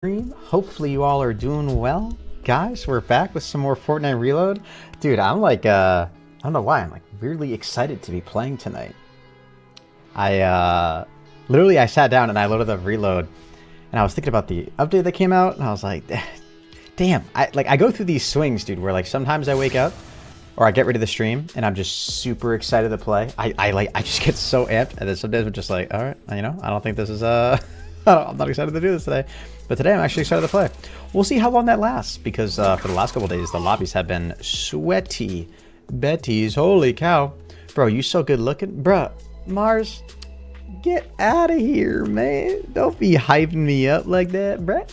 stream. Hopefully you all are doing well. Guys, we're back with some more Fortnite Reload. Dude, I'm like, I don't know why, I'm like weirdly excited to be playing tonight. Literally I sat down and I loaded up Reload and I was thinking about the update that came out and I was like, damn, I go through these swings, dude, where like sometimes I wake up or I get ready to stream and I'm just super excited to play. I just get so amped, and then some days I'm just like, all right, you know, I don't think this is, I'm not excited to do this today. But today I'm actually excited to play. We'll see how long that lasts, because for the last couple days, the lobbies have been sweaty. Betty's, holy cow. Bro, you so good looking. Bruh, Mars, get out of here, man. Don't be hyping me up like that, bruh.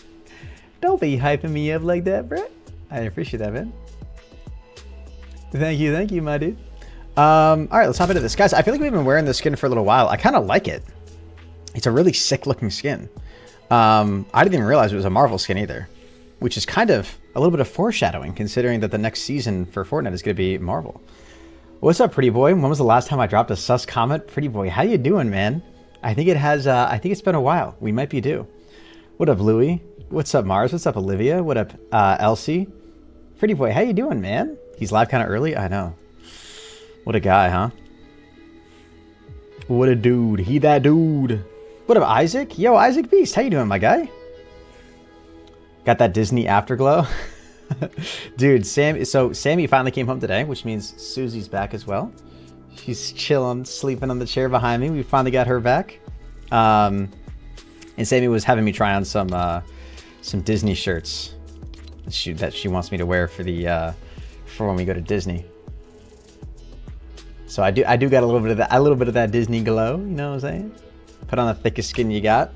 Don't be hyping me up like that, bruh. I appreciate that, man. Thank you, my dude. All right, let's hop into this. Guys, I feel like we've been wearing this skin for a little while. I kind of like it. It's a really sick looking skin. I didn't even realize it was a Marvel skin either, which is kind of a little bit of foreshadowing, considering that the next season for Fortnite is going to be Marvel. What's up, pretty boy? When was the last time I dropped a sus comment? Pretty boy, how you doing, man? I think it has, I think it's been a while. We might be due. What up, Louie? What's up, Mars? What's up, Olivia? What up, Elsie? Pretty boy, how you doing, man? He's live kind of early? I know. What a guy, huh? What a dude. He that dude. What up, Isaac? Yo, Isaac Beast, how you doing, my guy? Got that Disney afterglow? Dude, Sammy finally came home today, which means Susie's back as well. She's chilling, sleeping on the chair behind me. We finally got her back. And Sammy was having me try on some Disney shirts that she wants me to wear for the for when we go to Disney. So I do got a little bit of that Disney glow, you know what I'm saying? Put on the thickest skin you got.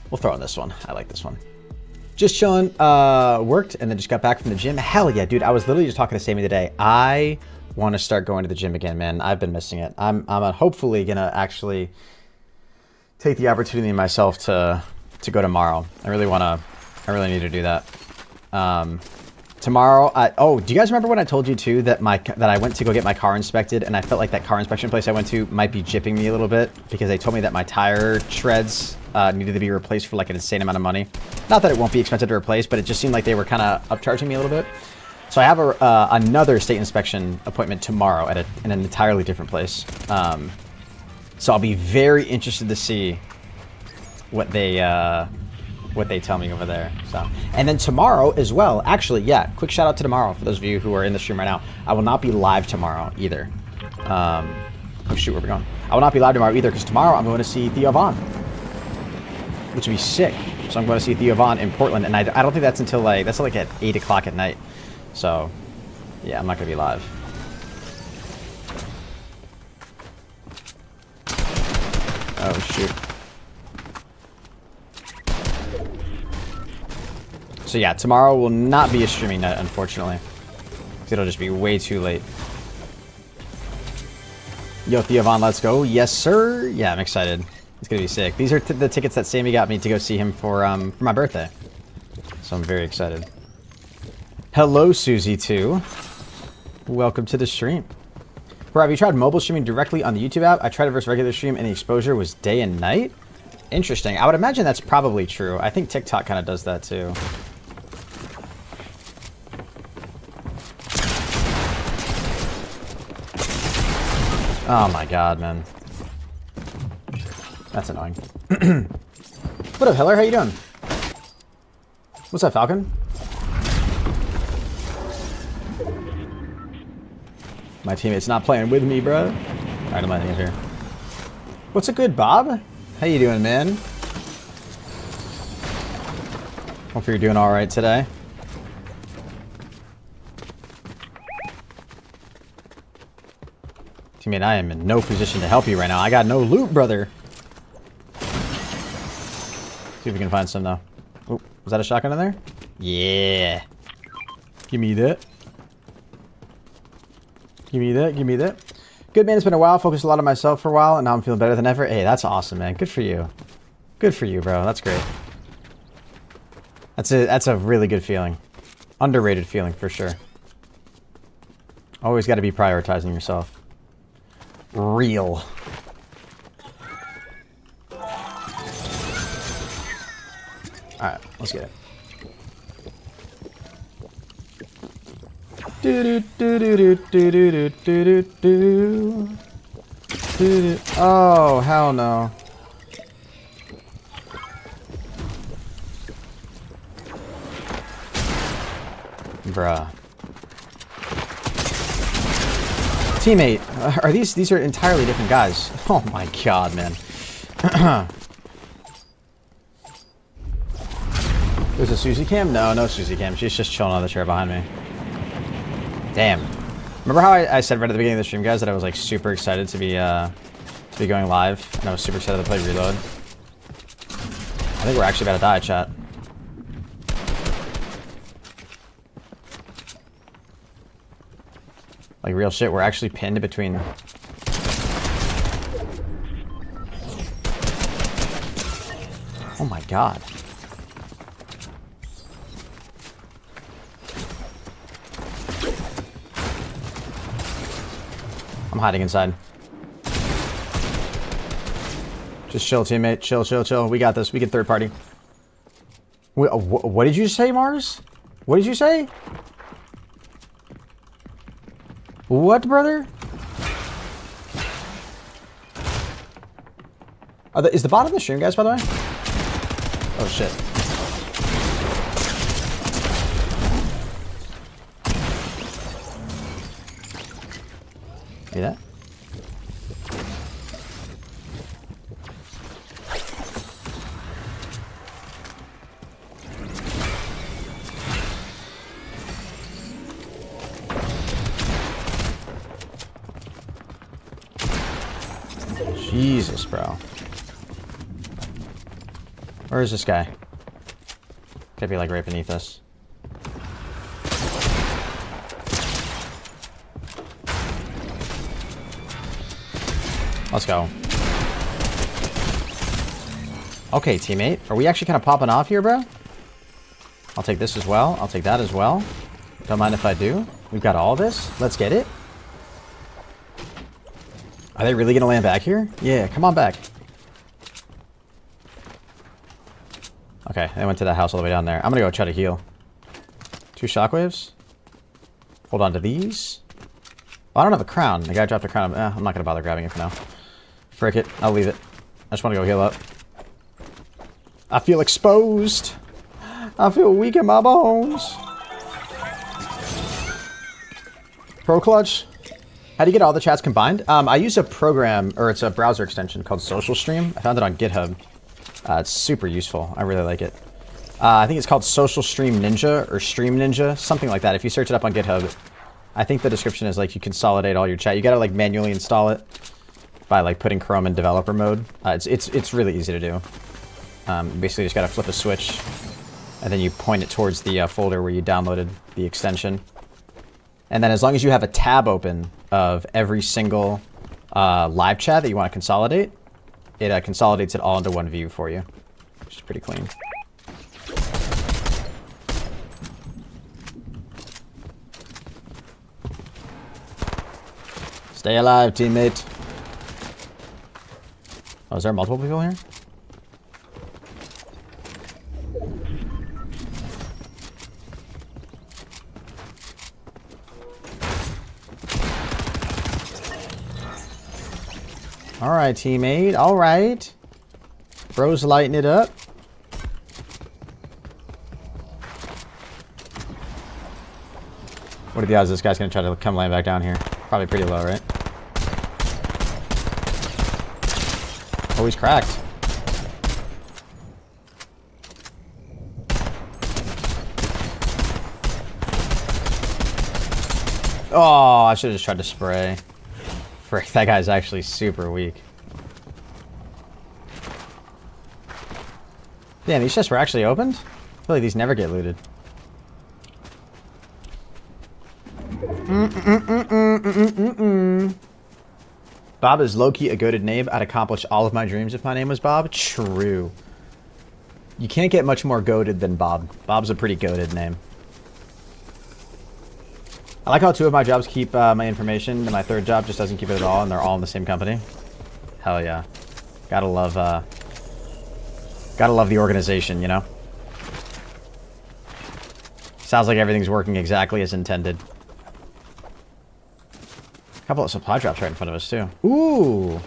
We'll throw on this one. I like this one. Just chilling, worked, and then just got back from the gym. Hell yeah, dude. I was literally just talking to Sammy today. I want to start going to the gym again, man. I've been missing it. I'm hopefully going to actually take the opportunity myself to go tomorrow. I really need to do that. Tomorrow, do you guys remember when I told you too that I went to go get my car inspected, and I felt like that car inspection place I went to might be gypping me a little bit because they told me that my tire treads needed to be replaced for like an insane amount of money. Not that it won't be expensive to replace, but it just seemed like they were kind of upcharging me a little bit. So I have another state inspection appointment tomorrow at in an entirely different place. So I'll be very interested to see what they tell me over there. So, and then tomorrow as well, actually, yeah, quick shout out to tomorrow for those of you who are in the stream right now. I will not be live tomorrow either. Oh shoot, where are we going? I will not be live tomorrow either, because tomorrow I'm going to see Theo Von, which would be sick. So I'm going to see Theo Von in Portland, and I don't think that's until like at 8 o'clock at night. So yeah, I'm not going to be live. Oh shoot. So yeah, tomorrow will not be a streaming night, unfortunately. It'll just be way too late. Yo, Theo Von, let's go. Yes, sir. Yeah, I'm excited. It's gonna be sick. These are the tickets that Sammy got me to go see him for my birthday. So I'm very excited. Hello, Susie, too. Welcome to the stream. Bro, have you tried mobile streaming directly on the YouTube app? I tried it versus regular stream, and the exposure was day and night. Interesting. I would imagine that's probably true. I think TikTok kind of does that, too. Oh my god, man. That's annoying. What up, Heller? How you doing? What's up, Falcon? My teammate's not playing with me, bro. Alright, I'm letting it here. What's a good, Bob? How you doing, man? Hope you're doing alright today. Teammate, I am in no position to help you right now. I got no loot, brother. See if we can find some, though. Oh, was that a shotgun in there? Yeah. Give me that. Give me that. Give me that. Good, man. It's been a while. Focused a lot on myself for a while, and now I'm feeling better than ever. Hey, that's awesome, man. Good for you. Good for you, bro. That's great. That's a really good feeling. Underrated feeling, for sure. Always got to be prioritizing yourself. Real. Alright, Let's get it. Do do do do do do do do do. Oh hell no. Bruh. Teammate, are these are entirely different guys. Oh my god, man. There's a Susie cam? No, no Susie cam. She's just chilling on the chair behind me. Damn. Remember how I said right at the beginning of the stream, guys, that I was like super excited to be going live, and I was super excited to play Reload. I think we're actually about to die, chat. Like real shit, we're actually pinned between. Oh my god. I'm hiding inside. Just chill, teammate. Chill, chill, chill. We got this. We get third party. What did you say, Mars? What did you say? What, brother? Is the bot on the stream, guys, by the way? Oh, shit. See that? Jesus, bro. Where is this guy? Could be like right beneath us. Let's go. Okay, teammate. Are we actually kind of popping off here, bro? I'll take this as well. I'll take that as well. Don't mind if I do. We've got all this. Let's get it. Are they really going to land back here? Yeah, come on back. Okay, they went to that house all the way down there. I'm going to go try to heal. 2 shockwaves. Hold on to these. Oh, I don't have a crown. The guy dropped a crown. I'm not going to bother grabbing it for now. Frick it. I'll leave it. I just want to go heal up. I feel exposed. I feel weak in my bones. Pro clutch. How do you get all the chats combined? I use a program, or it's a browser extension called Social Stream. I found it on GitHub. It's super useful. I really like it. I think it's called Social Stream Ninja or Stream Ninja, something like that. If you search it up on GitHub, I think the description is like you consolidate all your chat. You gotta like manually install it by like putting Chrome in developer mode. It's really easy to do. Basically, just gotta flip a switch, and then you point it towards the folder where you downloaded the extension. And then as long as you have a tab open of every single live chat that you want to consolidate, it consolidates it all into one view for you, which is pretty clean. Stay alive, teammate. Oh, is there multiple people here? Alright, teammate. Alright. Bro's lighting it up. What are the odds this guy's gonna try to come land back down here? Probably pretty low, right? Oh, he's cracked. Oh, I should have just tried to spray. Frick, that guy's actually super weak. Damn, these chests were actually opened? I feel like these never get looted. Bob is low-key a goated name. I'd accomplish all of my dreams if my name was Bob. True. You can't get much more goated than Bob. Bob's a pretty goated name. I like how 2 of my jobs keep my information, and my 3rd job just doesn't keep it at all, and they're all in the same company. Hell yeah. Gotta love the organization, you know? Sounds like everything's working exactly as intended. A couple of supply drops right in front of us, too. Ooh.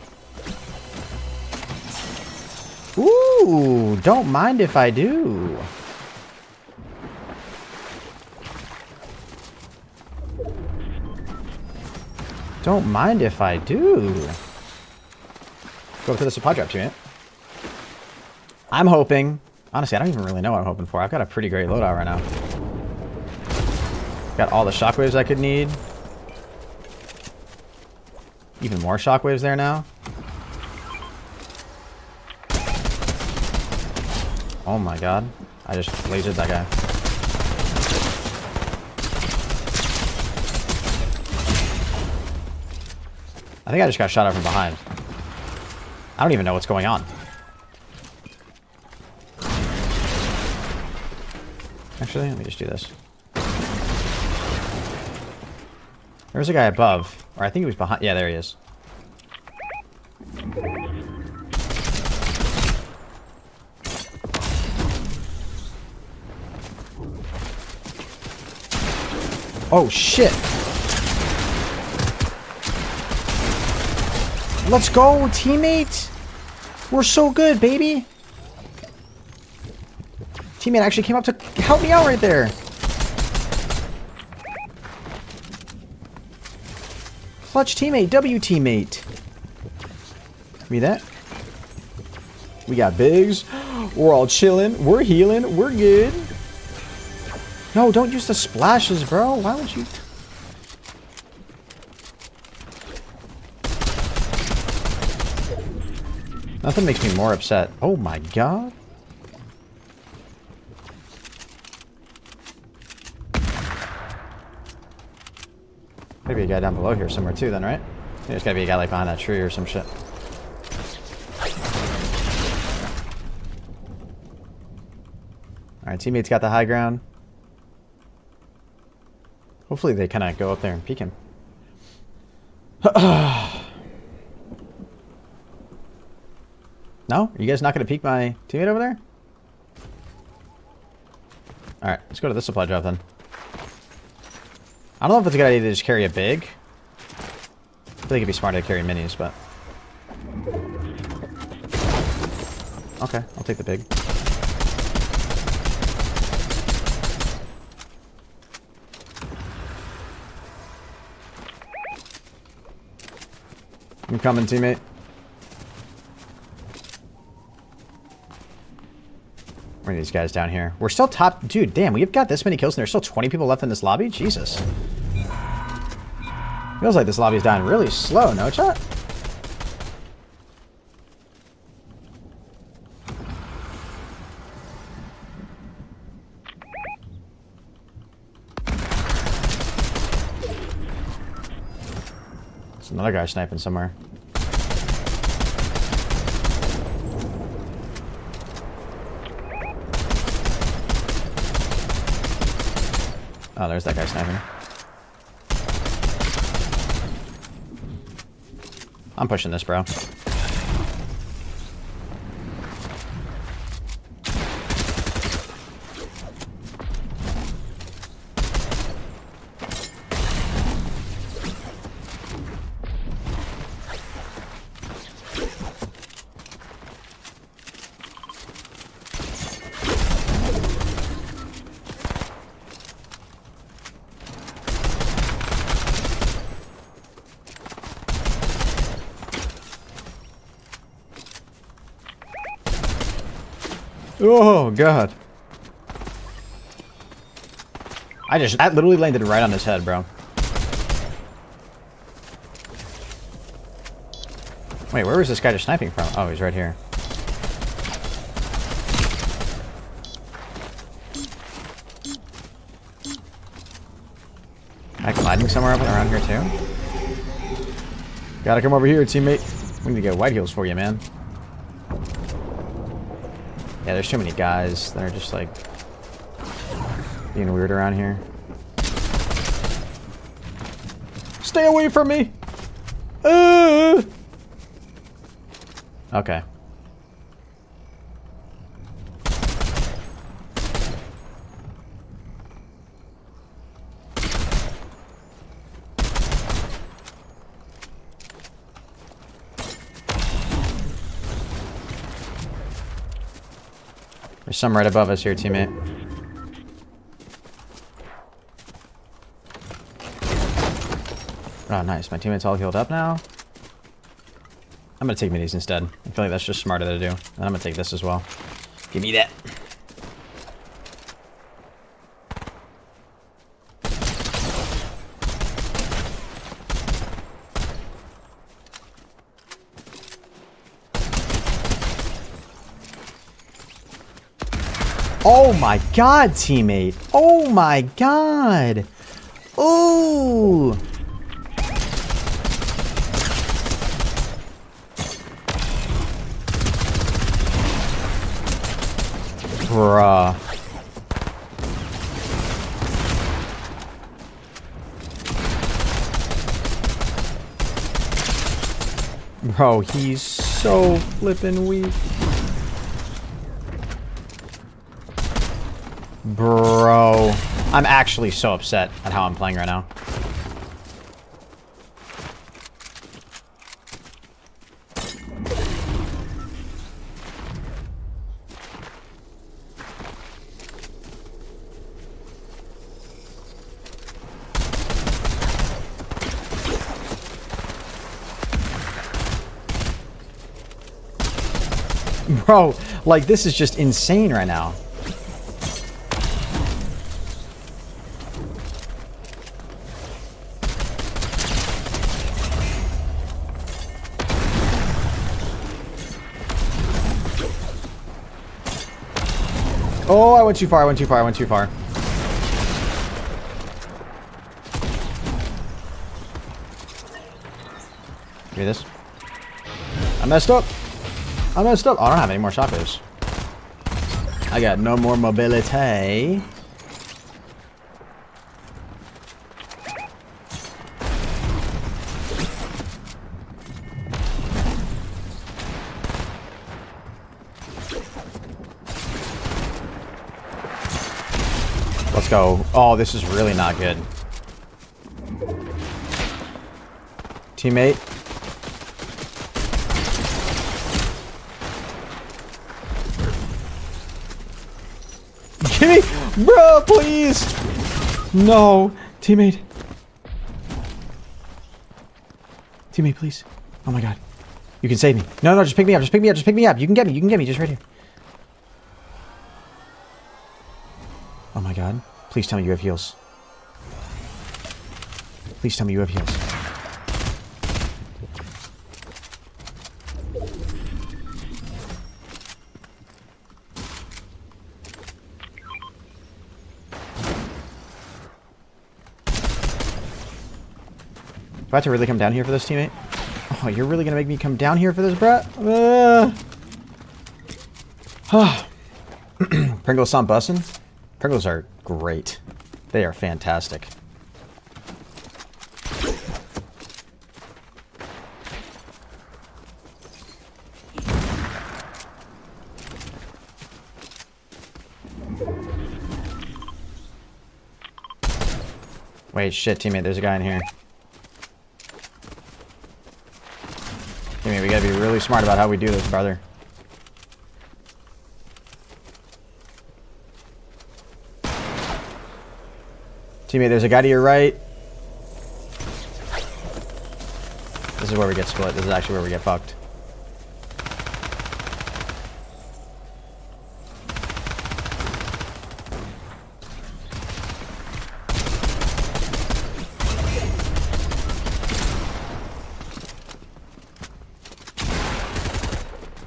Ooh, don't mind if I do. Don't mind if I do. Go up to the supply drop, teammate. I'm hoping... Honestly, I don't even really know what I'm hoping for. I've got a pretty great loadout right now. Got all the shockwaves I could need. Even more shockwaves there now. Oh my god. I just lasered that guy. I think I just got shot out from behind. I don't even know what's going on. Actually, let me just do this. There's a guy above. Or I think he was behind. Yeah, there he is. Oh, shit. Let's go, teammate. We're so good, baby. Teammate actually came up to help me out right there. Clutch teammate, W teammate. Me that. We got bigs. We're all chilling. We're healing. We're good. No, don't use the splashes, bro. Why would you? Nothing makes me more upset. Oh my god. Maybe a guy down below here somewhere too then, right? There's gotta be a guy like behind that tree or some shit. Alright, teammates got the high ground. Hopefully they kind of go up there and peek him. No? Are you guys not going to peek my teammate over there? Alright, let's go to this supply drop then. I don't know if it's a good idea to just carry a big. I feel like it'd be smarter to carry minis, but... Okay, I'll take the big. I'm coming, teammate. Where are these guys down here? We're still top... Dude, damn, we've got this many kills and there's still 20 people left in this lobby? Jesus. Feels like this lobby's dying really slow, no chat? There's another guy sniping somewhere. Oh, there's that guy sniping. I'm pushing this, bro. Oh, God. That literally landed right on his head, bro. Wait, where was this guy just sniping from? Oh, he's right here. Am I gliding somewhere around here, too? Gotta come over here, teammate. We need to get white heels for you, man. Yeah, there's too many guys that are just, like, being weird around here. Stay away from me! Okay. There's some right above us here, teammate. Oh, nice. My teammate's all healed up now. I'm gonna take minis instead. I feel like that's just smarter to do. And I'm gonna take this as well. Give me that. Oh my god, teammate. Oh my god. Ooh. Bruh. Bro, he's so flippin' weak. Bro. I'm actually so upset at how I'm playing right now. Bro, like, this is just insane right now. Oh, I went too far, I went too far, I went too far. Give me this. I messed up. I messed up. Oh, I don't have any more shockwaves. I got no more mobility. Let's go. Oh, this is really not good. Teammate. Give me, bro, please. No, teammate. Teammate, please. Oh my god. You can save me. No, no, just pick me up. Just pick me up. Just pick me up. You can get me. You can get me. Just right here. Oh my god. Please tell me you have heals. Please tell me you have heals. Do I have to really come down here for this, teammate? Oh, you're really gonna make me come down here for this, bruh? Pringles sound bussin'? Pringles are great. They are fantastic. Wait, shit, teammate, there's a guy in here. Teammate, we gotta be really smart about how we do this, brother. Teammate, there's a guy to your right. This is where we get split. This is actually where we get fucked.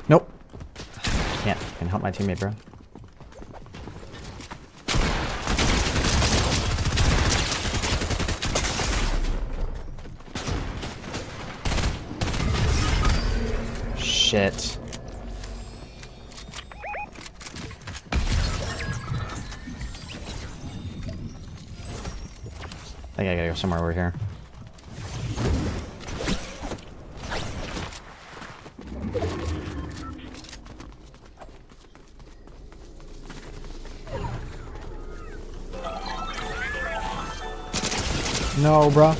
Nope. Can't help my teammate, bro. Shit. I think I gotta go somewhere over here. No, bro.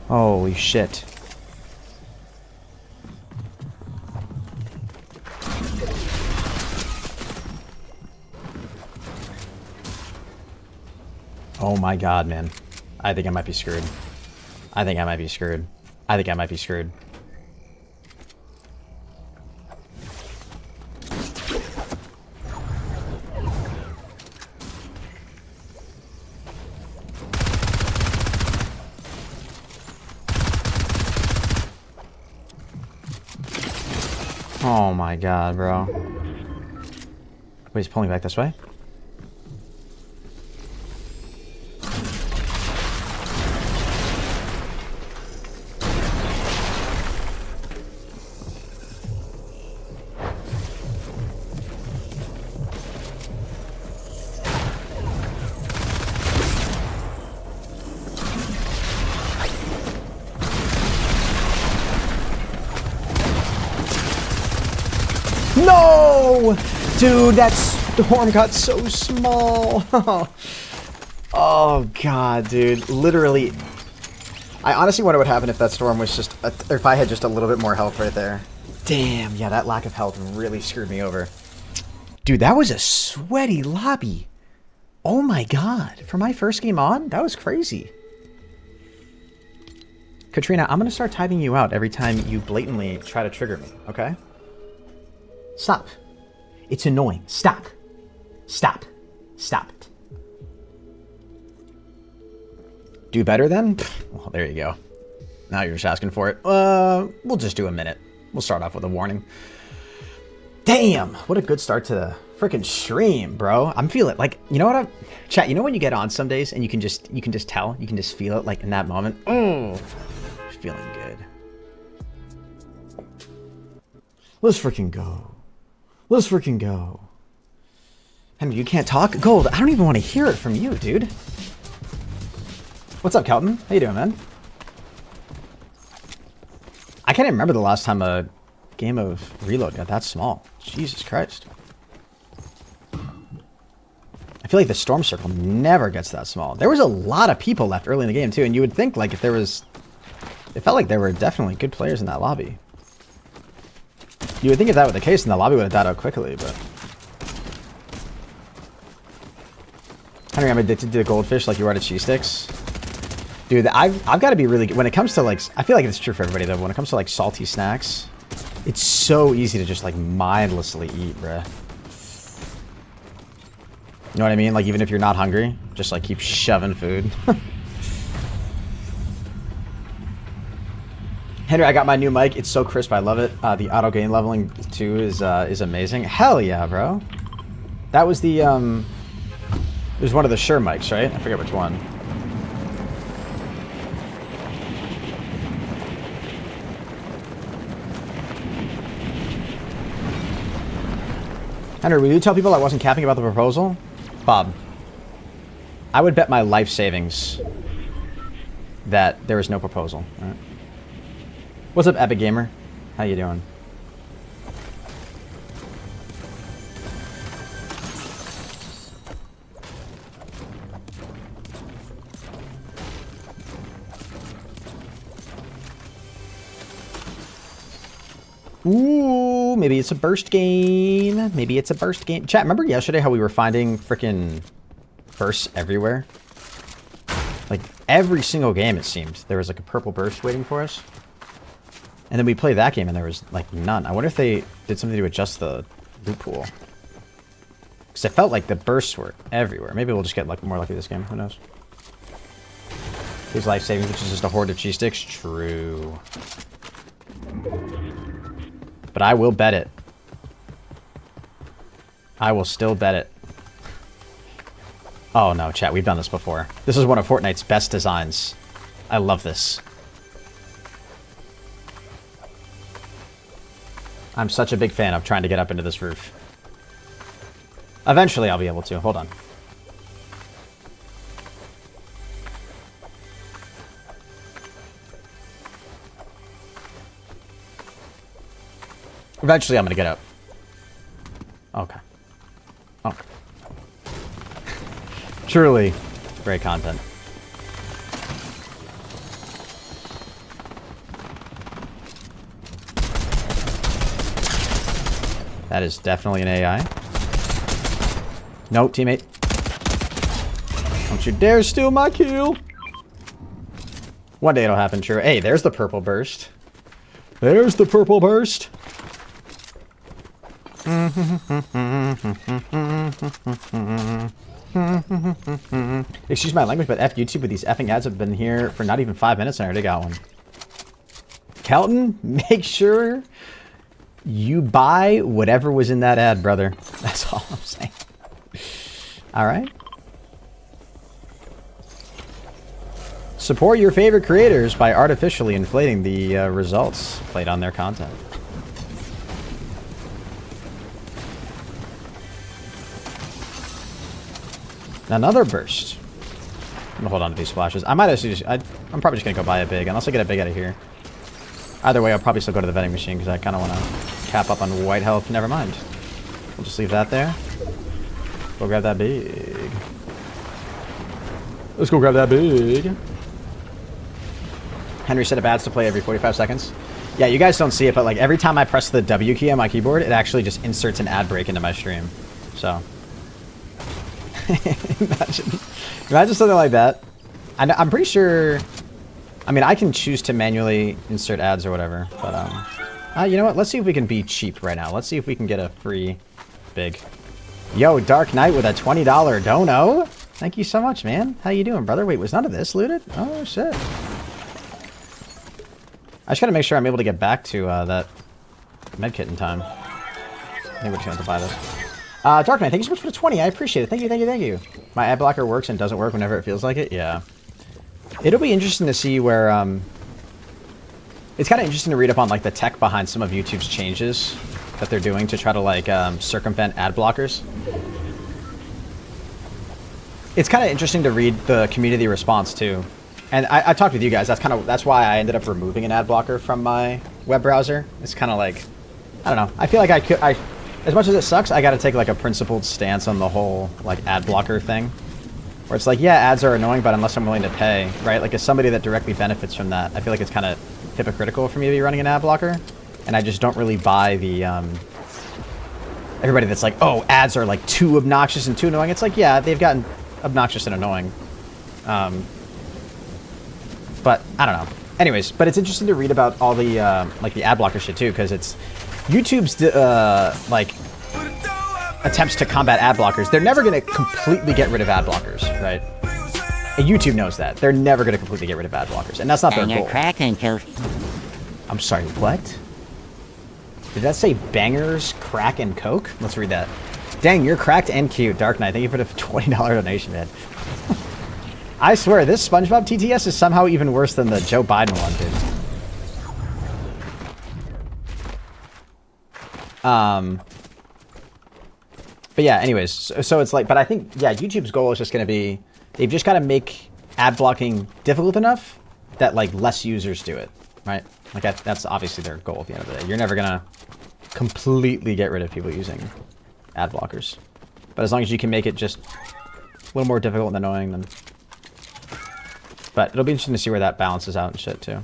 Holy shit. Oh my god, man. I think I might be screwed. I think I might be screwed. I think I might be screwed. Oh my god, bro. Wait, he's pulling back this way? No! Dude, that storm got so small. Oh, God, dude. Literally. I honestly wonder what happened if that storm was just... or if I had just a little bit more health right there. Damn, yeah, that lack of health really screwed me over. Dude, that was a sweaty lobby. Oh, my God. For my first game on? That was crazy. Katrina, I'm going to start typing you out every time you blatantly try to trigger me, okay? Stop. It's annoying. Stop. Stop. Stop it. Do better then? Well, there you go. Now you're just asking for it. We'll just do a minute. We'll start off with a warning. Damn, what a good start to the freaking stream, bro. I'm feeling like, you know what chat, you know when you get on some days and you can just tell, you can just feel it like in that moment. Oh, feeling good. Let's freaking go. Let's freaking go. Henry, you can't talk? Gold, I don't even want to hear it from you, dude. What's up, Kelton? How you doing, man? I can't even remember the last time a game of Reload got that small. Jesus Christ. I feel like the storm circle never gets that small. There was a lot of people left early in the game, too, and you would think, like, if there was... It felt like there were definitely good players in that lobby. You would think if that were the case, then the lobby would have died out quickly, but... Henry, I'm addicted to the goldfish like you are to cheese sticks. Dude, I've got to be really good. When it comes to, like... I feel like it's true for everybody, though. When it comes to, like, salty snacks, it's so easy to just, like, mindlessly eat, bruh. You know what I mean? Like, even if you're not hungry, just, like, keep shoving food. Henry, I got my new mic. It's so crisp. I love it. The auto gain leveling too is amazing. Hell yeah, bro. That was the it was one of the Shure mics, right? I forget which one. Henry, will you tell people I wasn't capping about the proposal? Bob, I would bet my life savings that there is no proposal. All right. What's up, Epic Gamer? How you doing? Ooh, maybe it's a burst game. Maybe it's a burst game. Chat, remember yesterday how we were finding freaking bursts everywhere? Like, every single game, it seemed. There was, like, a purple burst waiting for us. And then we played that game and there was, like, none. I wonder if they did something to adjust the loot pool. Because it felt like the bursts were everywhere. Maybe we'll just get more lucky this game. Who knows? Here's life savings, which is just a horde of cheese sticks. True. But I will bet it. I will still bet it. Oh no, chat, we've done this before. This is one of Fortnite's best designs. I love this. I'm such a big fan of trying to get up into this roof. Eventually I'll be able to. Hold on. Eventually I'm going to get up. Okay. Okay. Truly great content. That is definitely an AI. No, teammate. Don't you dare steal my kill. One day it'll happen, sure. Hey, there's the purple burst. There's the purple burst. Excuse my language, but F YouTube with these effing ads have been here for not even 5 minutes and I already got one. Kelton, make sure you buy whatever was in that ad, brother. That's all I'm saying. All right. Support your favorite creators by artificially inflating the results played on their content. Another burst. I'm gonna hold on to these splashes. I might actually just... I'm probably just gonna go buy a big, unless I get a big out of here. Either way, I'll probably still go to the vending machine, because I kind of want to cap up on white health. Never mind. We'll just leave that there. Go grab that big. Let's go grab that big. Henry set up ads to play every 45 seconds. Yeah, you guys don't see it, but like every time I press the W key on my keyboard, it actually just inserts an ad break into my stream. So... imagine something like that. I'm pretty sure... I mean, I can choose to manually insert ads or whatever, but, you know what? Let's see if we can be cheap right now. Let's see if we can get a free big. Yo, Dark Knight with a $20 dono. Thank you so much, man. How you doing, brother? Wait, was none of this looted? Oh, shit. I just gotta make sure I'm able to get back to, that medkit in time. I think we're just gonna have to buy this. Dark Knight, thank you so much for the 20. I appreciate it. Thank you, thank you, thank you. My ad blocker works and doesn't work whenever it feels like it. Yeah. It'll be interesting to see where, it's kind of interesting to read up on, like, the tech behind some of YouTube's changes that they're doing to try to, like, circumvent ad blockers. It's kind of interesting to read the community response, too. And I talked with you guys. That's why I ended up removing an ad blocker from my web browser. It's kind of like, I don't know. I feel like as much as it sucks, I gotta take like a principled stance on the whole like ad blocker thing. Where it's like, yeah, ads are annoying, but unless I'm willing to pay, right? Like as somebody that directly benefits from that, I feel like it's kind of hypocritical for me to be running an ad blocker. And I just don't really buy the, everybody that's like, oh, ads are like too obnoxious and too annoying. It's like, yeah, they've gotten obnoxious and annoying. But I don't know. Anyways, but it's interesting to read about all the, like the ad blocker shit too, because it's, YouTube's like attempts to combat ad blockers. They're never going to completely get rid of ad blockers, right? And YouTube knows that. They're never going to completely get rid of ad blockers, and that's not their goal. Crack and coke. I'm sorry, what? Did that say bangers, crack, and coke? Let's read that. Dang, you're cracked and cute, Dark Knight. Thank you for the $20 donation, man. I swear, this SpongeBob TTS is somehow even worse than the Joe Biden one, dude. But yeah, anyways, so it's like, but I think, yeah, YouTube's goal is just going to be, they've just got to make ad blocking difficult enough that like less users do it, right? Like that's obviously their goal at the end of the day. You're never going to completely get rid of people using ad blockers. But as long as you can make it just a little more difficult and annoying, then... But it'll be interesting to see where that balances out and shit too.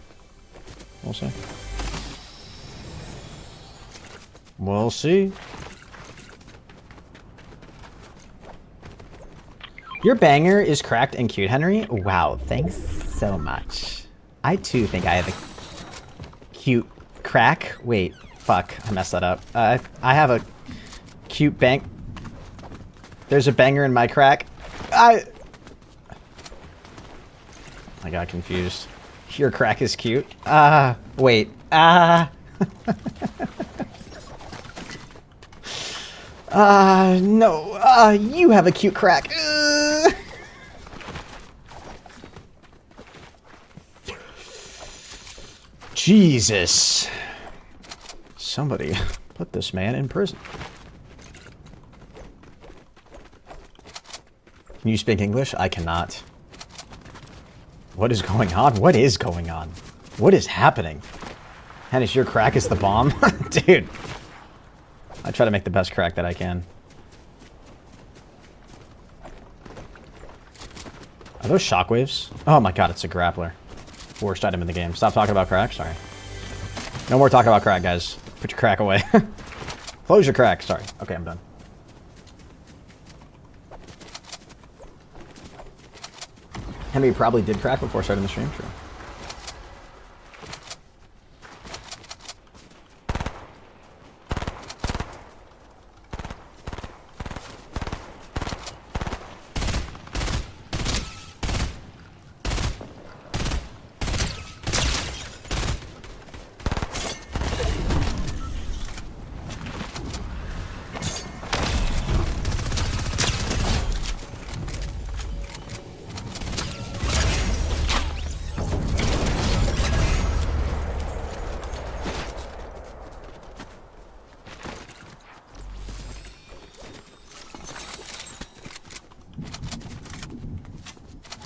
We'll see. We'll see. Your banger is cracked and cute, Henry. Wow, thanks so much. I too think I have a cute crack. Wait, fuck, I messed that up. I have a cute bang. There's a banger in my crack. I got confused. Your crack is cute. Wait. No. You have a cute crack. Jesus. Somebody put this man in prison. Can you speak English? I cannot. What is going on? What is going on? What is happening? Hennis, your crack is the bomb? Dude. I try to make the best crack that I can. Are those shockwaves? Oh my god, it's a grappler. Worst item in the game. Stop talking about crack. Sorry. No more talking about crack, guys. Put your crack away. Close your crack. Sorry. Okay, I'm done. Henry probably did crack before starting the stream. True.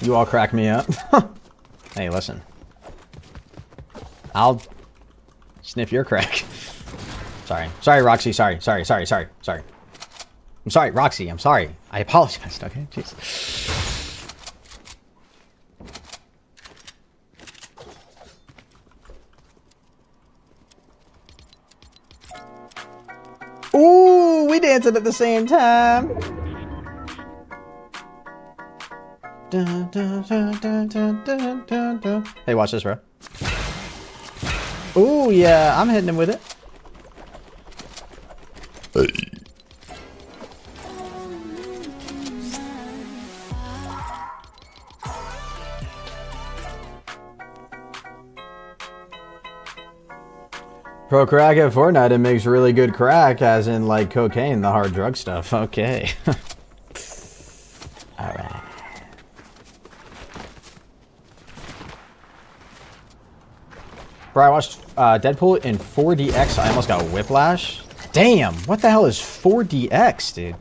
You all crack me up. Hey, listen. I'll sniff your crack. Sorry. Sorry, Roxy. Sorry. I'm sorry, Roxy. I'm sorry. I apologize. Okay? Jeez. Ooh, we dancing at the same time. Dun, dun, dun, dun, dun, dun, dun, dun. Hey, watch this, bro. Ooh, yeah, I'm hitting him with it. Hey. Pro crack at Fortnite, it makes really good crack, as in like cocaine, the hard drug stuff. Okay. Alright. Bro, I watched Deadpool in 4DX. I almost got whiplash. Damn, what the hell is 4DX, dude?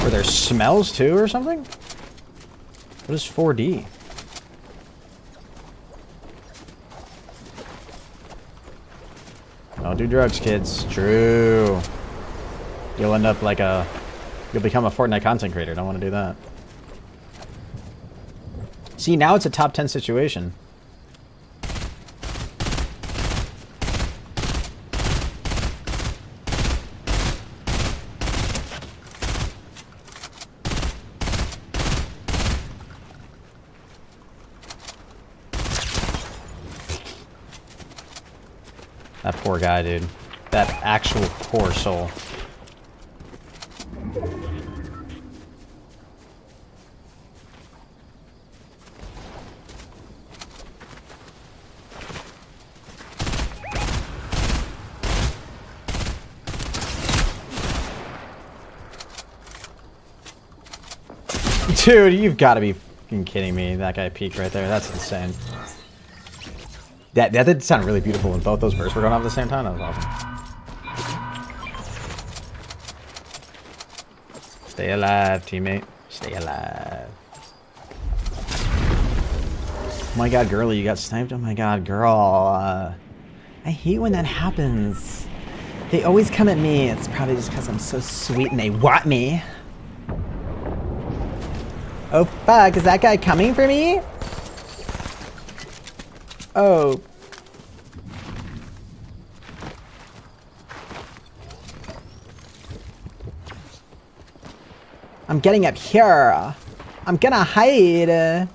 Were there smells too or something? What is 4D? Don't do drugs, kids. True. You'll end up like a... You'll become a Fortnite content creator. Don't want to do that. See, now it's a top 10 situation. That poor guy, dude. That actual poor soul. Dude, you've got to be fucking kidding me. That guy peeked right there. That's insane. That did sound really beautiful when both those bursts were going off at the same time. That was awesome. Stay alive, teammate. Stay alive. Oh my god, girlie, you got sniped? Oh my god, girl. I hate when that happens. They always come at me. It's probably just because I'm so sweet and they want me. Oh fuck, is that guy coming for me? Oh. I'm getting up here. I'm gonna hide.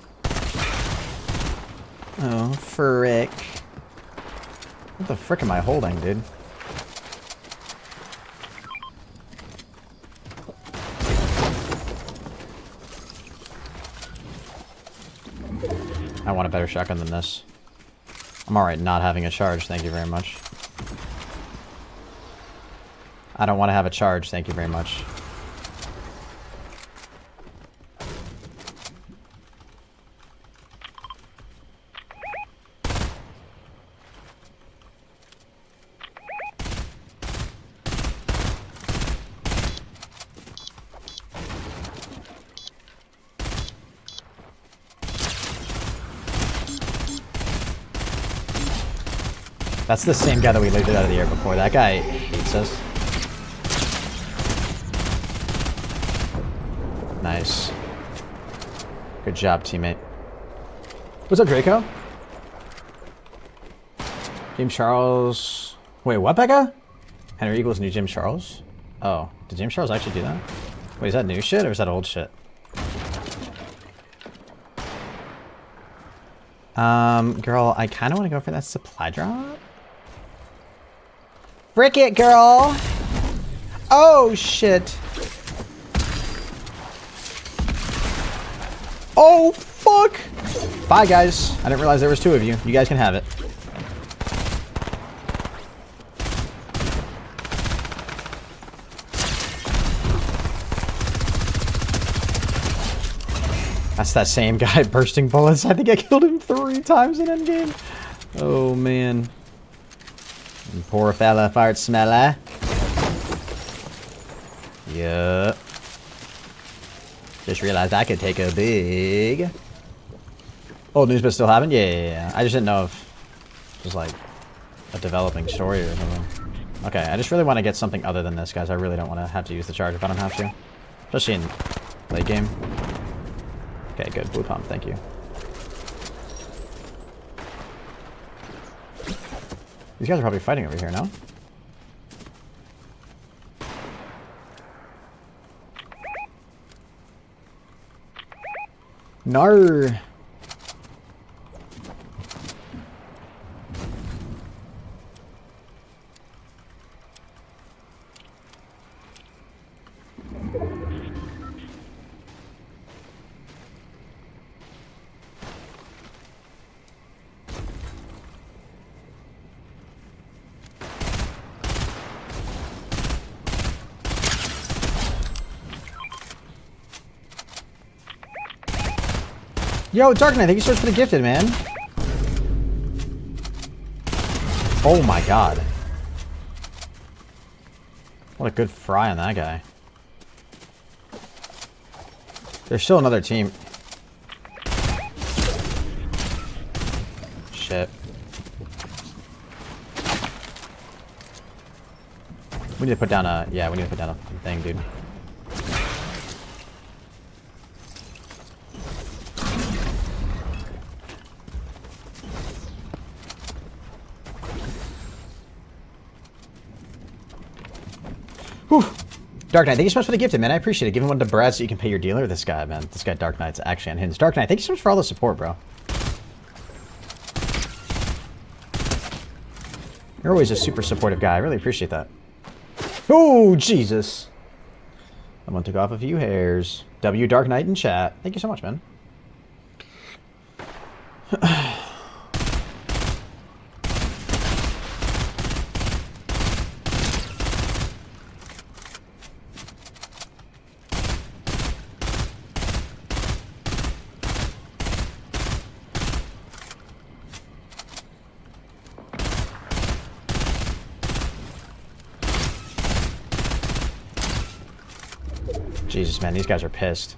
Oh, frick. What the frick am I holding, dude? I want a better shotgun than this. I'm alright not having a charge, thank you very much. I don't want to have a charge, thank you very much. That's the same guy that we lifted out of the air before. That guy hates us. Nice. Good job, teammate. What's up, Draco? James Charles... Wait, what, Becca? Henry equals new Jim Charles? Oh, did James Charles actually do that? Wait, is that new shit or is that old shit? Girl, I kind of want to go for that supply drop. Frick it, girl! Oh, shit. Oh, fuck! Bye, guys. I didn't realize there was two of you. You guys can have it. That's that same guy bursting bullets. I think I killed him 3 times in endgame. Oh, man. And poor fella fart smeller. Yup. Just realized I could take a big... Old news but still haven't? Yeah. I just didn't know if it was like a developing story or something. Okay, I just really want to get something other than this, guys. I really don't want to have to use the charge if I don't have to. Especially in late game. Okay, good. Blue pump, thank you. These guys are probably fighting over here, no? Nar. Yo, Dark Knight, thank you so much for the gifted, man. Oh my god. What a good fry on that guy. There's still another team. Shit. We need to put down a... Yeah, we need to put down a thing, dude. Whew. Dark Knight, thank you so much for the gifted, man. I appreciate it. Giving one to Brad so you can pay your dealer. This guy, man. This guy, Dark Knight's actually unhinged. Dark Knight, thank you so much for all the support, bro. You're always a super supportive guy. I really appreciate that. Oh, Jesus. Someone took off a few hairs. W Dark Knight in chat. Thank you so much, man. Jesus, man, these guys are pissed.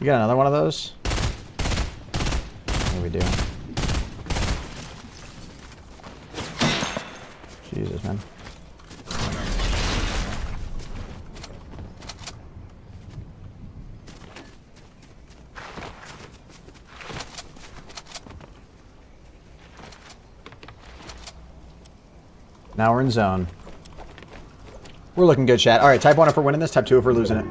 You got another one of those? What do we do? Jesus, man. Now we're in zone. We're looking good, chat. All right, type 1 if we're winning this, type 2 if we're losing it.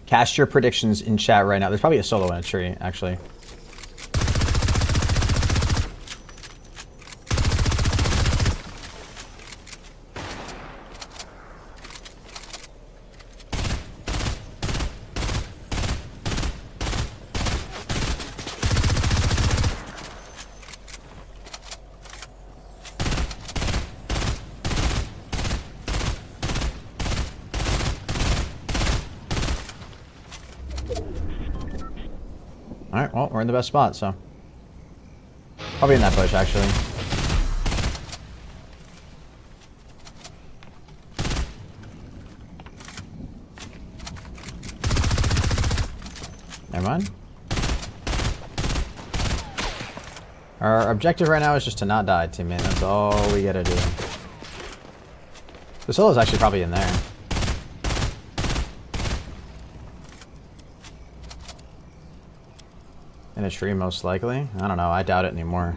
Cast your predictions in chat right now. There's probably a solo in a tree, actually. Alright, well, we're in the best spot, so. I'll be in that bush, actually. Never mind. Our objective right now is just to not die, teammate. That's all we gotta do. The solo's actually probably in there. In a tree, most likely. I don't know. I doubt it anymore.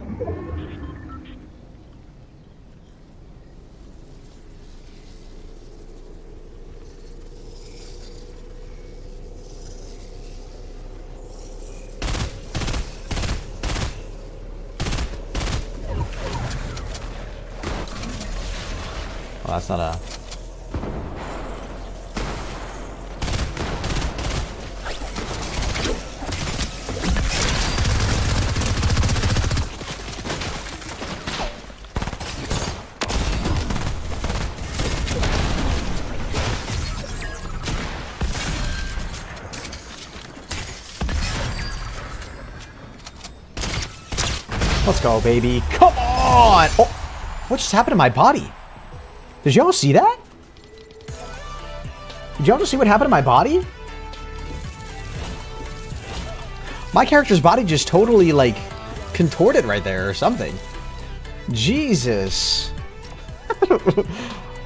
Well, that's not a... Let's go, baby. Come on! Oh, what just happened to my body? Did y'all see that? Did y'all just see what happened to my body? My character's body just totally, like, contorted right there or something. Jesus.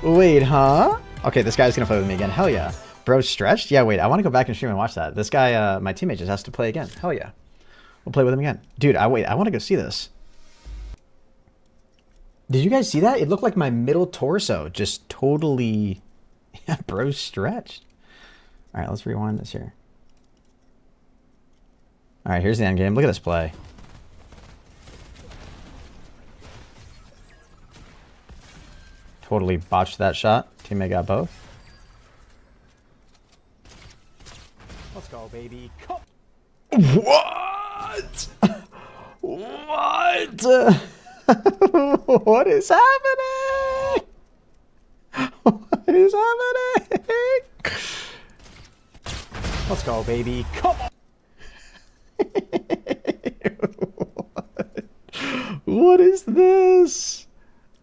Wait, huh? Okay, this guy's gonna play with me again. Hell yeah. Bro stretched? Yeah, wait, I want to go back and stream and watch that. This guy, my teammate just has to play again. Hell yeah. We'll play with him again. Dude, I want to go see this. Did you guys see that? It looked like my middle torso just totally... Yeah, bro stretched. Alright, let's rewind this here. Alright, here's the end game. Look at this play. Totally botched that shot. Teammate got both. Let's go, baby. Come. What? What? What is happening? What is happening? Let's go, baby. Come on. What is this?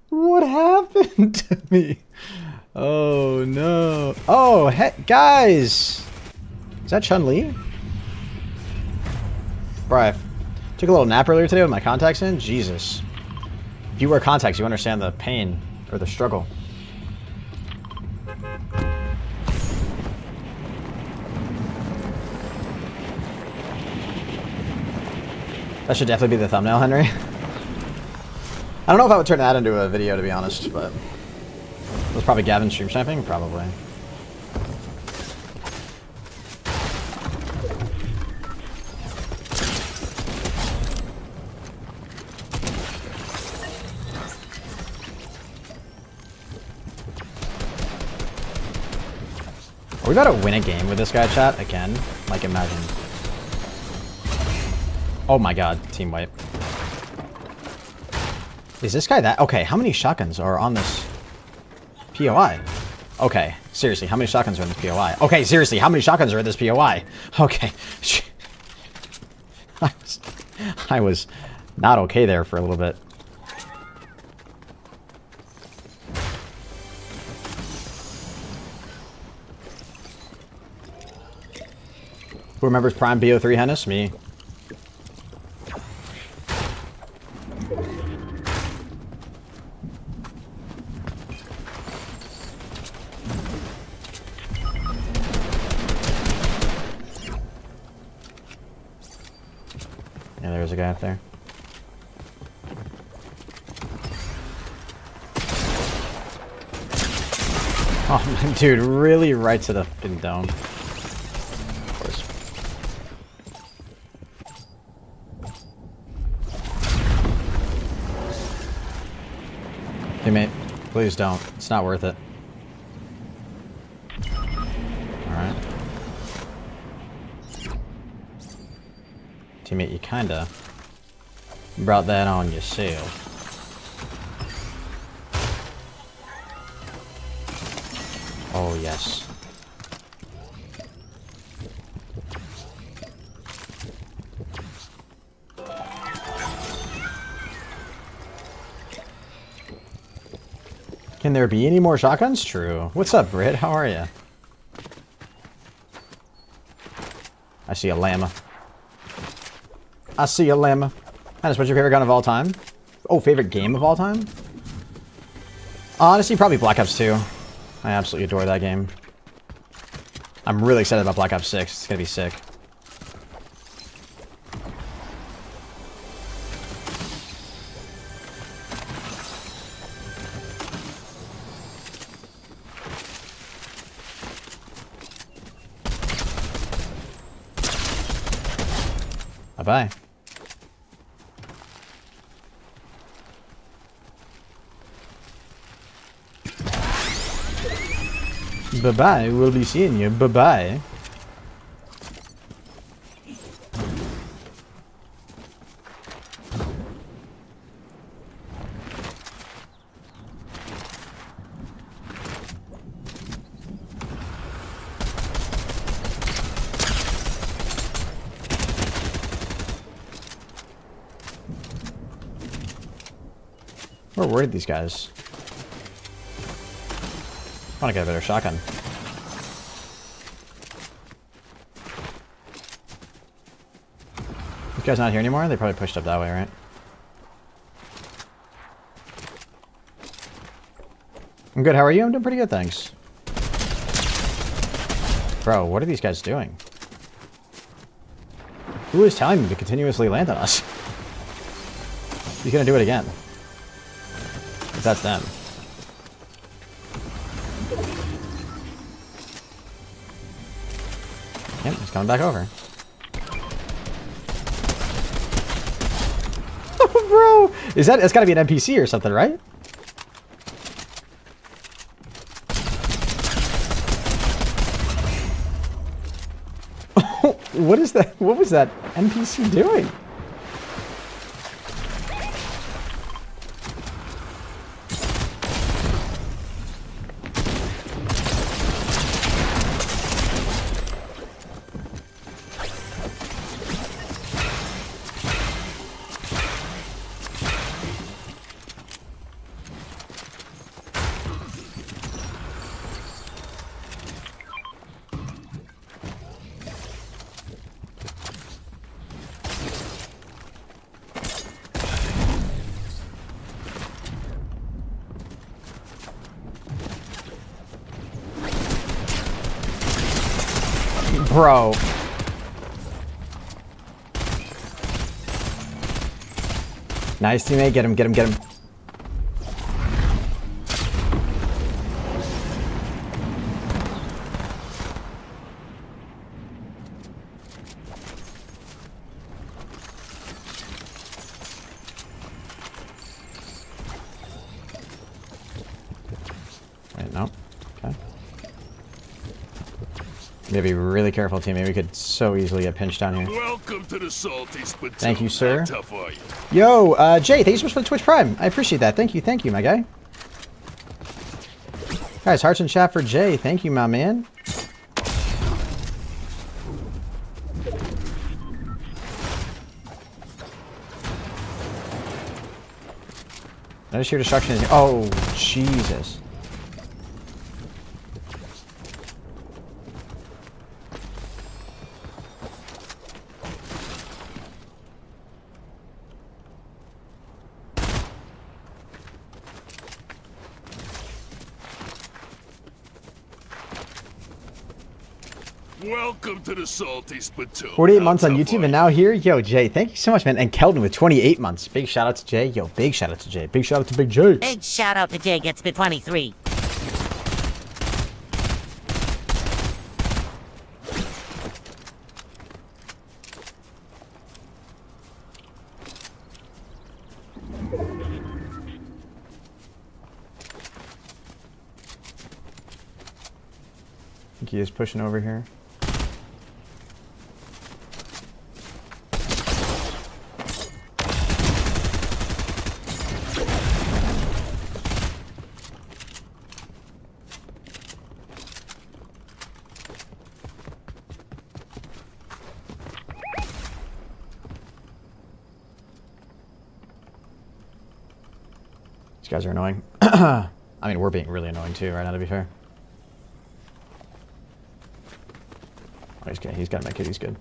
What happened to me? Oh no. Oh, heck, guys. Is that Chun-Li? Bro, I took a little nap earlier today with my contacts in. Jesus. If you wear contacts, you understand the pain or the struggle. That should definitely be the thumbnail, Henry. I don't know if I would turn that into a video, to be honest, but... It was probably Gavin stream sniping? Probably. Are we about to win a game with this guy, chat? Again? Like, imagine. Oh my god, team wipe. Is this guy that? Okay, how many shotguns are on this POI? Okay, seriously, how many shotguns are in this POI? Okay, seriously, how many shotguns are in this POI? Okay. I was not okay there for a little bit. Who remembers Prime BO3 Hennis? Me. Yeah, there's a guy up there. Oh, dude, really right to the fucking dome. Of course. Teammate, please don't. It's not worth it. Alright. Teammate, you kinda brought that on yourself. Oh, yes. Can there be any more shotguns? True. What's up, Britt? How are you? I see a llama. I see a llama. Hennis, what's your favorite gun of all time? Oh, favorite game of all time? Honestly, probably Black Ops 2. I absolutely adore that game. I'm really excited about Black Ops 6. It's gonna be sick. Bye-bye. Bye-bye. We'll be seeing you. Bye-bye. Where were these guys? I want to get a better shotgun. These guys not here anymore? They probably pushed up that way, right? I'm good. How are you? I'm doing pretty good, thanks. Bro, what are these guys doing? Who is telling them to continuously land on us? He's gonna do it again. If that's them. Yep, he's coming back over. Bro! That's gotta be an NPC or something, right? What is that? What was that NPC doing? Bro. Nice teammate. Get him, get him, get him. Wait, no. Okay. We gotta be really careful, teammate. We could so easily get pinched down here. Welcome to the Salty Spittoon. Thank you, sir. How tough are you? Yo, Jay, thank you so much for the Twitch Prime. I appreciate that. Thank you, my guy. Guys, hearts in chat for Jay. Thank you, my man. I just hear destruction. Oh, Jesus. Welcome to the Salty Spittoon. 48 months on YouTube and now here. Yo, Jay, thank you so much, man. And Keldon with 28 months. Big shout out to Jay. Yo, big shout out to Jay. Big shout out to Big Jay. Big shout out to Jay gets bit 23. I think he is pushing over here. These guys are annoying. I mean, we're being really annoying too, right now, to be fair. Oh, he's got to make it. He's good.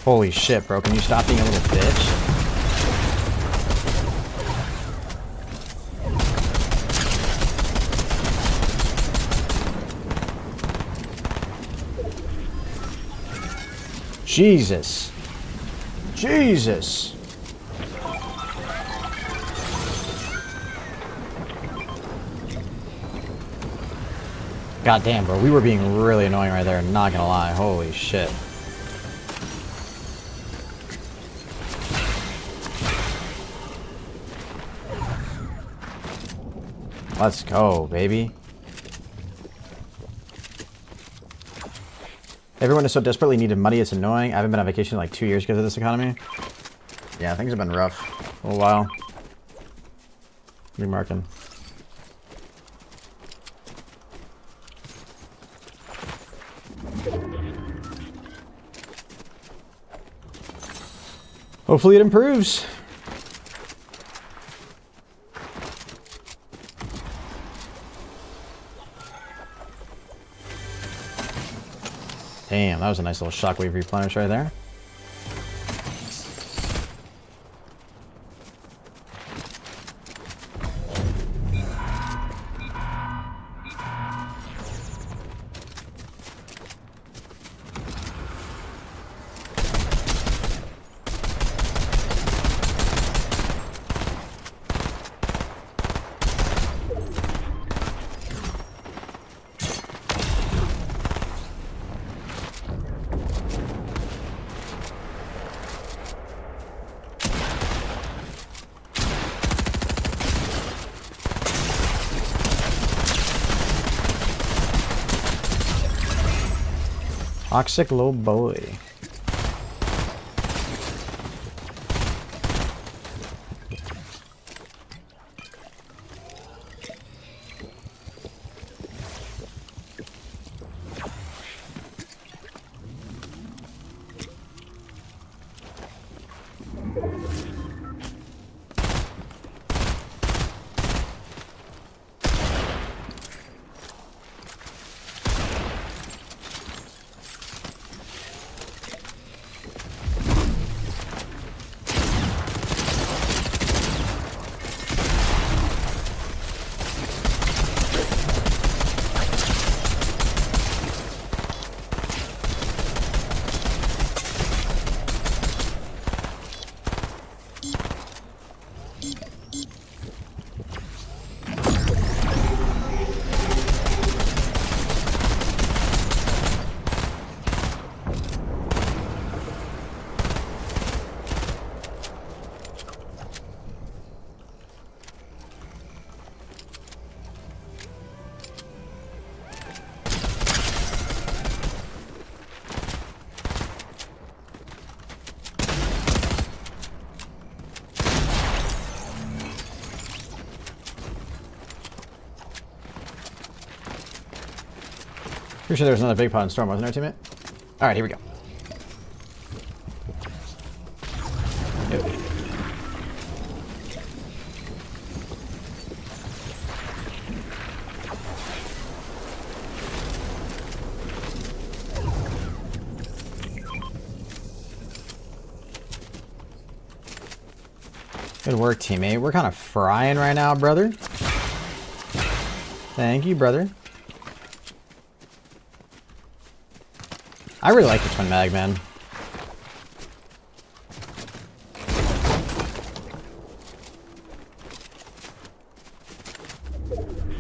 Holy shit, bro. Can you stop being a little bitch? Jesus. Jesus. God damn, bro. We were being really annoying right there. Not gonna lie. Holy shit. Let's go, baby. Everyone is so desperately needed money, it's annoying. I haven't been on vacation in like 2 years because of this economy. Yeah, things have been rough for a while. Remarking. Hopefully it improves. Damn, that was a nice little shockwave replenish right there. Toxic little boy. Pretty sure there was another big pot in storm, wasn't there, teammate? Alright, here we go. Yep. Good work, teammate. We're kind of frying right now, brother. Thank you, brother. I really like the twin mag, man.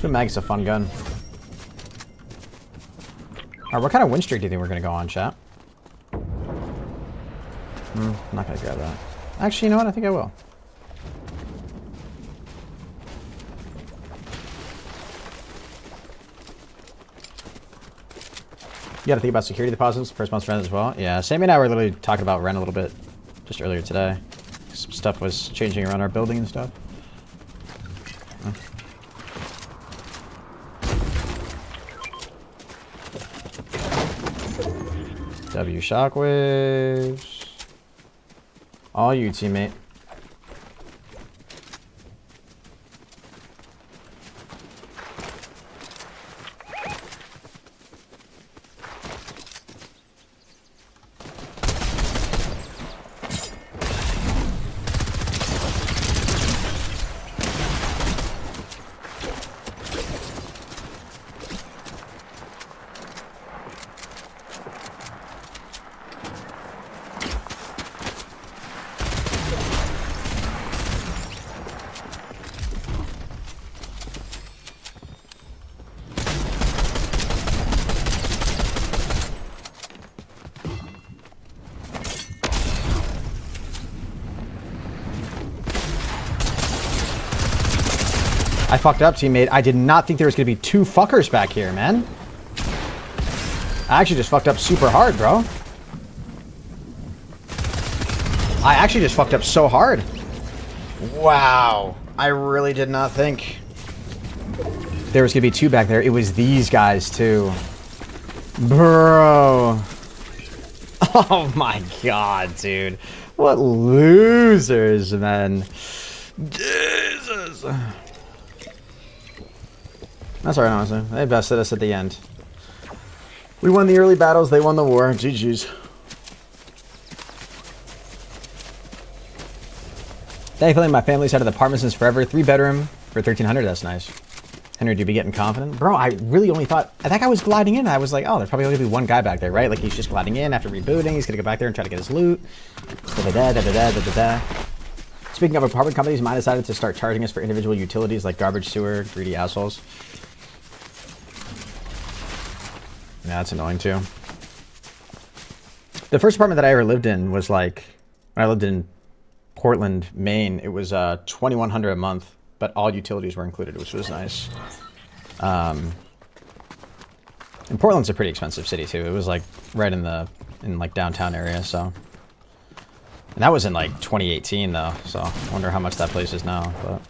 Twin mag's a fun gun. Alright, what kind of win streak do you think we're gonna go on, chat? I'm not gonna grab that. Actually, you know what? I think I will. You gotta think about security deposits, first month's rent as well. Yeah, Sammy and I were literally talking about rent a little bit just earlier today. Some stuff was changing around our building and stuff. W shockwaves. All you, teammate. I fucked up, teammate. I did not think there was going to be two fuckers back here, man. I actually just fucked up super hard, bro. I actually just fucked up so hard. Wow. I really did not think there was going to be two back there. It was these guys, too. Bro. Oh, my God, dude. What losers, man. Jesus. That's alright, honestly. They bested us at the end. We won the early battles, they won the war. GG's. Thankfully, my family's had an apartment since forever. 3-bedroom for $1,300. That's nice. Henry, do you be getting confident? Bro, I really only thought... that guy was gliding in. I was like, oh, there's probably only going to be one guy back there, right? Like, he's just gliding in after rebooting. He's going to go back there and try to get his loot. Da-da-da-da-da-da-da-da. Speaking of apartment companies, mine decided to start charging us for individual utilities like garbage, sewer, greedy assholes. Yeah, that's annoying too. The first apartment that I ever lived in was like, when I lived in Portland, Maine, it was $2,100 a month, but all utilities were included, which was nice. And Portland's a pretty expensive city too. It was like right in like downtown area, so. And that was in like 2018 though, so I wonder how much that place is now, but.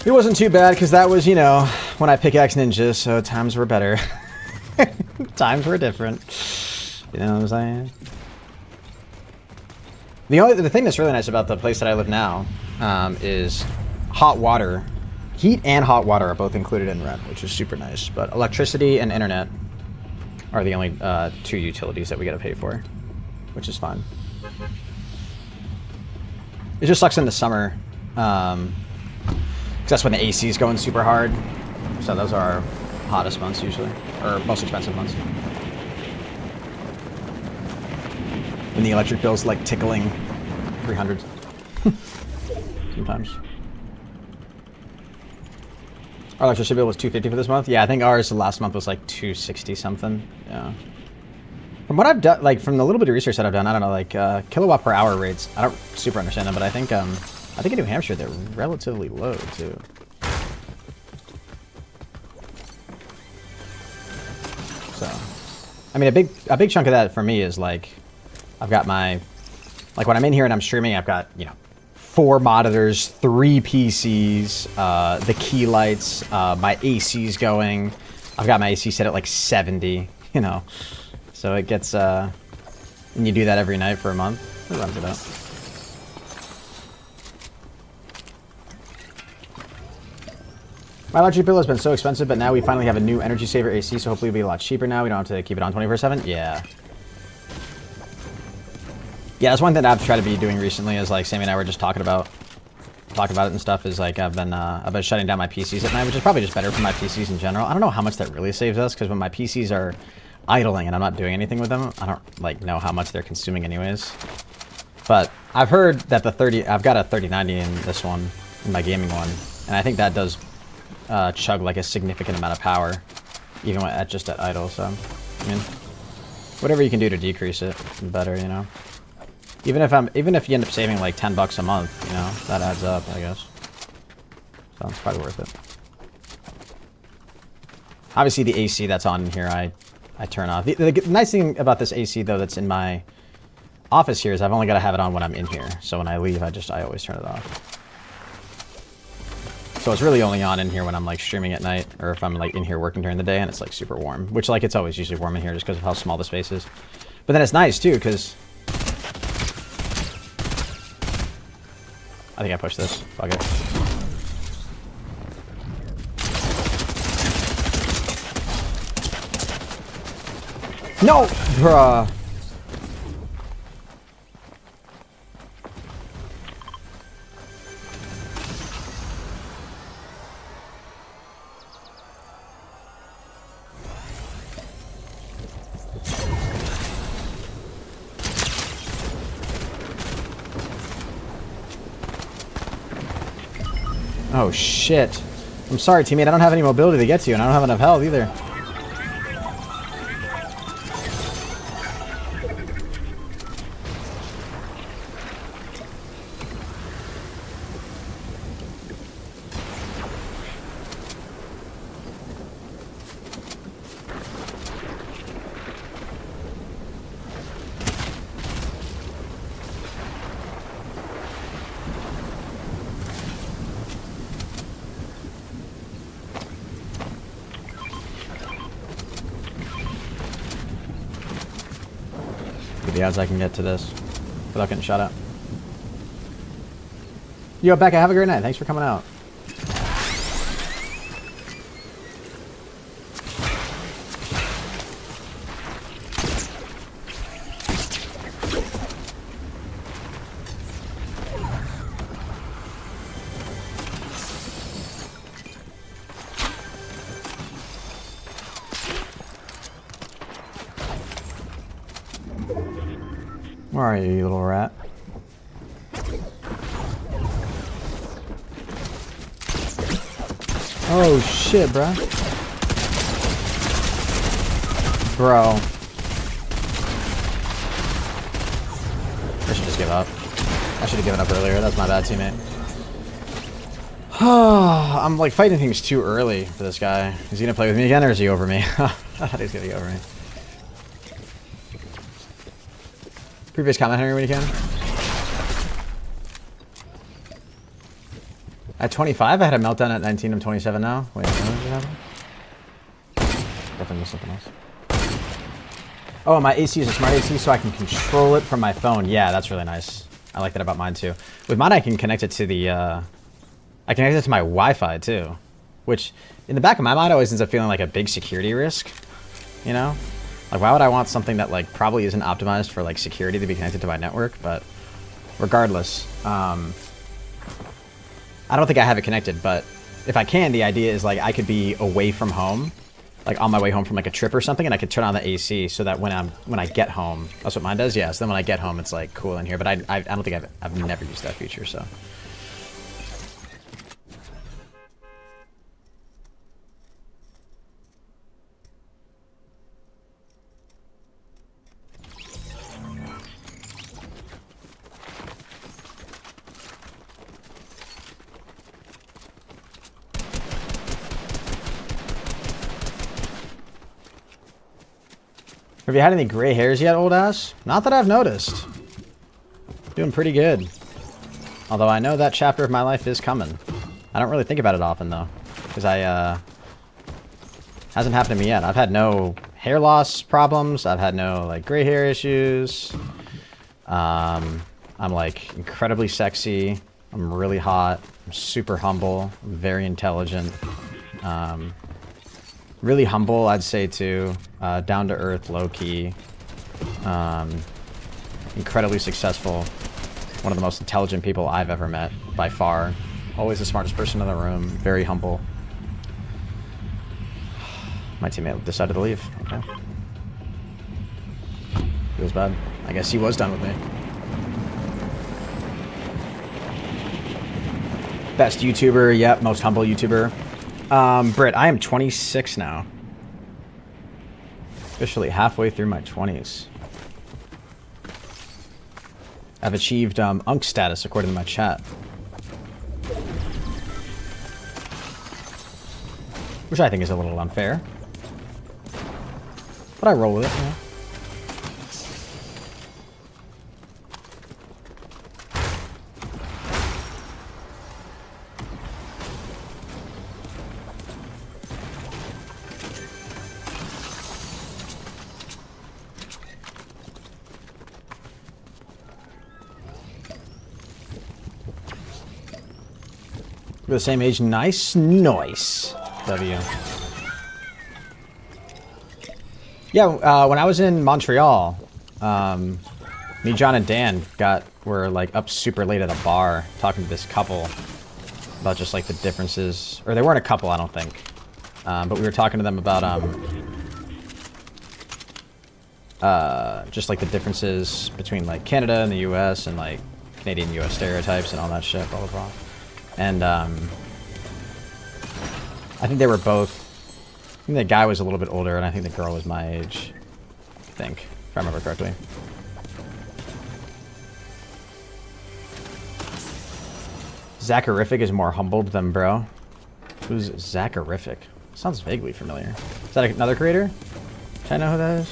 It wasn't too bad, because that was, you know, when I pickaxe ninjas, so times were better. Times were different. You know what I'm saying? The thing that's really nice about the place that I live now is hot water. Heat and hot water are both included in rent, which is super nice. But electricity and internet are the only two utilities that we got to pay for, which is fine. It just sucks in the summer. That's when the AC is going super hard. So those are our hottest months usually, or most expensive months. When the electric bill's like tickling 300 sometimes. Our electricity bill was $250 for this month. Yeah, I think ours last month was like $260 something. Yeah. From what I've done, like from the little bit of research that I've done, I don't know, like kilowatt per hour rates. I don't super understand them, but I think in New Hampshire they're relatively low too. So, I mean, a big chunk of that for me is like, I've got my, like when I'm in here and I'm streaming, I've got, you know, 4 monitors, 3 PCs, the key lights, my AC's going. I've got my AC set at like 70, you know, so it gets, and you do that every night for a month, it runs it up. My electric bill has been so expensive, but now we finally have a new energy saver AC, so hopefully it'll be a lot cheaper now. We don't have to keep it on 24/7. Yeah. Yeah, that's one thing I've tried to be doing recently is like Sammy and I were just talking about it and stuff is like I've been shutting down my PCs at night, which is probably just better for my PCs in general. I don't know how much that really saves us because when my PCs are idling and I'm not doing anything with them, I don't like know how much they're consuming anyways. But I've heard that I've got a 3090 in this one, in my gaming one, and I think that does chug like a significant amount of power, even at just at idle. So, I mean, whatever you can do to decrease it, better, you know. Even if you end up saving like $10 a month, you know, that adds up, I guess. So it's probably worth it. Obviously, the AC that's on in here, I turn off. The nice thing about this AC though, that's in my office here, is I've only got to have it on when I'm in here. So when I leave, I always turn it off. So it's really only on in here when I'm like streaming at night, or if I'm like in here working during the day and it's like super warm, which like it's always usually warm in here just because of how small the space is. But then it's nice too, because I think I pushed this. Fuck it. No, bruh. Oh shit. I'm sorry, teammate. I don't have any mobility to get to you, and I don't have enough health either. the odds I can get to this without getting shot at. Yo, Becca, have a great night. Thanks for coming out. Where are you, you little rat? Oh shit, bro. Bro. I should just give up. I should have given up earlier. That's my bad, teammate. I'm like fighting things too early for this guy. Is he gonna play with me again or is he over me? I thought he was gonna go over me. Previous comment, Henry, when you can. At 25, I had a meltdown at 19. I'm 27 now. Wait, what did happen? Definitely missed something else. Oh, my AC is a smart AC, so I can control it from my phone. Yeah, that's really nice. I like that about mine too. With mine, I can connect it to the. I connect it to my Wi-Fi too, which in the back of my mind always ends up feeling like a big security risk. You know, like why would I want something that like probably isn't optimized for like security to be connected to my network? But regardless. I don't think I have it connected, but if I can, the idea is like I could be away from home, like on my way home from like a trip or something, and I could turn on the AC so that when I get home, that's what mine does. Yeah. So then when I get home, it's like cool in here. But I don't think I've never used that feature. So. Have you had any gray hairs yet, old ass? Not that I've noticed. Doing pretty good. Although I know that chapter of my life is coming. I don't really think about it often, though. Because hasn't happened to me yet. I've had no hair loss problems. I've had no, like, gray hair issues. I'm, like, incredibly sexy. I'm really hot. I'm super humble. I'm very intelligent. Really humble, I'd say, too. Down to earth, low key. Incredibly successful. One of the most intelligent people I've ever met, by far. Always the smartest person in the room. Very humble. My teammate decided to leave. Okay. Feels bad. I guess he was done with me. Best YouTuber, yep. Most humble YouTuber. Britt, I am 26 now. Officially halfway through my 20s. I've achieved Unk status according to my chat. Which I think is a little unfair. But I roll with it, you know? We're the same age. Nice. Nice. W. Yeah, when I was in Montreal, me, John, and Dan were like up super late at a bar talking to this couple about just like the differences. Or they weren't a couple, I don't think. But we were talking to them about just like the differences between like Canada and the US and like Canadian US stereotypes and all that shit, blah, blah, blah. And I think they were both, I think the guy was a little bit older and I think the girl was my age, I think, if I remember correctly. Zacharific is more humbled than bro. Who's Zacharific? Sounds vaguely familiar. Is that another creator? Should I know who that is?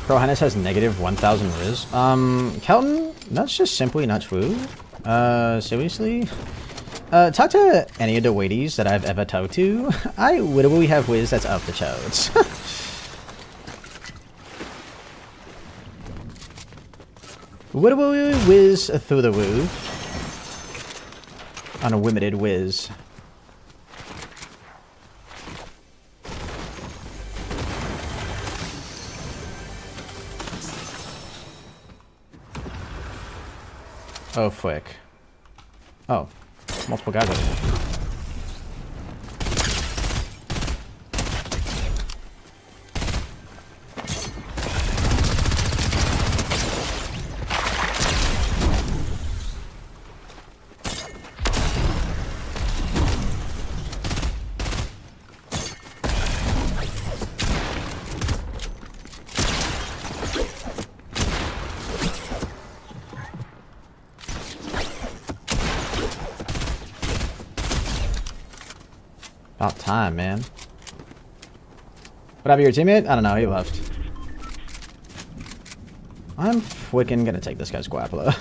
ProHenis has negative 1,000 Riz. Kelton, that's just simply not true. Seriously? Talk to any of the ladies that I've ever talked to. I literally have whiz that's up the charts. What will we whiz through the woo? On a limited whiz. Oh, flick. Oh, multiple guys over here. About time, man. What happened to your teammate? I don't know, he left. I'm freaking gonna take this guy's Guapolo.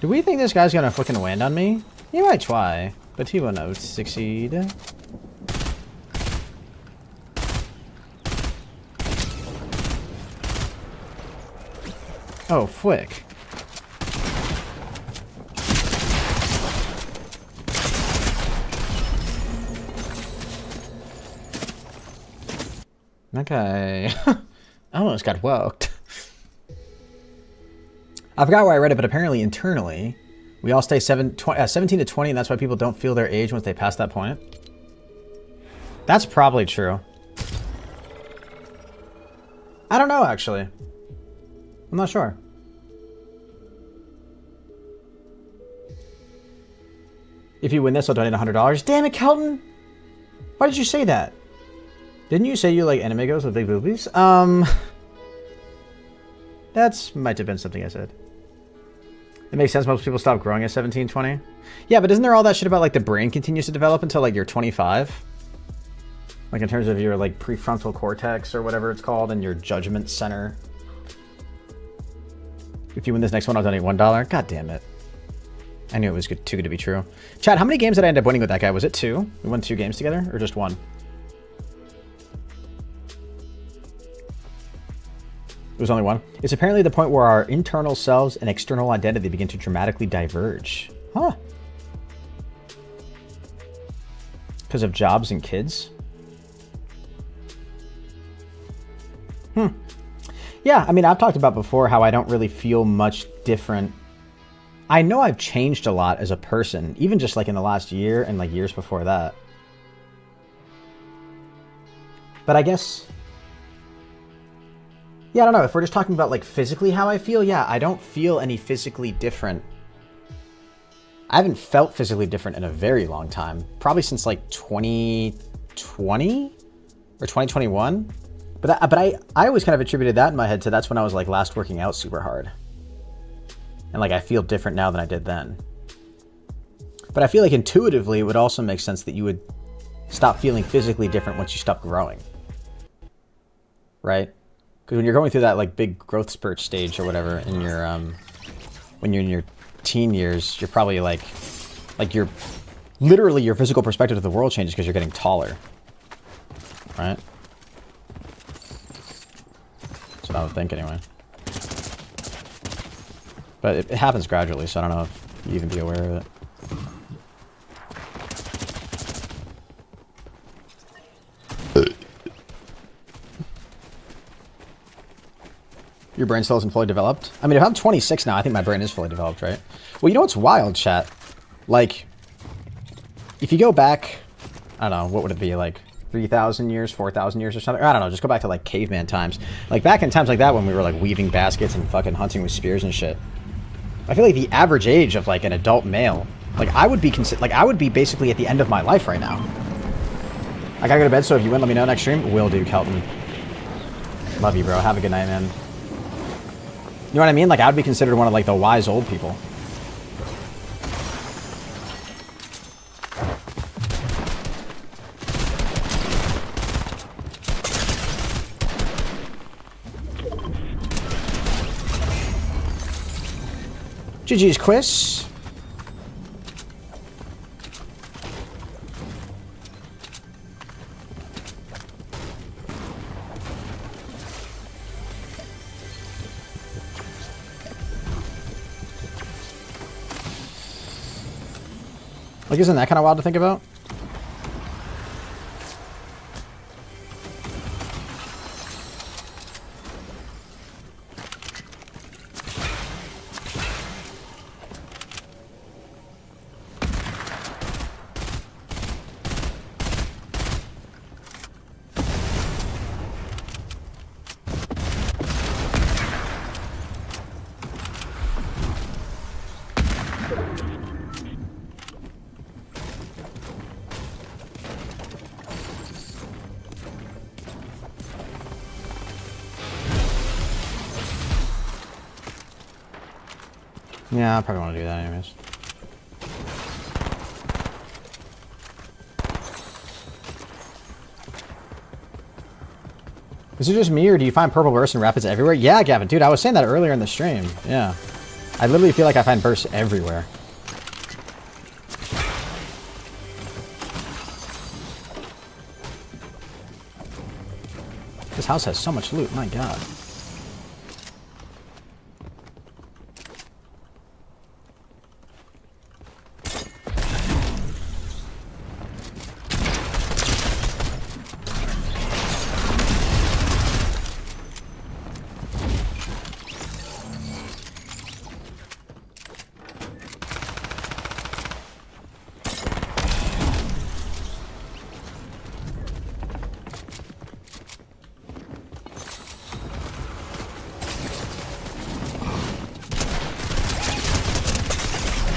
Do we think this guy's gonna fucking land on me? He might try, but he will not succeed. Oh, flick. Okay. I almost got woked. I forgot where I read it, but apparently internally, we all stay 17 to 20, and that's why people don't feel their age once they pass that point. That's probably true. I don't know, actually. I'm not sure. If you win this, I'll donate $100. Damn it, Kelton! Why did you say that? Didn't you say you like enemigos with big boobies? That's might have been something I said. It makes sense most people stop growing at 17, 20. Yeah, but isn't there all that shit about like the brain continues to develop until like you're 25? Like in terms of your like prefrontal cortex or whatever it's called and your judgment center. If you win this next one, I'll donate $1. God damn it. I knew it was too good to be true. Chad, how many games did I end up winning with that guy? Was it 2? We won 2 games together or just 1? It was only 1. It's apparently the point where our internal selves and external identity begin to dramatically diverge. Huh. Because of jobs and kids? Yeah, I mean, I've talked about before how I don't really feel much different. I know I've changed a lot as a person, even just like in the last year and like years before that. But I guess... yeah, I don't know. If we're just talking about like physically how I feel, yeah, I don't feel any physically different. I haven't felt physically different in a very long time. Probably since like 2020 or 2021. But I always kind of attributed that in my head to that's when I was like last working out super hard. And like I feel different now than I did then. But I feel like intuitively it would also make sense that you would stop feeling physically different once you stop growing. Right? Because when you're going through that like big growth spurt stage or whatever in your when you're in your teen years, you're probably like you're literally your physical perspective of the world changes because you're getting taller. Right? That's what I would think anyway. But it happens gradually, so I don't know if you even be aware of it. Your brain still isn't fully developed? I mean, if I'm 26 now, I think my brain is fully developed, right? Well, you know what's wild, chat? Like, if you go back, I don't know, what would it be, like 3,000 years, 4,000 years or something? I don't know, just go back to like caveman times. Like back in times like that when we were like weaving baskets and fucking hunting with spears and shit. I feel like the average age of like an adult male, like I would be basically at the end of my life right now. I gotta go to bed, so if you win, let me know next stream. Will do, Kelton. Love you, bro. Have a good night, man. You know what I mean? Like I would be considered one of like the wise old people. GG's quiz. Like, isn't that kind of wild to think about? Yeah, I probably want to do that anyways. Is it just me, or do you find purple bursts and rapids everywhere? Yeah, Gavin. Dude, I was saying that earlier in the stream. Yeah. I literally feel like I find bursts everywhere. This house has so much loot. My god.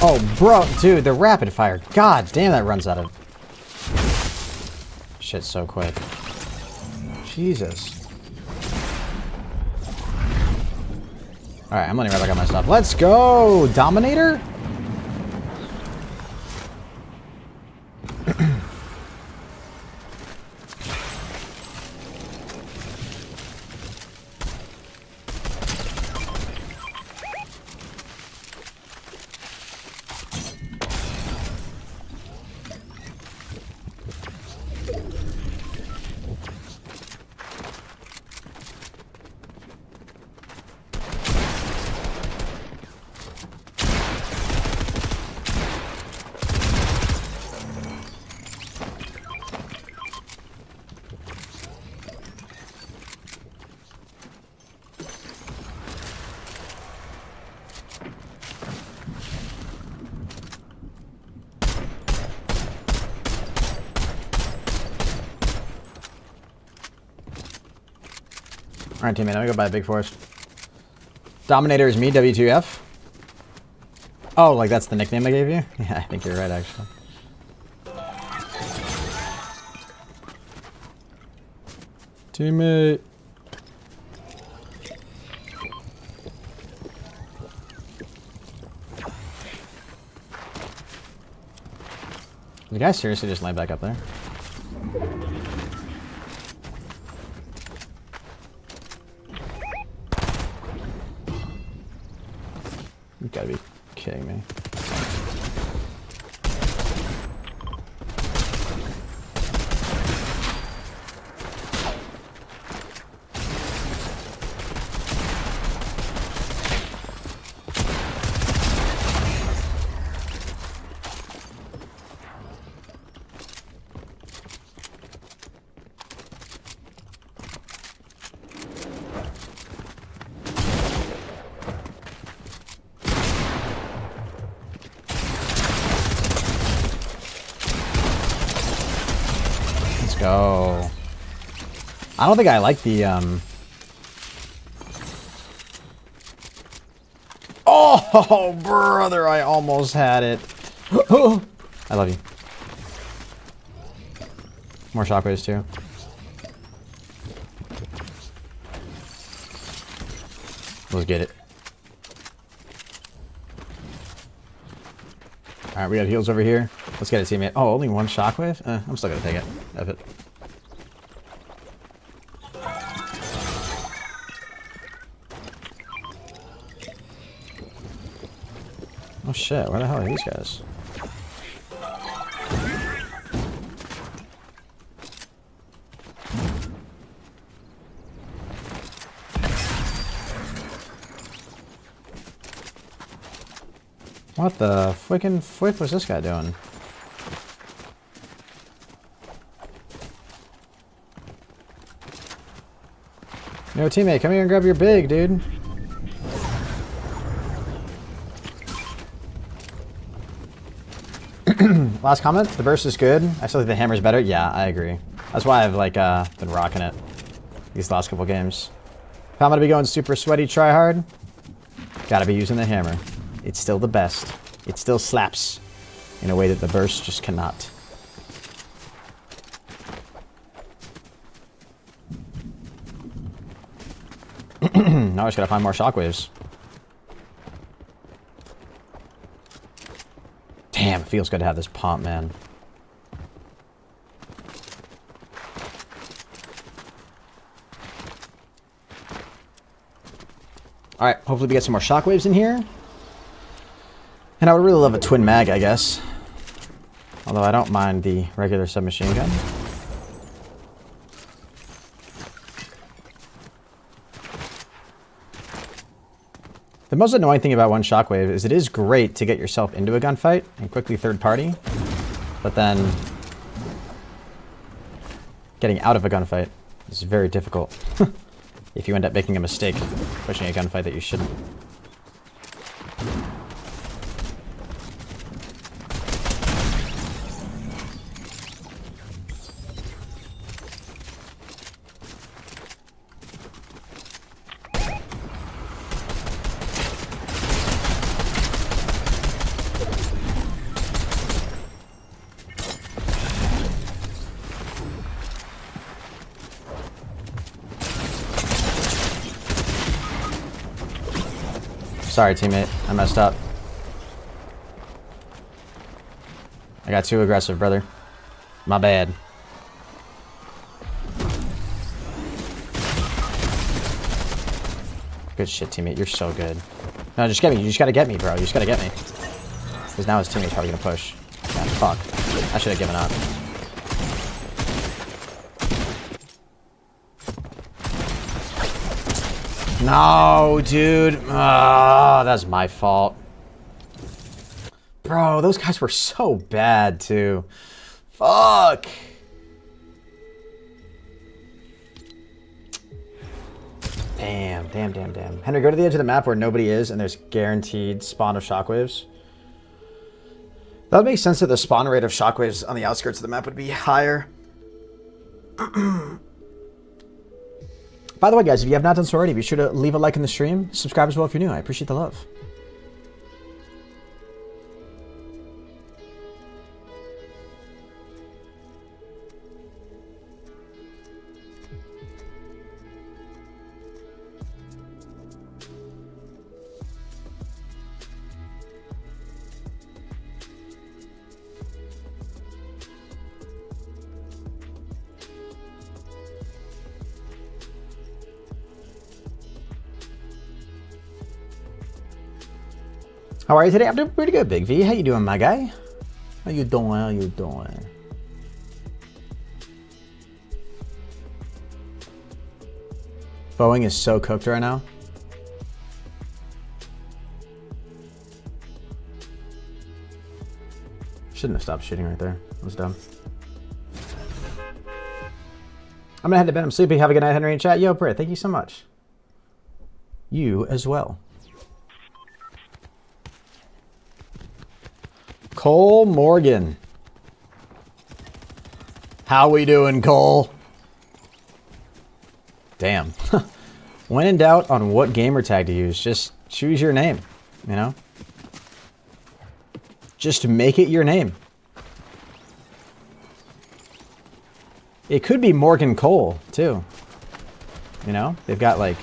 Oh, bro, dude, the rapid fire. God damn, that runs out of shit so quick. Jesus. Alright, I'm letting right back on my stuff. Let's go! Dominator? Alright, teammate, I'm gonna go buy a big force. Dominator is me, W2F. Oh, like that's the nickname I gave you? Yeah, I think you're right, actually. Teammate. Did the guy seriously just lay back up there? You gotta be kidding me. Go. I don't think I like the Oh, brother, I almost had it. I love you. More shockwaves too. Let's get it. Alright, we got heals over here. Let's get it, teammate. Oh, only one shockwave? I'm still gonna take it. F it. Oh shit, where the hell are these guys? What the freaking flip was this guy doing? Yo, teammate, come here and grab your big, dude. Last comment, the burst is good. I still think the hammer's better. Yeah, I agree. That's why I've like been rocking it these last couple games. If I'm gonna be going super sweaty, try hard, gotta be using the hammer. It's still the best. It still slaps in a way that the burst just cannot. Now I just gotta find more shockwaves. Damn, it feels good to have this pump, man. Alright, hopefully we get some more shockwaves in here. And I would really love a twin mag, I guess. Although I don't mind the regular submachine gun. The most annoying thing about one shockwave is it is great to get yourself into a gunfight and quickly third party, but then getting out of a gunfight is very difficult if you end up making a mistake pushing a gunfight that you shouldn't. Sorry, teammate. I messed up. I got too aggressive, brother. My bad. Good shit, teammate. You're so good. No, just get me. You just gotta get me, bro. You just gotta get me. Because now his teammate's probably gonna push. Yeah, fuck. I should have given up. No, dude. That's my fault. Bro, those guys were so bad, too. Fuck. Damn. Henry, go to the edge of the map where nobody is and there's guaranteed spawn of shockwaves. That would make sense that the spawn rate of shockwaves on the outskirts of the map would be higher. By the way, guys, if you have not done so already, be sure to leave a like in the stream. Subscribe as well if you're new. I appreciate the love. How are you today? I'm doing pretty good, Big V. How you doing, my guy? How you doing? How you doing? Boeing is so cooked right now. Shouldn't have stopped shooting right there. That was dumb. I'm gonna head to bed. I'm sleepy. Have a good night, Henry in chat. Yo, Britt, thank you so much. You as well. Cole Morgan. How we doing, Cole? Damn. When in doubt on what gamer tag to use, just choose your name, you know? Just make it your name. It could be Morgan Cole, too. You know? They've got, like...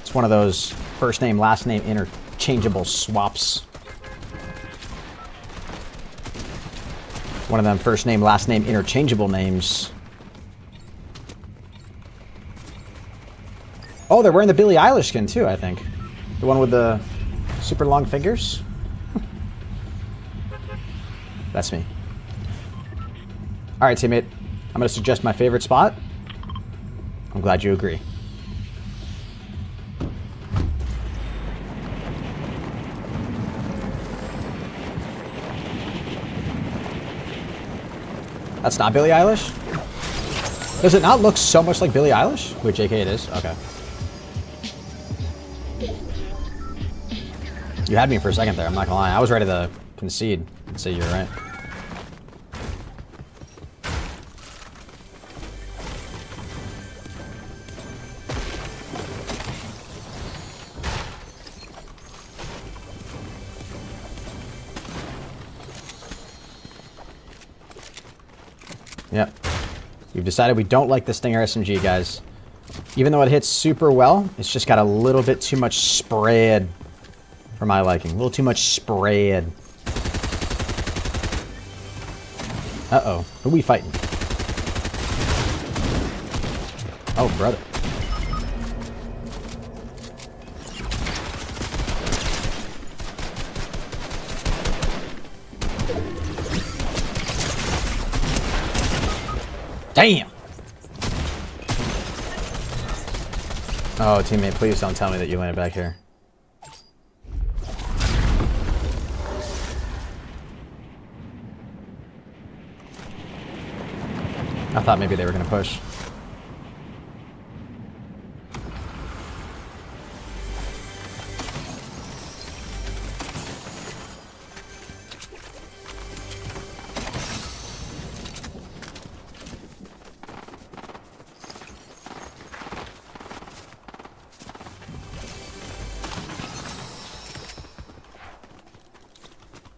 It's one of those first name, last name interchangeable swaps. One of them first name, last name interchangeable names. Oh, they're wearing the Billie Eilish skin too, I think. The one with the super long fingers. That's me. All right, teammate. I'm going to suggest my favorite spot. I'm glad you agree. That's not Billie Eilish? Does it not look so much like Billie Eilish? Wait, JK it is? Okay. You had me for a second there, I'm not gonna lie. I was ready to concede and say you're right. Yep. We've decided we don't like the Stinger SMG, guys. Even though it hits super well, it's just got a little bit too much spread for my liking. A little too much spread. Uh-oh. Who are we fighting? Oh, brother. Damn! Oh, teammate, please don't tell me that you landed back here. I thought maybe they were going to push.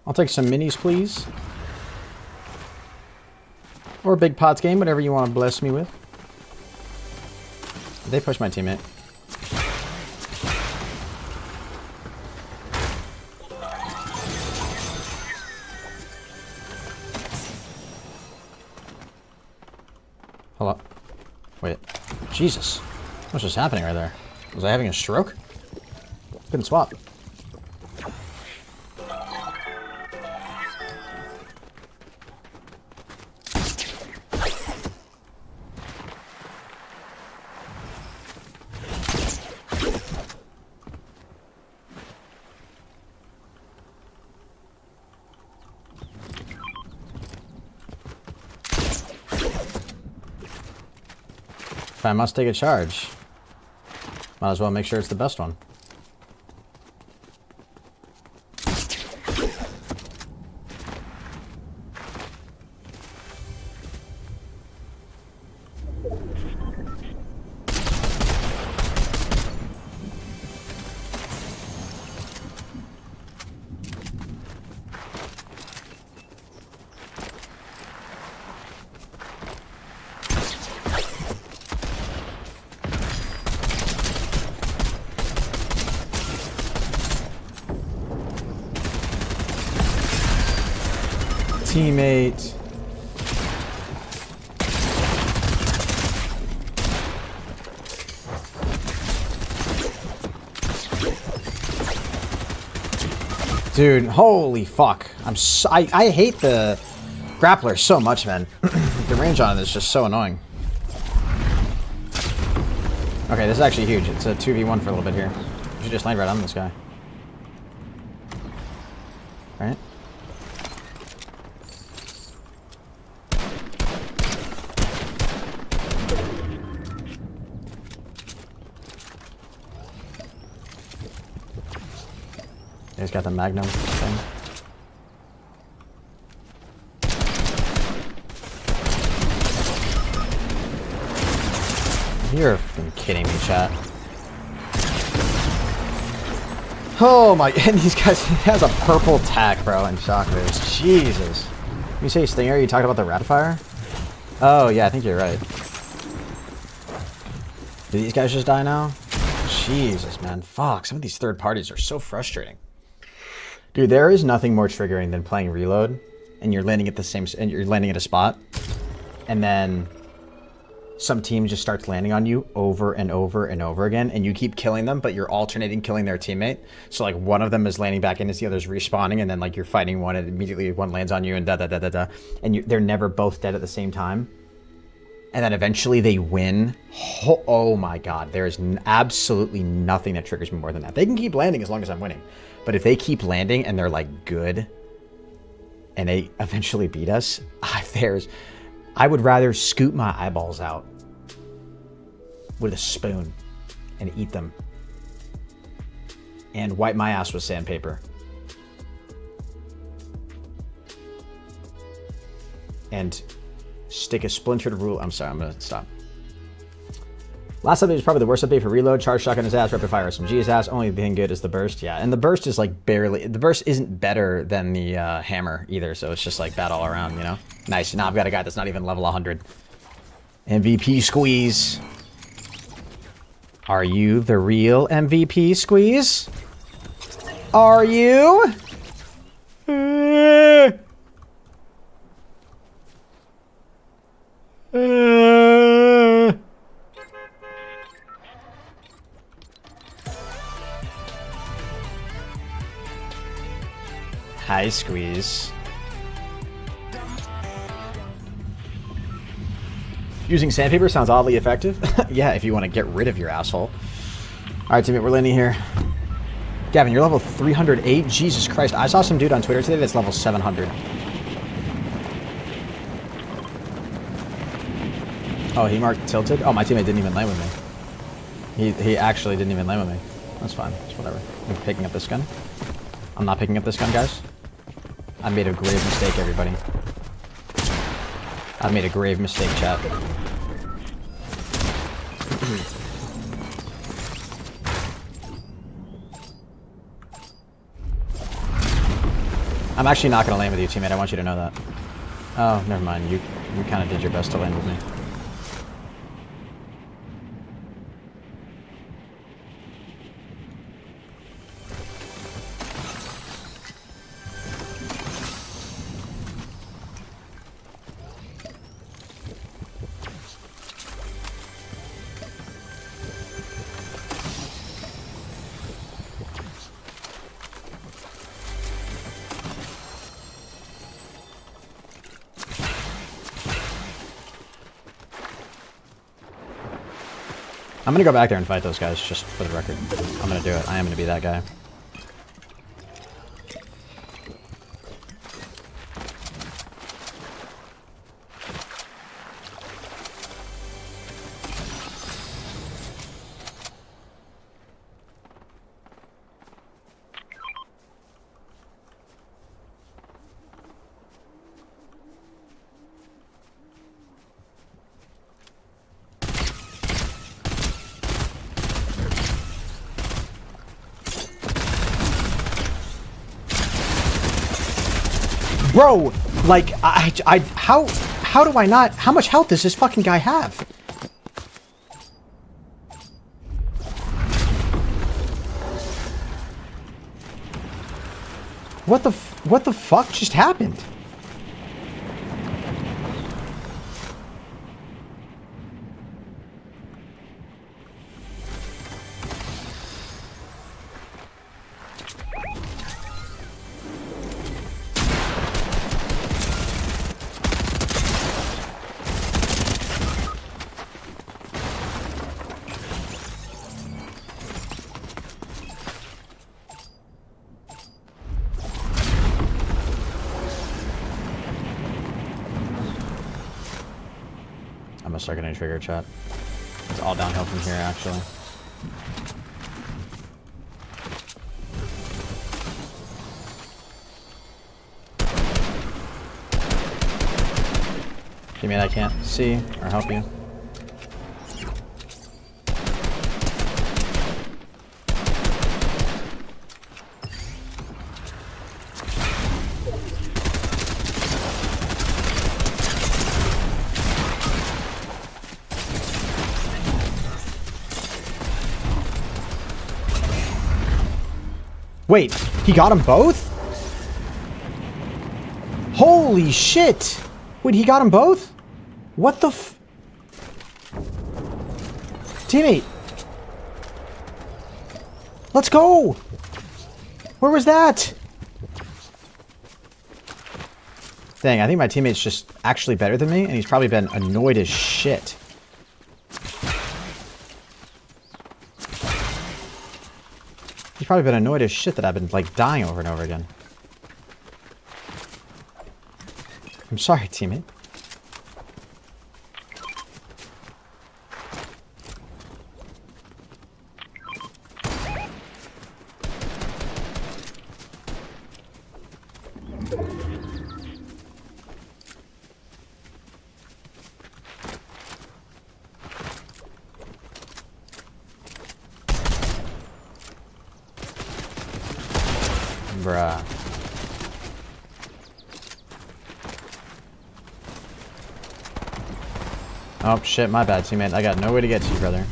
I'll take some minis, please. Or big pots game, whatever you want to bless me with. Did they push my teammate? Hold up. Wait. Jesus. What's just happening right there? Was I having a stroke? Couldn't swap. If I must take a charge, might as well make sure it's the best one. Teammate. Dude, holy fuck. I hate the grappler so much, man. The range on it is just so annoying. Okay, this is actually huge. It's a 2v1 for a little bit here. You should just land right on this guy. Right? He's got the Magnum thing. You're fucking kidding me, chat. Oh my, and these guys, he has a purple tack, bro, and shock moves. Jesus. When you say Stinger, you talking about the Ratifier? Oh, yeah, I think you're right. Do these guys just die now? Jesus, man. Fuck, some of these third parties are so frustrating. Dude, there is nothing more triggering than playing reload and you're landing at the same, and you're landing at a spot, and then some team just starts landing on you over and over and over again, and you keep killing them, but you're alternating killing their teammate. So like one of them is landing back in as the other's respawning, and then like you're fighting one, and immediately one lands on you, and and they're never both dead at the same time. And then eventually they win. Oh my god, there is absolutely nothing that triggers me more than that. They can keep landing as long as I'm winning. But if they keep landing and they're like good, and they eventually beat us, I would rather scoop my eyeballs out with a spoon and eat them. And wipe my ass with sandpaper. And stick a splintered rule. I'm sorry, I'm gonna stop. Last update was probably the worst update for reload. Charge shotgun his ass, rapid fire SMG his ass. Only thing good is the burst. Yeah, and the burst is like barely. The burst isn't better than the hammer either, so it's just like bad all around, you know? Nice. Now I've got a guy that's not even level 100. MVP Squeeze. Are you the real MVP Squeeze? Are you? Hi, Squeeze. Using sandpaper sounds oddly effective. Yeah, if you want to get rid of your asshole. Alright, teammate, we're landing here. Gavin, you're level 308? Jesus Christ. I saw some dude on Twitter today that's level 700. Oh, he marked tilted? Oh, my teammate didn't even land with me. He actually didn't even land with me. That's fine. It's whatever. I'm picking up this gun. I'm not picking up this gun, guys. I made a grave mistake, everybody. I made a grave mistake, chat. I'm actually not going to land with you, teammate. I want you to know that. Oh, never mind. You kind of did your best to land with me. I'm gonna go back there and fight those guys, just for the record. I'm gonna do it. I am gonna be that guy. Bro, like, how do I not, how much health does this fucking guy have? What the fuck just happened? I'm gonna start getting a trigger, chat. It's all downhill from here, actually. Give me that I can't see or help you. Wait, he got them both? Holy shit! Wait, he got them both? What the f... Teammate! Let's go! Where was that? Dang, I think my teammate's just actually better than me, and he's probably been annoyed as shit. He's probably been annoyed as shit that I've been, like, dying over and over again. I'm sorry, teammate. over, Oh, shit, my bad, teammate. I got no way to get to you, brother.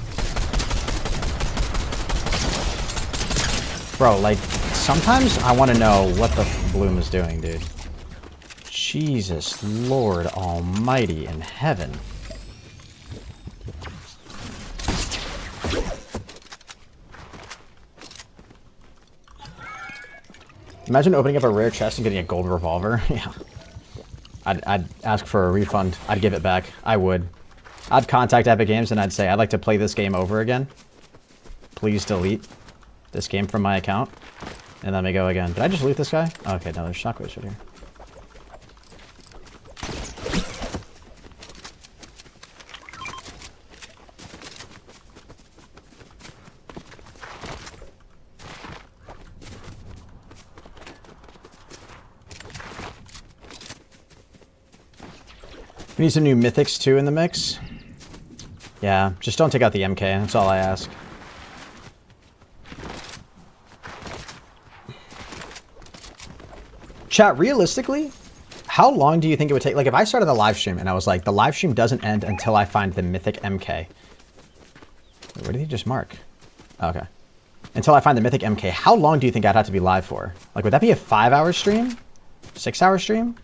Bro, like, sometimes I want to know what the Bloom is doing, dude. Jesus Lord Almighty in heaven. Imagine opening up a rare chest and getting a gold revolver. Yeah. I'd ask for a refund. I'd give it back. I would. I'd contact Epic Games and I'd say, I'd like to play this game over again. Please delete this game from my account. And let me go again. Did I just loot this guy? Okay, no, there's shockwaves right here. We need some new mythics too in the mix. Yeah, just don't take out the MK. That's all I ask. Chat, realistically, how long do you think it would take? Like, if I started the live stream and I was like, the live stream doesn't end until I find the mythic MK. Wait, where did he just mark? Oh, okay. Until I find the mythic MK, how long do you think I'd have to be live for? Like, would that be a 5-hour stream? 6-hour stream?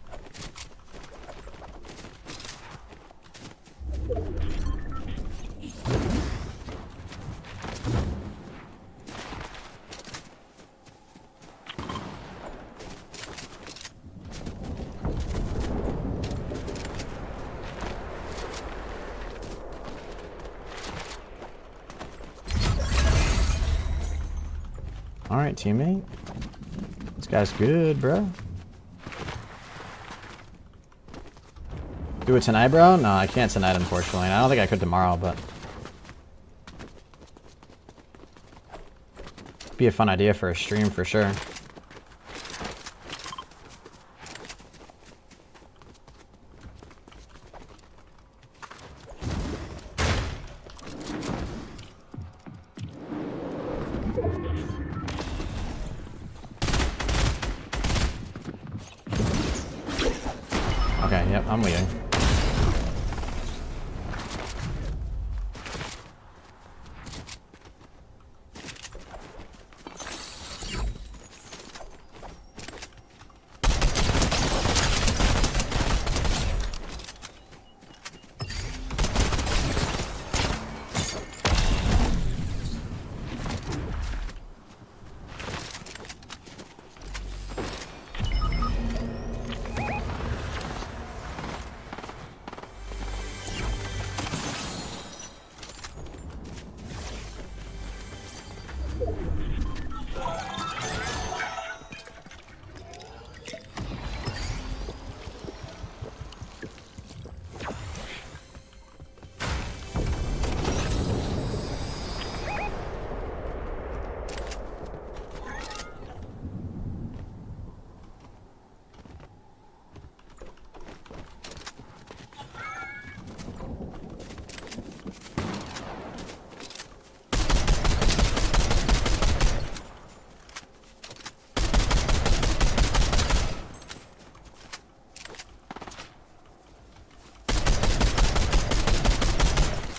Alright, teammate. This guy's good, bro. Do it tonight, bro? No, I can't tonight, unfortunately. I don't think I could tomorrow, but... be a fun idea for a stream, for sure. Okay, yep, I'm leaving.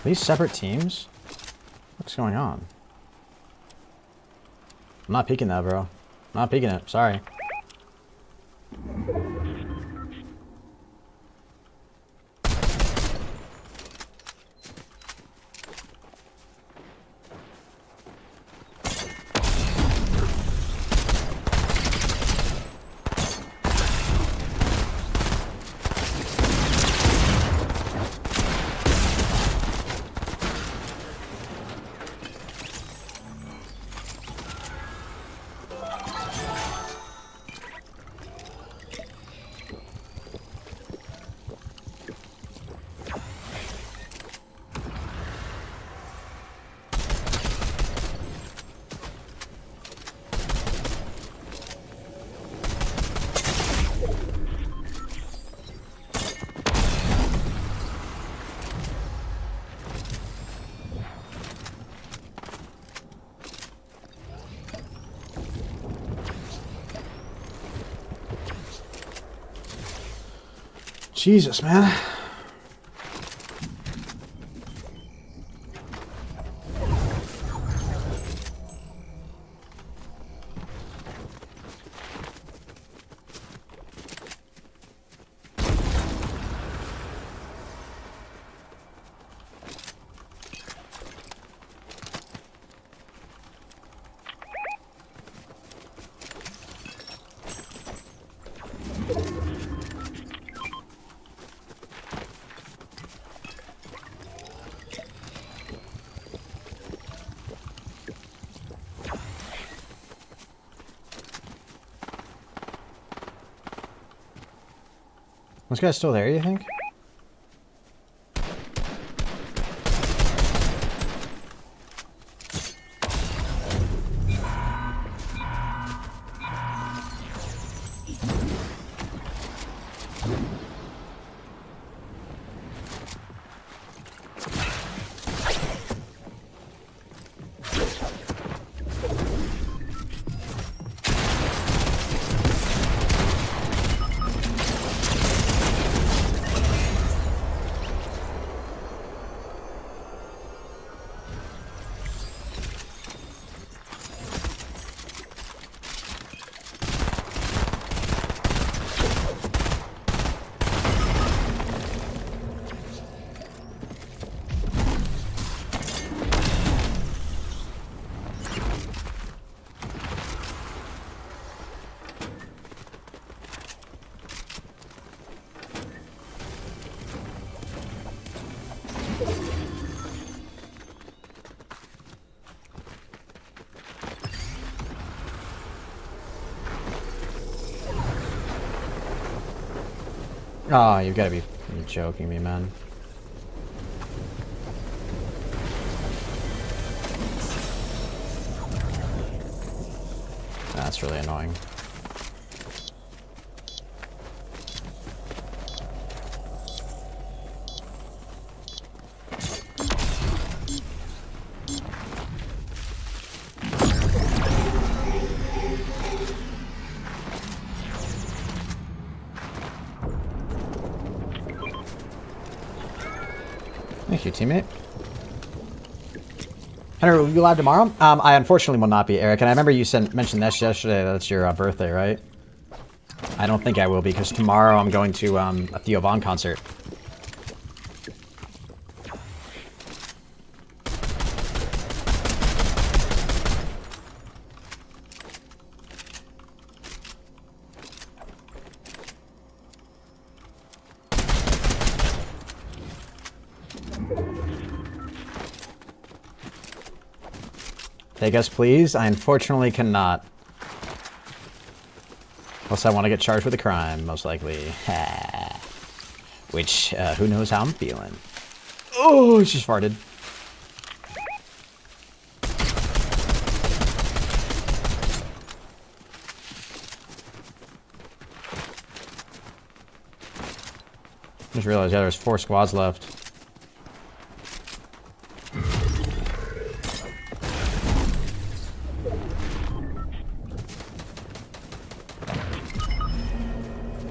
These separate teams? What's going on? I'm not peeking that, bro. I'm not peeking it. Sorry. Jesus, man. This guy's still there, you think? Oh, you've got to be joking me, man. That's really annoying. Thank you, teammate. Henry, will you be live tomorrow? I unfortunately will not be, Eric. And I remember you mentioned this yesterday. That's your birthday, right? I don't think I will be, because tomorrow I'm going to a Theo Von concert. Take us, please. I unfortunately cannot. Plus, I want to get charged with a crime, most likely. Which, who knows how I'm feeling. Oh, she just farted. Just realized, yeah, there's 4 squads left.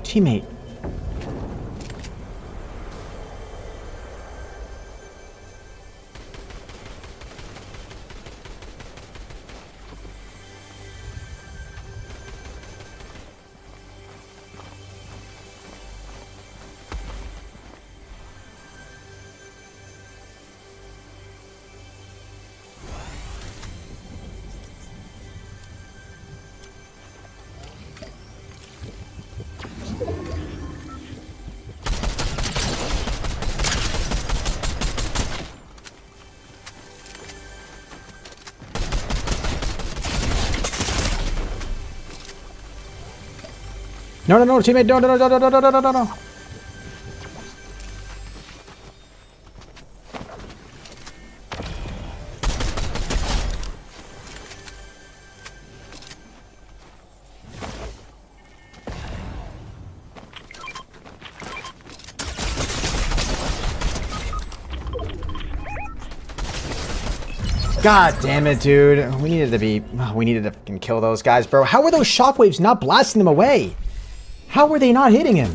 Teammate. No, no, no, teammate, no, no, no, no, no, no, no, no, no, no. God damn it, dude. We needed to fucking kill those guys, bro. How were those shockwaves not blasting them away? How were they not hitting him?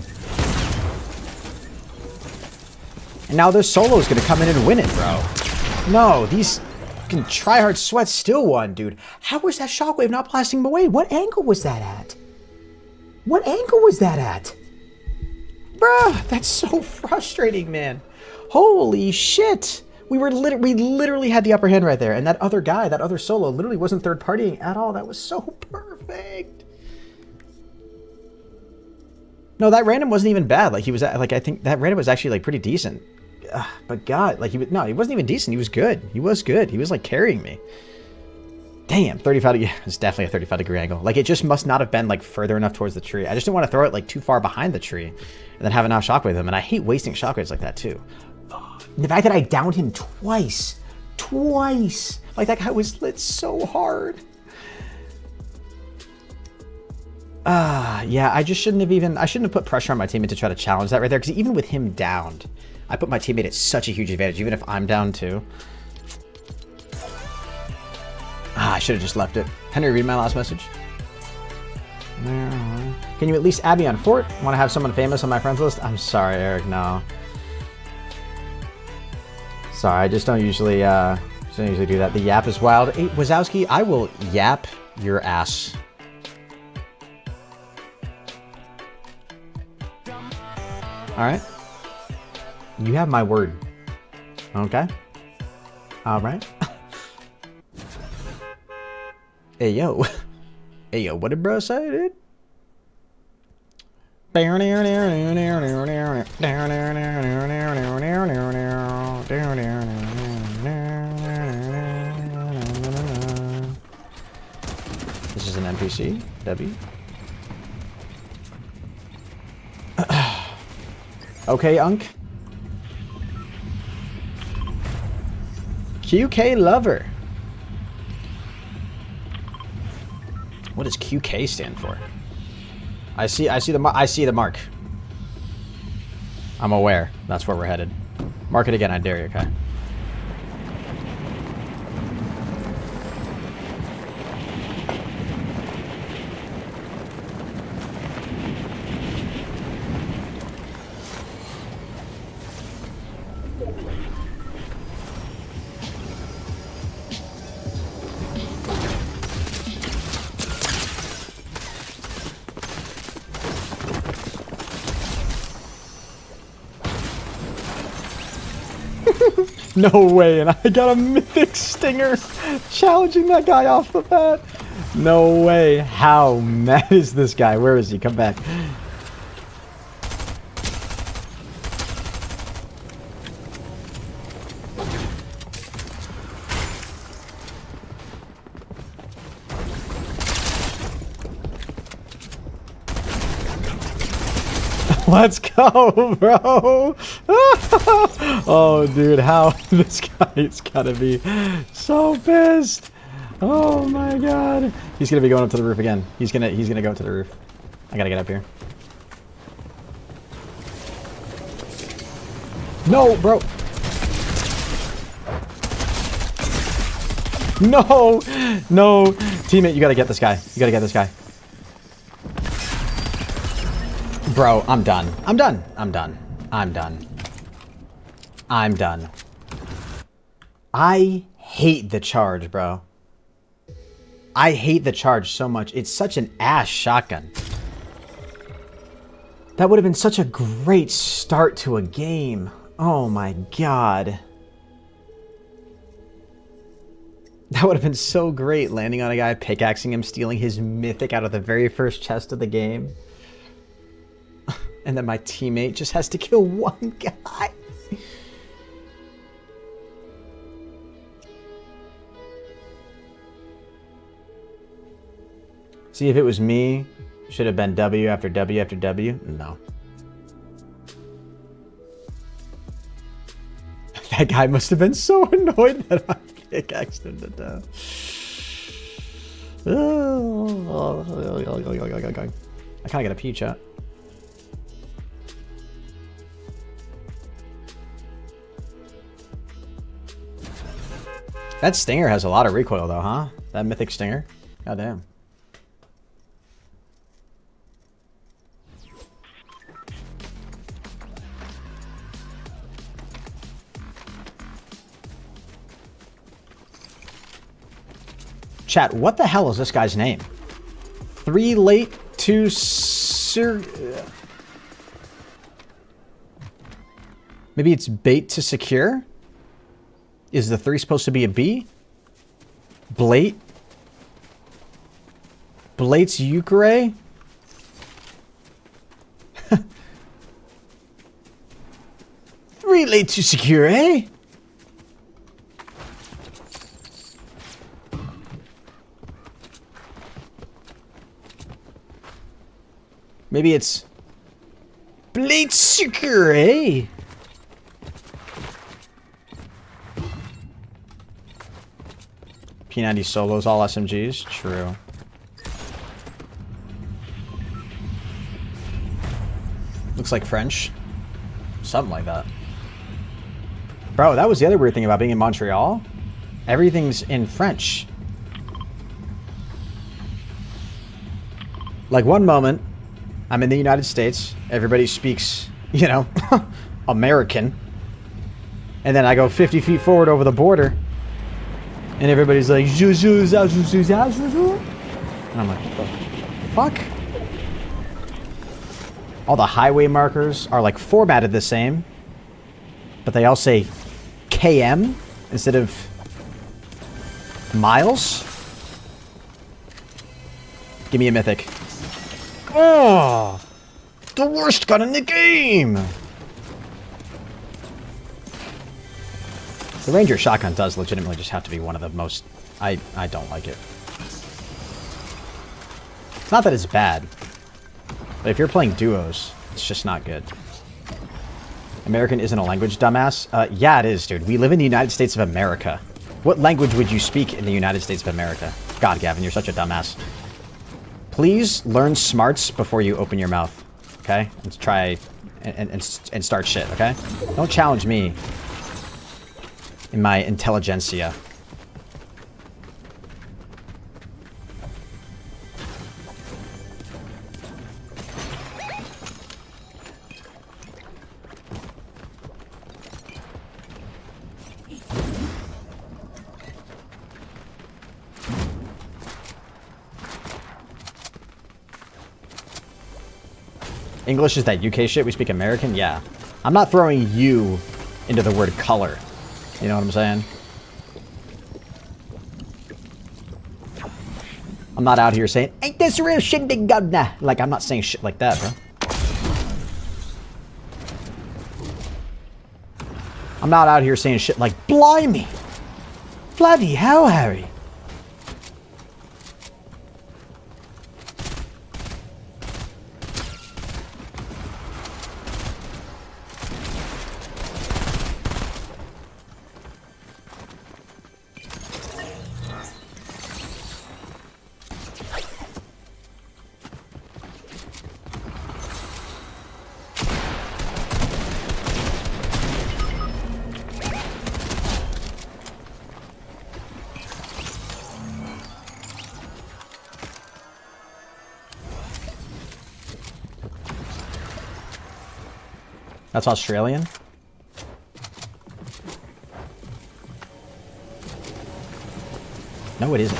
And now their solo's gonna come in and win it, bro. No, these fucking tryhard sweats still won, dude. How was that shockwave not blasting him away? What angle was that at? What angle was that at? Bruh, that's so frustrating, man. Holy shit. We literally had the upper hand right there. And that other guy, that other solo, literally wasn't third partying at all. That was so perfect. No, that random wasn't even bad. Like, he was, like, I think that random was actually, like, pretty decent. But God, like, he wasn't even decent. He was good. He was good. He was, like, carrying me. Damn, 35 degree, it's definitely a 35 degree angle. Like, it just must not have been, like, further enough towards the tree. I just didn't want to throw it, like, too far behind the tree and then have it now shockwave him. And I hate wasting shockwaves like that, too. The fact that I downed him twice. Like, that guy was lit so hard. Yeah, I shouldn't have put pressure on my teammate to try to challenge that right there, because even with him downed, I put my teammate at such a huge advantage, even if I'm down too. I should have just left it. Henry, read my last message. Can you at least add me on Fort? Want to have someone famous on my friends list? I'm sorry, Eric, no. Sorry, I just don't usually do that. The yap is wild. Hey, Wazowski, I will yap your ass. Alright. You have my word. Okay? Alright. Hey, yo. Hey, yo, what did bro say, dude? This is an NPC. W. Okay, Unk. QK Lover. What does QK stand for? I see the mark. I'm aware. That's where we're headed. Mark it again, I dare you, okay? No way, and I got a mythic stinger challenging that guy off the bat. No way. How mad is this guy? Where is he? Come back. Let's go, bro. Oh, dude, how this guy's gotta be so pissed. Oh my god. He's gonna be going up to the roof again. He's gonna go up to the roof. I gotta get up here. No, bro. No, no, teammate, you gotta get this guy. You gotta get this guy. Bro, I'm done. I'm done. I'm done. I'm done. I'm done. I hate the charge, bro. I hate the charge so much. It's such an ass shotgun. That would have been such a great start to a game. Oh my god. That would have been so great, landing on a guy, pickaxing him, stealing his mythic out of the very first chest of the game. And then my teammate just has to kill one guy. See, if it was me, should have been W after W after W. No. That guy must have been so annoyed that I pickaxed him to death. I kind of got a pee, chat. That stinger has a lot of recoil though, huh? That mythic stinger. God damn. Chat, what the hell is this guy's name? 3 late to sir. Maybe it's bait to secure? Is the 3 supposed to be a B? Blate? Blate's Euchre? 3 late to secure, eh? Maybe it's Blade Secure, eh? P90 solos, all SMGs. True. Looks like French. Something like that. Bro, that was the other weird thing about being in Montreal. Everything's in French. Like one moment, I'm in the United States. Everybody speaks, you know, American. And then I go 50 feet forward over the border. And everybody's like, and I'm like, what the fuck? All the highway markers are like formatted the same. But they all say KM instead of miles. Give me a mythic. Oh, the worst gun in the game. The Ranger shotgun does legitimately just have to be one of the most... I don't like it. It's not that it's bad. But if you're playing duos, it's just not good. American isn't a language, dumbass. Yeah, it is, dude. We live in the United States of America. What language would you speak in the United States of America? God, Gavin, you're such a dumbass. Please learn smarts before you open your mouth, okay? Let's try and start shit, okay? Don't challenge me in my intelligentsia. English is that UK shit? We speak American? Yeah. I'm not throwing you into the word color. You know what I'm saying? I'm not out here saying, ain't this real shit, big governor? Like, I'm not saying shit like that, bro. I'm not out here saying shit like, blimey. Bloody hell, Harry. That's Australian? No, it isn't.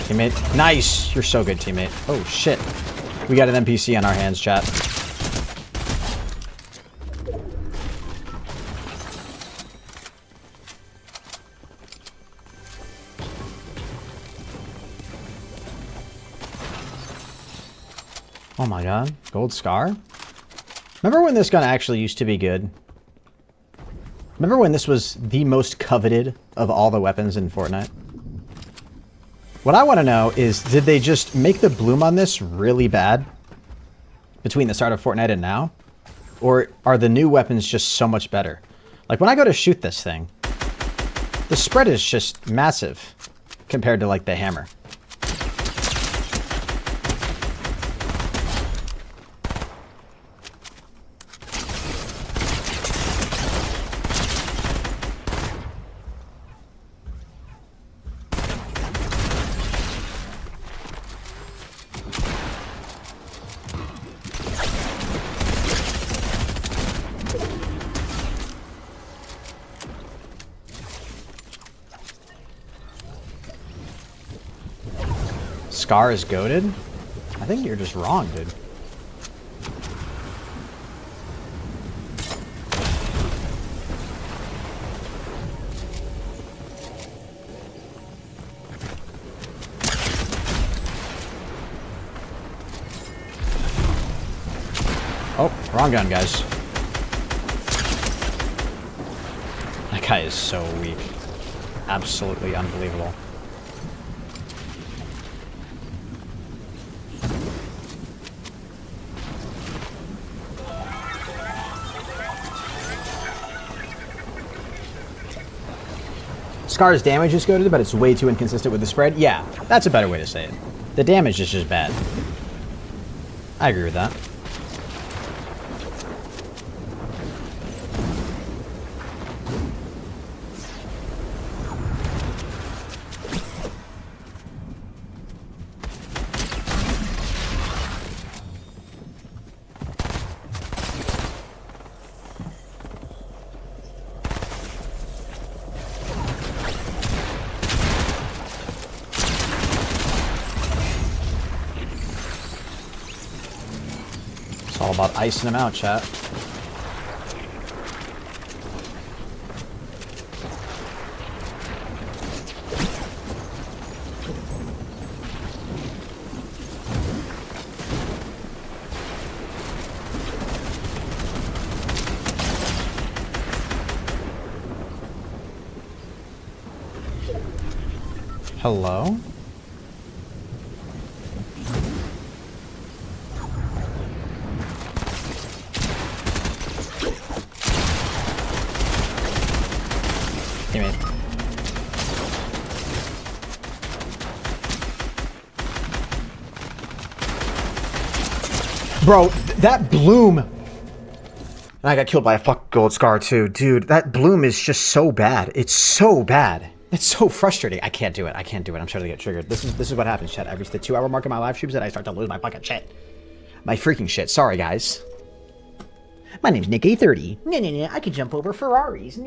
Teammate. Nice! You're so good, teammate. Oh, shit. We got an NPC on our hands, chat. Oh my god. Gold Scar? Remember when this gun actually used to be good? Remember when this was the most coveted of all the weapons in Fortnite? What I want to know is, did they just make the bloom on this really bad between the start of Fortnite and now? Or are the new weapons just so much better? Like, when I go to shoot this thing, the spread is just massive compared to, like, the hammer. Scar is goated? I think you're just wrong, dude. Oh, wrong gun, guys. That guy is so weak. Absolutely unbelievable. Scar's damage is goated, but it's way too inconsistent with the spread. Yeah, that's a better way to say it. The damage is just bad. I agree with that. It's all about icing them out, chat. Hello? Teammate. Bro, that bloom. And I got killed by a fuck gold scar too. Dude, that bloom is just so bad. It's so bad. It's so frustrating. I can't do it. I can't do it. I'm starting to get triggered. This is what happens, chat. I reach the 2-hour mark in my live streams and I start to lose my fucking shit. My freaking shit. Sorry, guys. My name's Nick A30. I can jump over Ferraris.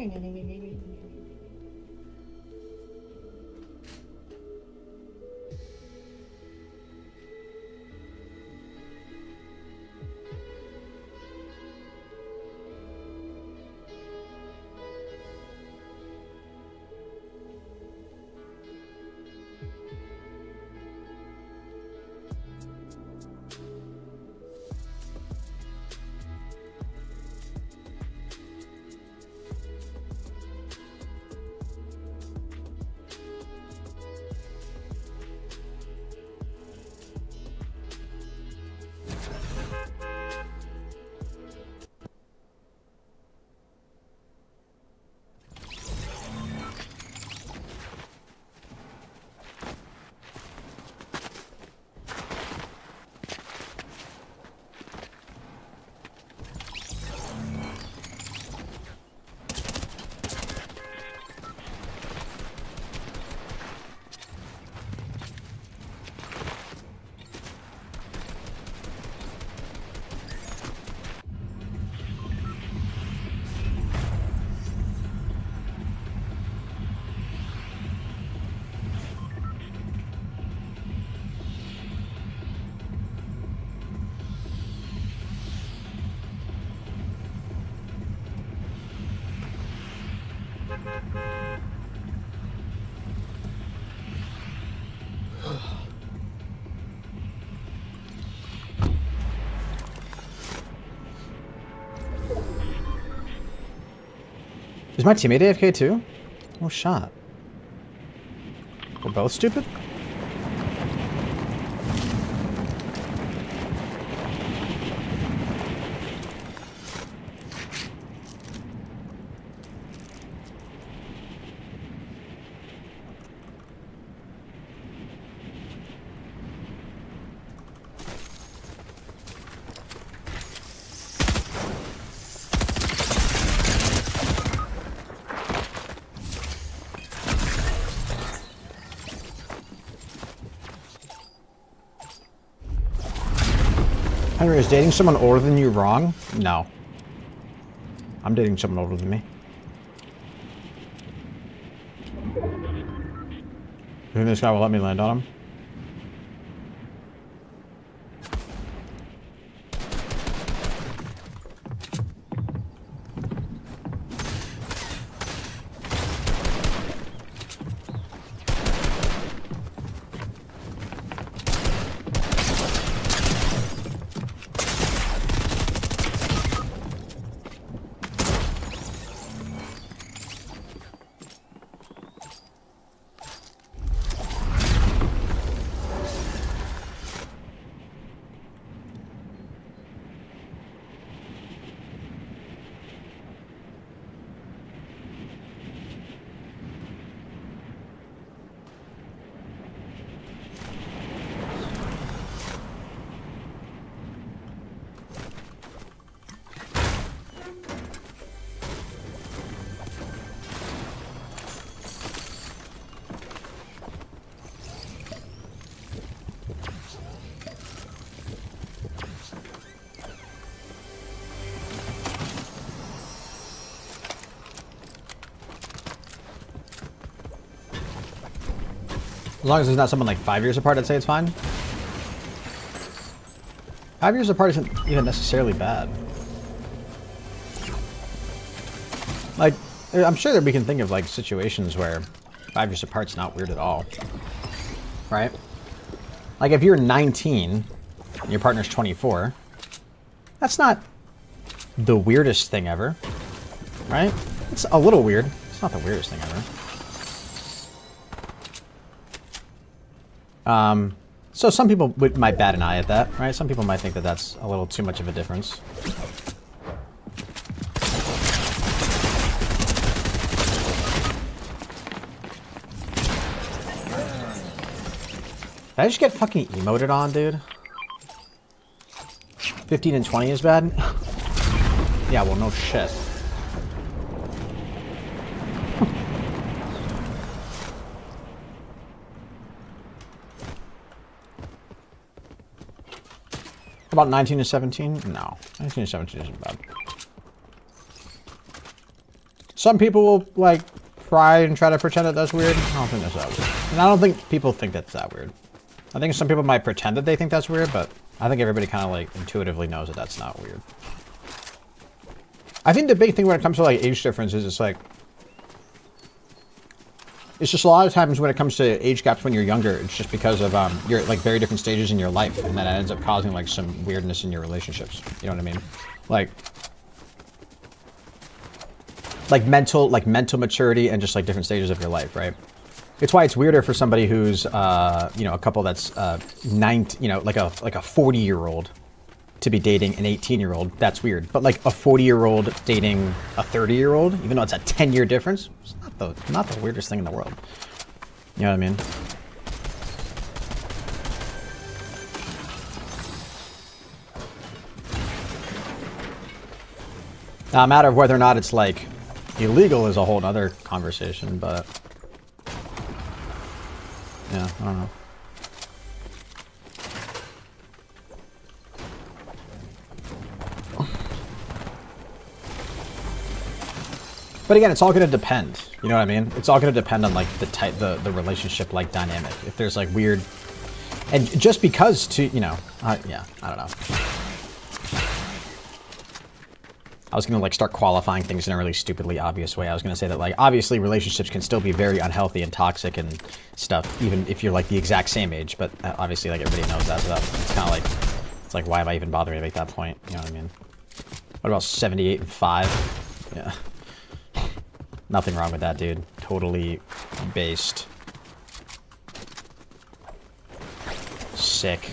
Is my teammate AFK too? Oh, shot. We're both stupid? Henry, is dating someone older than you wrong? No. I'm dating someone older than me. You think this guy will let me land on him? As long as there's not someone like 5 years apart, I'd say it's fine. 5 years apart isn't even necessarily bad. Like, I'm sure that we can think of like situations where 5 years apart's not weird at all. Right? Like if you're 19 and your partner's 24, that's not the weirdest thing ever. Right? It's a little weird. It's not the weirdest thing ever. So some people might bat an eye at that, right? Some people might think that that's a little too much of a difference. Did I just get fucking emoted on, dude? 15 and 20 is bad? Yeah, well, no shit. About 19 to 17? No. 19 to 17 isn't bad. Some people will, like, try to pretend that that's weird. I don't think that's that weird. And I don't think people think that's that weird. I think some people might pretend that they think that's weird, but I think everybody kind of, like, intuitively knows that that's not weird. I think the big thing when it comes to, like, age differences is, like, it's just a lot of times when it comes to age gaps when you're younger, it's just because of your like very different stages in your life, and that ends up causing like some weirdness in your relationships. You know what I mean? Like mental maturity and just like different stages of your life, right? It's why it's weirder for somebody who's you know, a couple that's you know, like a 40-year-old to be dating an 18-year-old. That's weird. But like a 40-year-old dating a 30-year-old, even though it's a 10-year difference, it's not the weirdest thing in the world. You know what I mean? Now, a matter of whether or not it's like illegal is a whole other conversation, but yeah, I don't know. But again, it's all going to depend. You know what I mean? It's all going to depend on like the relationship like dynamic. If there's like weird, and just because you know, yeah, I don't know. I was going to like start qualifying things in a really stupidly obvious way. I was going to say that like obviously relationships can still be very unhealthy and toxic and stuff, even if you're like the exact same age. But obviously like everybody knows that stuff. It's kind of like, it's like why am I even bothering to make that point? You know what I mean? What about 78 and 5? Yeah. Nothing wrong with that, dude. Totally based. Sick.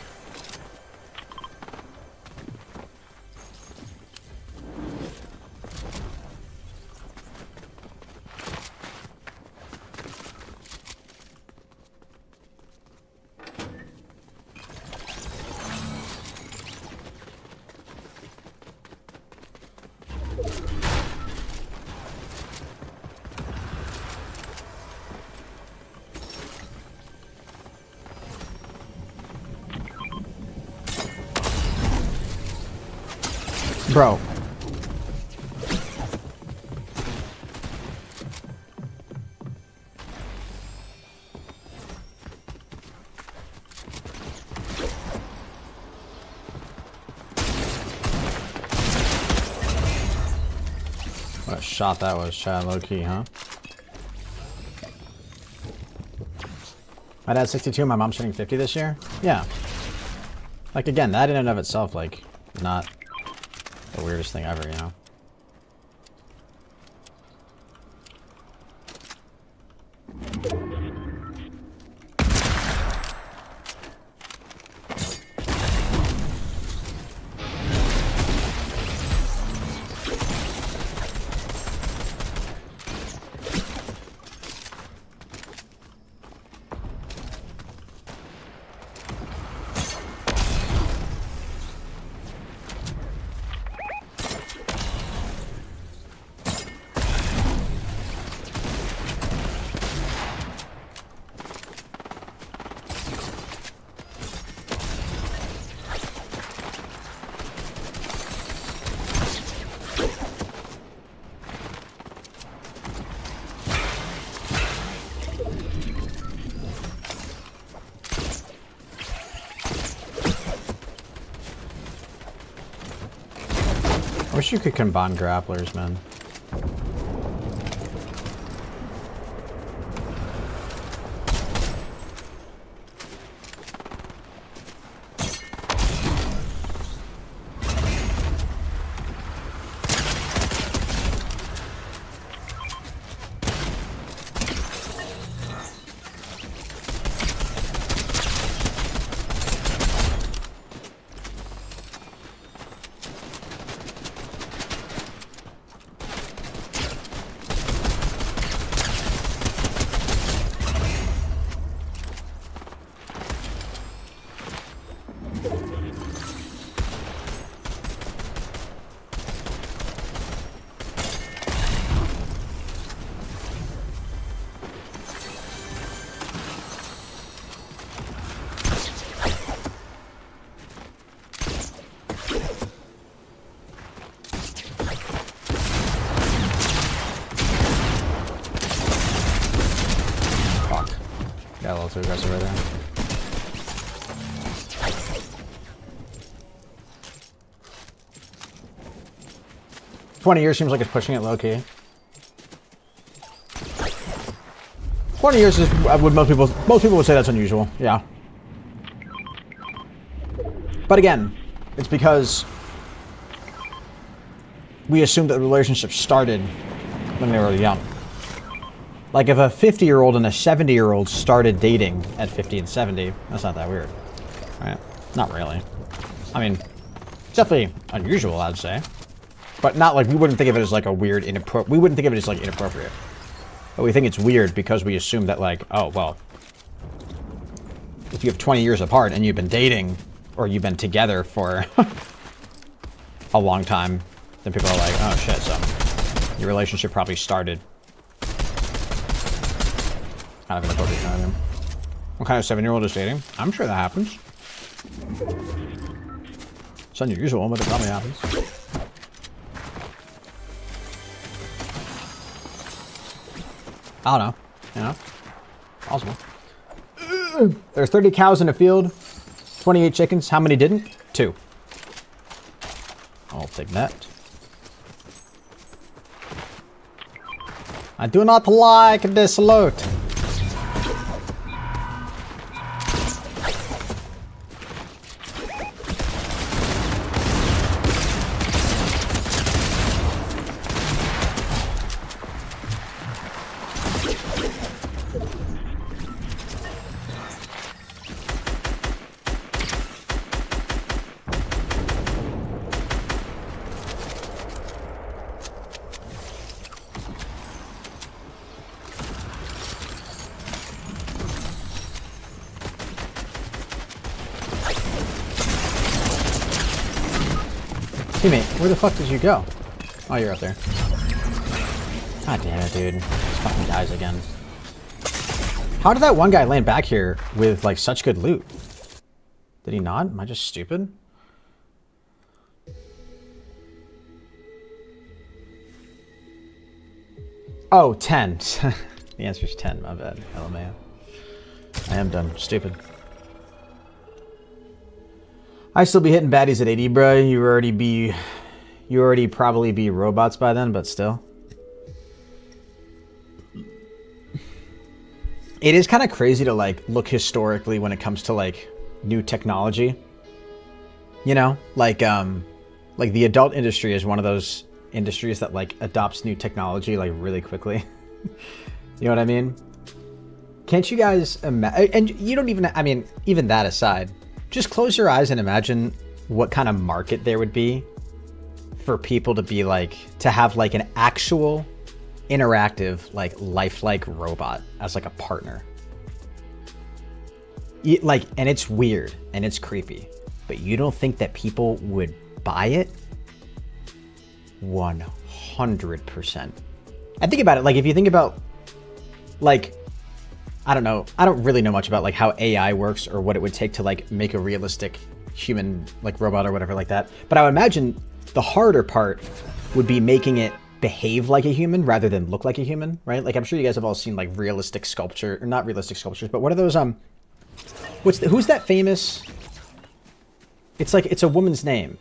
Bro. What a shot that was, Chad, low-key, huh? My dad's 62, my mom's turning 50 this year? Yeah. Like, again, that in and of itself, like, not the weirdest thing ever, you know? I wish you could combine grapplers, man. Got a little too aggressive right there. $20 seems like it's pushing it low key. 20 years is would most people would say that's unusual. Yeah. But again, it's because we assumed that the relationship started when they were young. Like if a 50-year-old and a 70-year-old started dating at 50 and 70, that's not that weird, right? Not really. I mean, it's definitely unusual, I'd say, but not like we wouldn't think of it as like a weird we wouldn't think of it as like inappropriate. But we think it's weird because we assume that like, oh well, if you have 20 years apart and you've been dating or you've been together for a long time, then people are like, oh shit, so your relationship probably started. Kind of inappropriate kind of thing. What kind of 7-year-old is dating? I'm sure that happens. It's unusual, but it probably happens. I don't know. You know? Possible. There's 30 cows in a field, 28 chickens. How many didn't? 2. I'll take that. I do not like this loot. Teammate, where the fuck did you go? Oh, you're up there. God damn it, dude. This fucking dies again. How did that one guy land back here with, like, such good loot? Did he not? Am I just stupid? Oh, 10. The answer's 10, my bad. LMAO. I am dumb. Stupid. I still be hitting baddies at 80, bro. You already probably be robots by then, but still. It is kind of crazy to like look historically when it comes to like new technology. You know, like the adult industry is one of those industries that like adopts new technology like really quickly. You know what I mean? Can't you guys imagine? And you don't even, I mean, even that aside, just close your eyes and imagine what kind of market there would be for people to be like, to have like an actual interactive, like lifelike robot as like a partner. Like, and it's weird and it's creepy, but you don't think that people would buy it? 100%. I think about it, like if you think about like, I don't know. I don't really know much about like how AI works or what it would take to like make a realistic human like robot or whatever like that. But I would imagine the harder part would be making it behave like a human rather than look like a human, right? Like I'm sure you guys have all seen like realistic sculpture, or not realistic sculptures, but what are those who's that famous? It's like, it's a woman's name.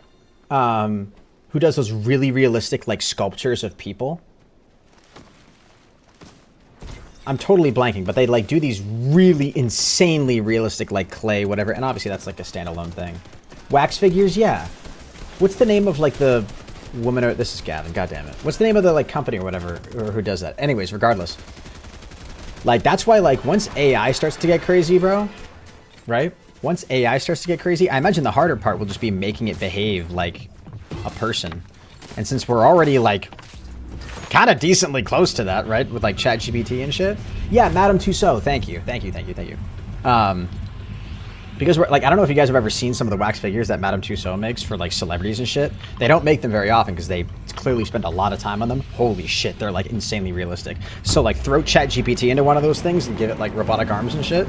who does those really realistic like sculptures of people. I'm totally blanking, but they like do these really insanely realistic like clay, whatever. And obviously that's like a standalone thing. Wax figures, yeah. What's the name of like the woman? Or this is Gavin. God damn it. What's the name of the like company or whatever or who does that? Anyways, regardless, like that's why like once AI starts to get crazy, bro, right? Once AI starts to get crazy, I imagine the harder part will just be making it behave like a person. And since we're already like kind of decently close to that, right? With like ChatGPT and shit. Yeah, Madame Tussauds. Thank you. Because we're like, I don't know if you guys have ever seen some of the wax figures that Madame Tussauds makes for like celebrities and shit. They don't make them very often because they clearly spend a lot of time on them. Holy shit, they're like insanely realistic. So like throw ChatGPT into one of those things and give it like robotic arms and shit.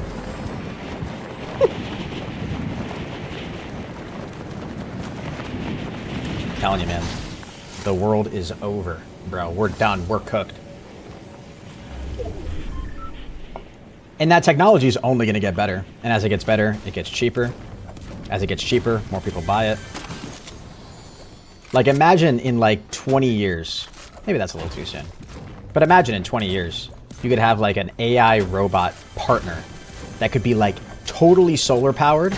I'm telling you, man, the world is over. Bro, we're done. We're cooked. And that technology is only going to get better. And as it gets better, it gets cheaper. As it gets cheaper, more people buy it. Like, imagine in, like, 20 years. Maybe that's a little too soon. But imagine in 20 years, you could have, like, an AI robot partner that could be, like, totally solar-powered.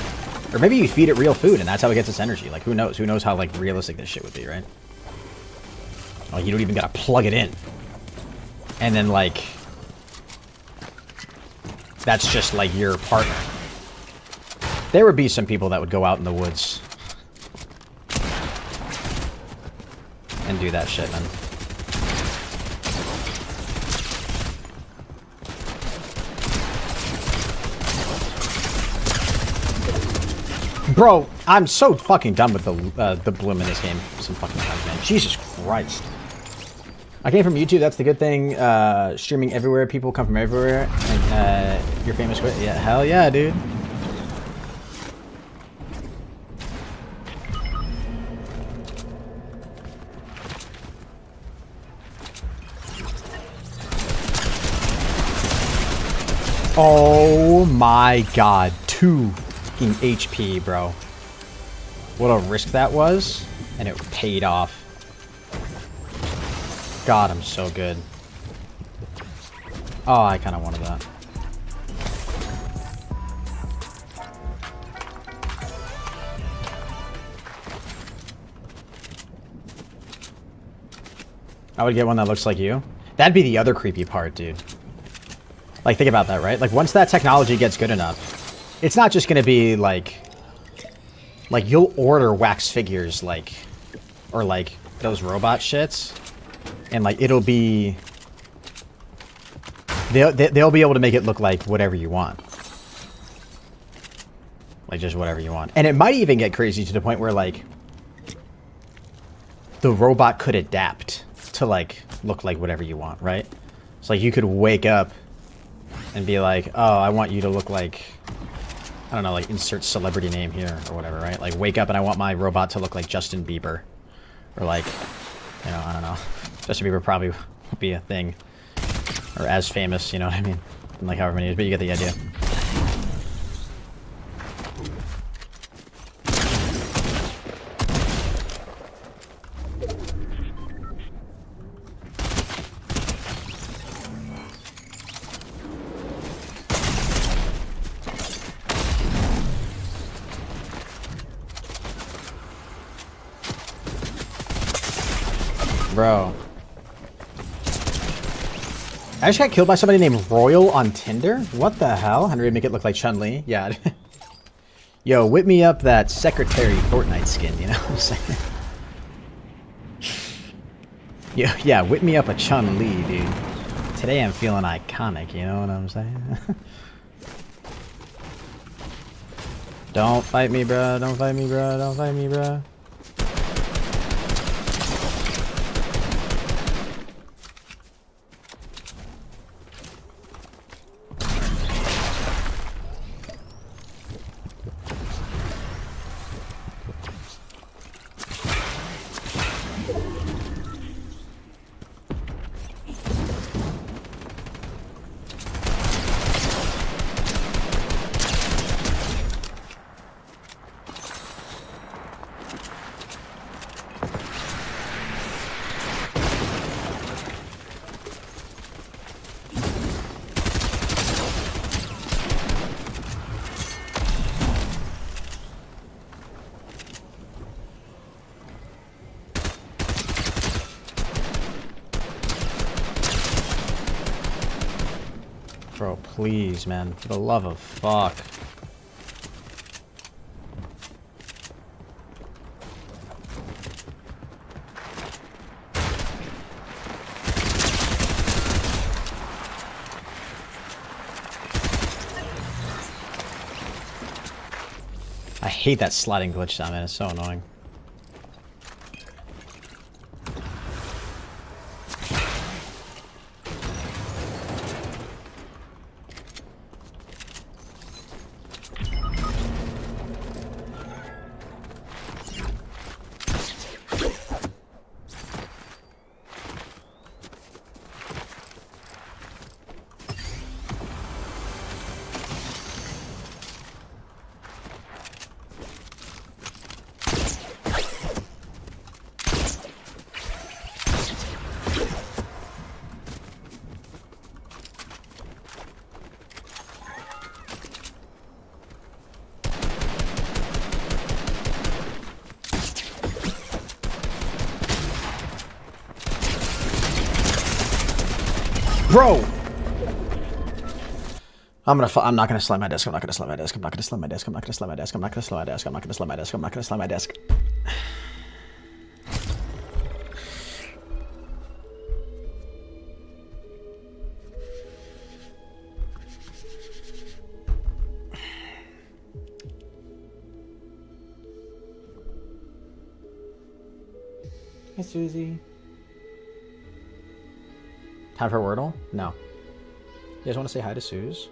Or maybe you feed it real food, and that's how it gets its energy. Like, who knows? Who knows how, like, realistic this shit would be, right? Oh, you don't even gotta plug it in. And then, like, that's just, like, your partner. There would be some people that would go out in the woods and do that shit, man. Bro, I'm so fucking done with the bloom in this game. Some fucking times, man. Jesus Christ. I came from YouTube, that's the good thing. Streaming everywhere, people come from everywhere. And you're famous with, yeah, hell yeah, dude. Oh my god, 2 fucking HP, bro. What a risk that was, and it paid off. God, I'm so good. Oh, I kind of wanted that. I would get one that looks like you. That'd be the other creepy part, dude. Like, think about that, right? Like, once that technology gets good enough, it's not just gonna be, like, you'll order wax figures, like, or, like, those robot shits, and, like, it'll be... They'll be able to make it look like whatever you want. Like, just whatever you want. And it might even get crazy to the point where, like, the robot could adapt to, like, look like whatever you want, right? So, like, you could wake up and be like, oh, I want you to look like... I don't know, like, insert celebrity name here or whatever, right? Like, wake up and I want my robot to look like Justin Bieber. Or, like, you know, I don't know. Justin Bieber probably would be a thing. Or as famous, you know what I mean? In, like, however many years, but you get the idea. Bro. I just got killed by somebody named Royal on Tinder? What the hell? Henry make it look like Chun-Li. Yeah. Yo, whip me up that Secretary Fortnite skin, you know what I'm saying? Yeah, whip me up a Chun-Li, dude. Today I'm feeling iconic, you know what I'm saying? Don't fight me, bro. Don't fight me, bro. Don't fight me, bro. Bro, please, man. For the love of fuck. I hate that sliding glitch sound, man. It's so annoying. Bro! I'm not gonna slide my desk. I'm not gonna slide my desk. I'm not gonna slide my desk. I'm not gonna slide my desk. I'm not gonna slide my desk. I'm not gonna slide my desk. I'm not gonna slide my desk. Hey, Susie. Time for Wordle? No. You guys want to say hi to Suze?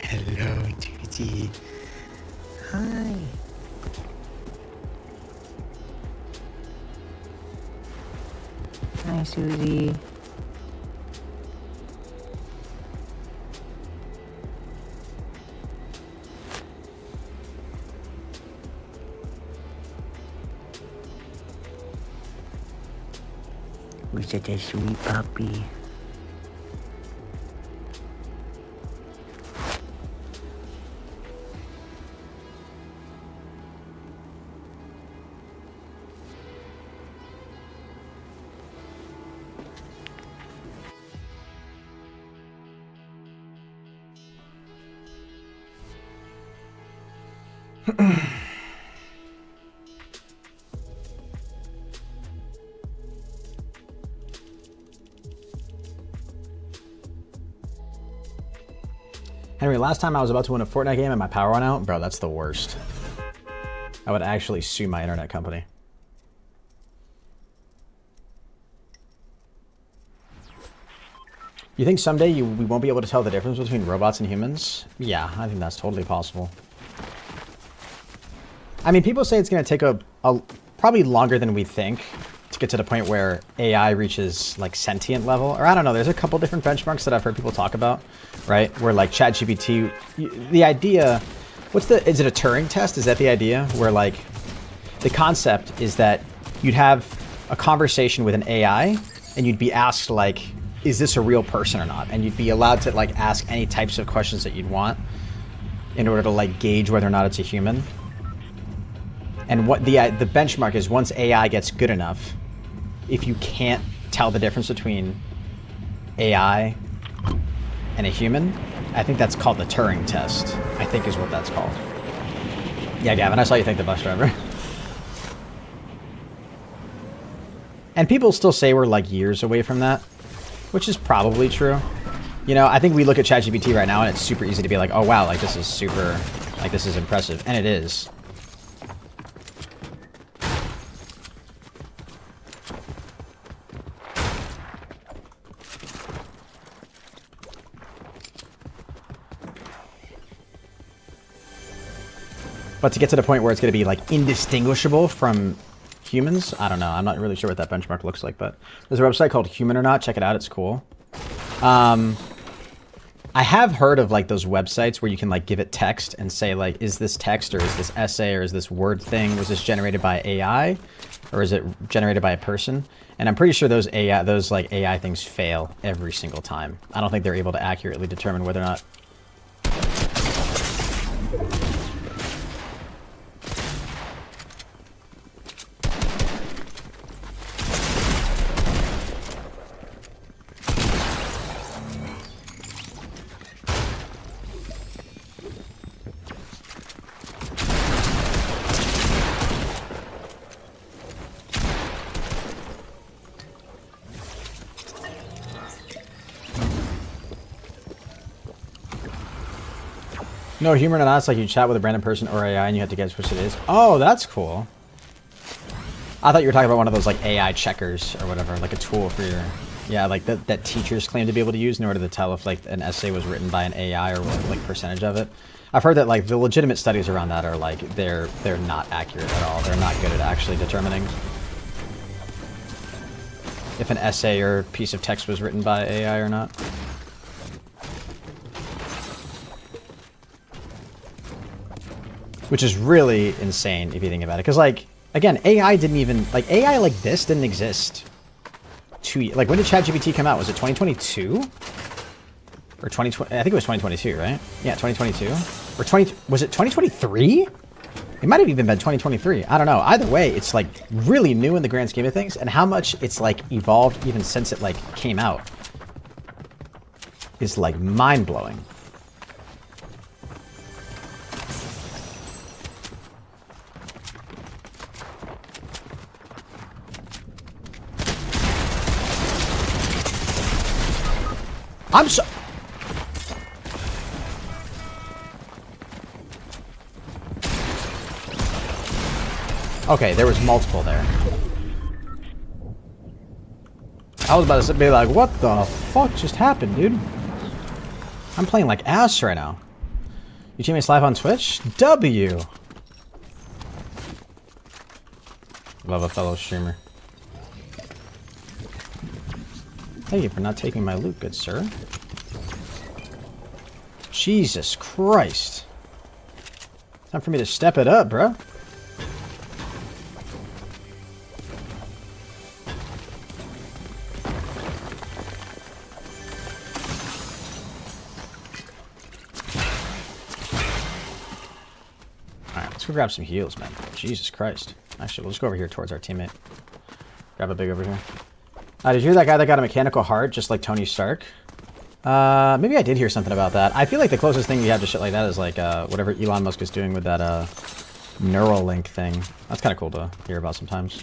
Hello, Susie. Hi. Hi, Susie. Who's such a sweet puppy? Henry, last time I was about to win a Fortnite game and my power went out, bro, that's the worst. I would actually sue my internet company. You think someday we won't be able to tell the difference between robots and humans? Yeah, I think that's totally possible. I mean, people say it's going to take a probably longer than we think to get to the point where AI reaches like sentient level, or I don't know, there's a couple different benchmarks that I've heard people talk about, right? Where like ChatGPT, the idea, is it a Turing test? Is that the idea? Where like, the concept is that you'd have a conversation with an AI and you'd be asked like, is this a real person or not? And you'd be allowed to like ask any types of questions that you'd want in order to like gauge whether or not it's a human. And what the benchmark is, once AI gets good enough, if you can't tell the difference between AI and a human, I think that's called the Turing test, I think is what that's called. Yeah, Gavin, I saw you thank the bus driver. And people still say we're like years away from that, which is probably true. You know, I think we look at ChatGPT right now and it's super easy to be like, oh wow, like this is super, like this is impressive. And it is. But to get to the point where it's going to be like indistinguishable from humans, I don't know. I'm not really sure what that benchmark looks like, but there's a website called Human or Not. Check it out. It's cool. I have heard of like those websites where you can like give it text and say like, is this text or is this essay or is this word thing, was this generated by AI or is it generated by a person? And I'm pretty sure those AI things fail every single time. I don't think they're able to accurately determine whether or not. No humor or not, it's like you chat with a random person or AI and you have to guess which it is. Oh, that's cool. I thought you were talking about one of those like AI checkers or whatever, like a tool for your, yeah, like that teachers claim to be able to use in order to tell if like an essay was written by an AI or what like percentage of it. I've heard that like the legitimate studies around that are like they're not accurate at all. They're not good at actually determining if an essay or piece of text was written by AI or not. Which is really insane if you think about it. Because, like, again, AI didn't even... Like, AI like this didn't exist. Like, when did ChatGPT come out? Was it 2022? Or 2020? I think it was 2022, right? Yeah, 2022. Or 20... Was it 2023? It might have even been 2023. I don't know. Either way, it's, like, really new in the grand scheme of things. And how much it's, like, evolved even since it, like, came out is, like, mind-blowing. I'm so... Okay, there was multiple there. I was about to be like, what the fuck just happened, dude? I'm playing like ass right now. You teammates live on Twitch? W! Love a fellow streamer. Thank you for not taking my loot, good sir. Jesus Christ. Time for me to step it up, bro. Alright, let's go grab some heals, man. Jesus Christ. Actually, we'll just go over here towards our teammate. Grab a big over here. Did you hear that guy that got a mechanical heart, just like Tony Stark? Maybe I did hear something about that. I feel like the closest thing we have to shit like that is like whatever Elon Musk is doing with that Neuralink thing. That's kind of cool to hear about sometimes.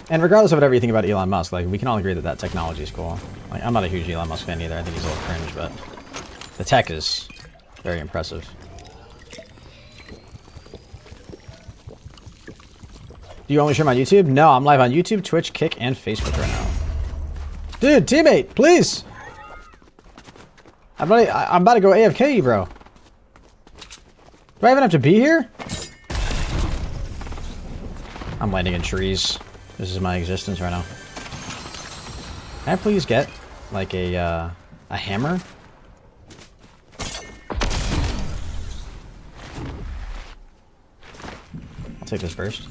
And regardless of whatever you think about Elon Musk, like we can all agree that that technology is cool. Like I'm not a huge Elon Musk fan either. I think he's a little cringe, but the tech is very impressive. Do you only stream on YouTube? No, I'm live on YouTube, Twitch, Kick, and Facebook right now. Dude, teammate, please! I'm about to go AFK, bro. Do I even have to be here? I'm landing in trees. This is my existence right now. Can I please get, like, a hammer? I'll take this first.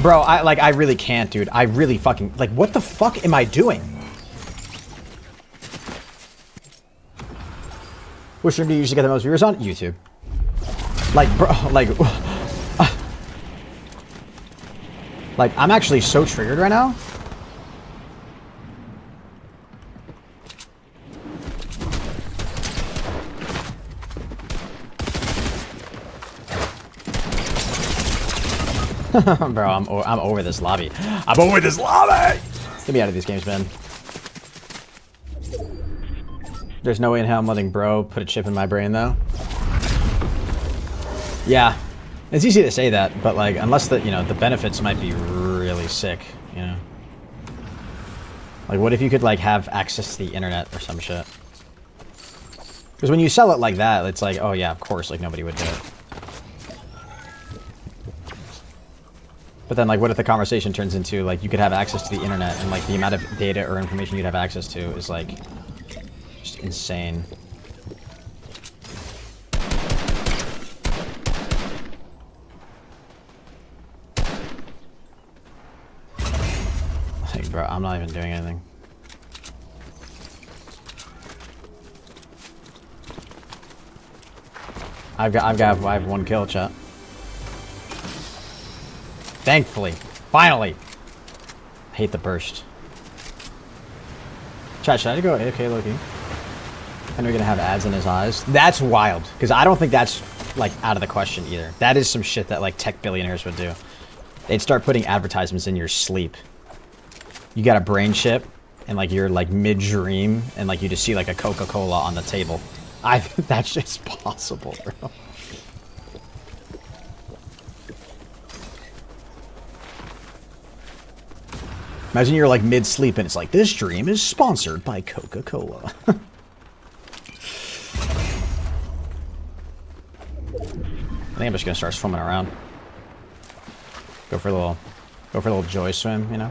Bro, I really can't, dude. I really fucking... Like, what the fuck am I doing? Which stream do you usually get the most viewers on? YouTube. Like, bro, like... like, I'm actually so triggered right now. Bro, I'm over this lobby. I'm over this lobby! Get me out of these games, man. There's no way in hell I'm letting bro put a chip in my brain, though. Yeah. It's easy to say that, but, like, unless the, you know, the benefits might be really sick, you know? Like, what if you could, like, have access to the internet or some shit? Because when you sell it like that, it's like, oh, yeah, of course, like, nobody would do it. But then, like, what if the conversation turns into, like, you could have access to the internet and, like, the amount of data or information you'd have access to is, like, just insane. Like, bro, I'm not even doing anything. I have one kill, chat. Thankfully. Finally. I hate the burst. Chat, should I go AFK Loki? I know you're gonna have ads in his eyes. That's wild. Because I don't think that's, like, out of the question either. That is some shit that, like, tech billionaires would do. They'd start putting advertisements in your sleep. You got a brain chip, and, like, you're, like, mid-dream, and, like, you just see, like, a Coca-Cola on the table. That's just possible, bro. Imagine you're like mid-sleep and it's like, this dream is sponsored by Coca-Cola. I think I'm just gonna start swimming around. Go for a little joy swim, you know?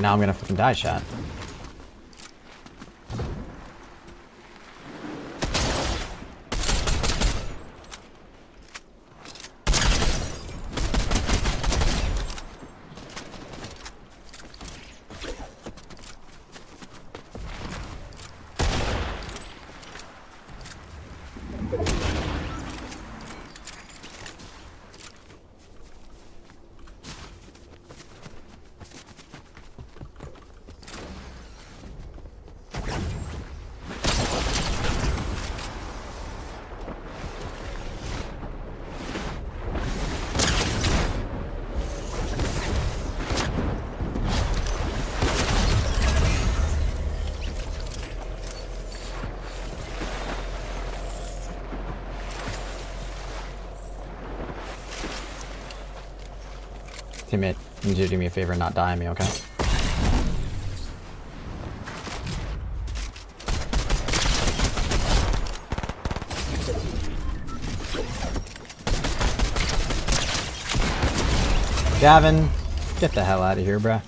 Now I'm gonna fucking die, chat. Teammate, you need to do me a favor and not die on me, okay? Gavin, get the hell out of here, bruh.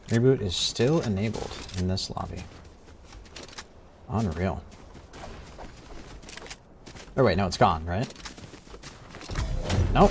Reboot is still enabled in this lobby. Unreal. Oh wait, no, it's gone, right? Nope.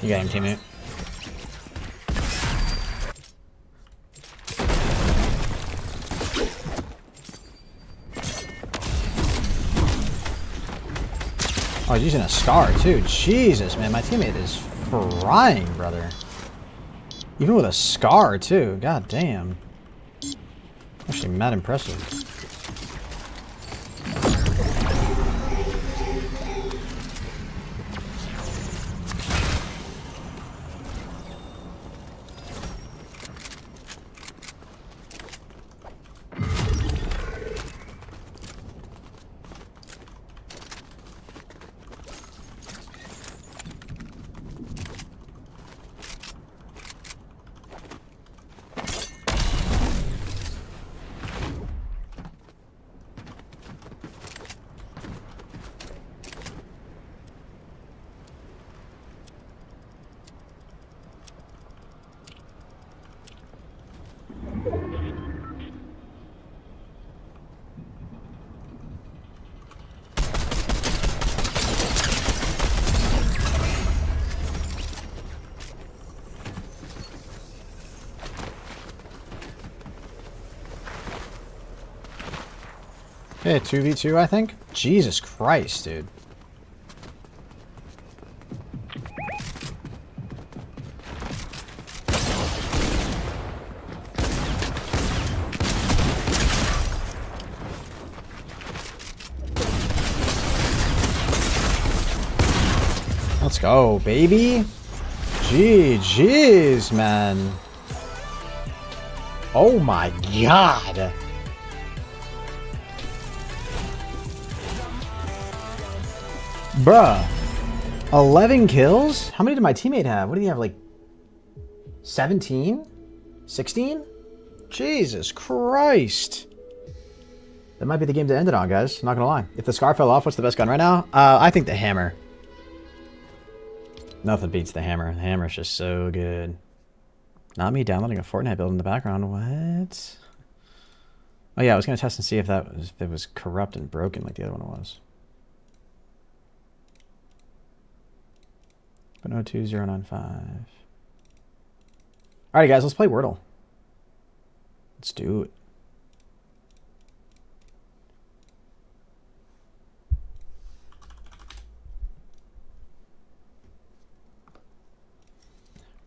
You got him, teammate. Oh, he's using a scar too. Jesus, man, my teammate is frying, brother. Even with a scar too. God damn. Actually, mad impressive. Okay, 2v2, I think. Jesus Christ, dude. Let's go, baby. GG's, man. Oh my god. Bruh. 11 kills? How many did my teammate have? What did he have, like 17? 16? Jesus Christ. That might be the game to end it on, guys. I'm not gonna lie. If the scar fell off, what's the best gun right now? I think the hammer. Nothing beats the hammer. The hammer's just so good. Not me downloading a Fortnite build in the background. What? Oh yeah, I was gonna test and see if it was corrupt and broken like the other one was. But no 2095. Alright guys, let's play Wordle. Let's do it.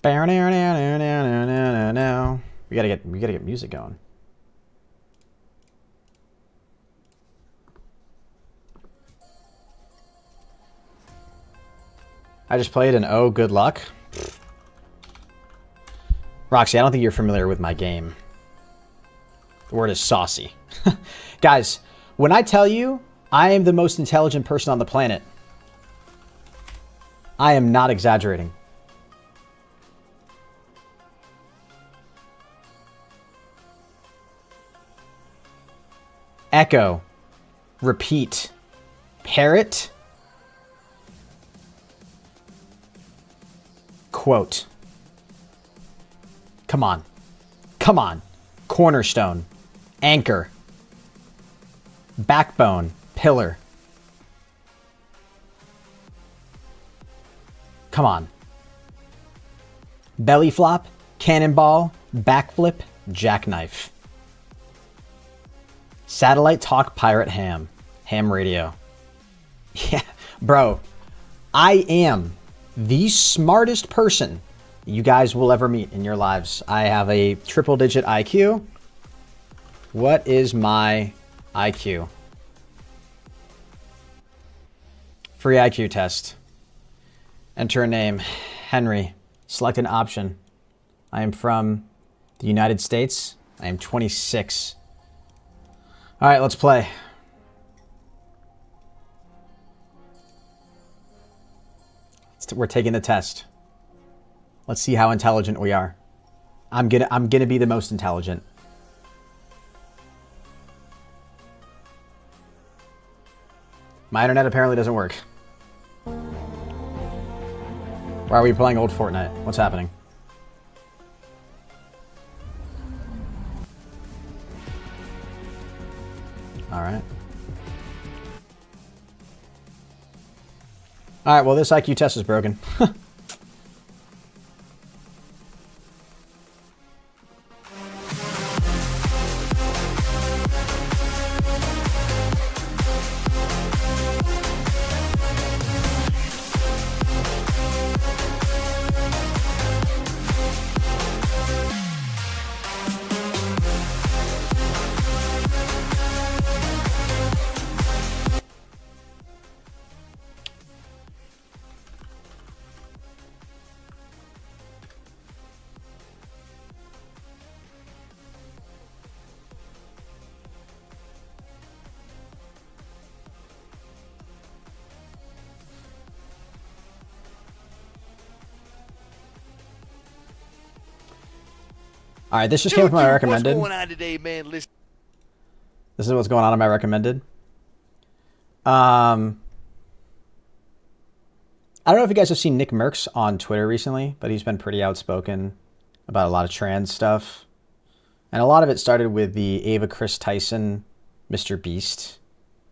We gotta get music going. I just played an oh, good luck. Roxy, I don't think you're familiar with my game. The word is saucy. Guys, when I tell you I am the most intelligent person on the planet, I am not exaggerating. Echo. Repeat. Parrot. Quote. Come on. Come on. Cornerstone. Anchor. Backbone. Pillar. Come on. Belly flop. Cannonball. Backflip. Jackknife. Satellite talk pirate ham. Ham radio. Yeah, bro. I am the smartest person you guys will ever meet in your lives. I have a triple-digit IQ. What is my IQ? Free IQ test. Enter a name. Henry. Select an option. I am from the United States. I am 26. All right, let's play. We're taking the test. Let's see how intelligent we are. I'm gonna be the most intelligent. My internet apparently doesn't work. Why are we playing old Fortnite? What's happening? All right. All right, well, this IQ test is broken. All right, this just came with my recommended. What's going on today, man? Listen. This is what's going on my recommended. I don't know if you guys have seen Nick Merckx on Twitter recently, but he's been pretty outspoken about a lot of trans stuff. And a lot of it started with the Ava Chris Tyson, Mr. Beast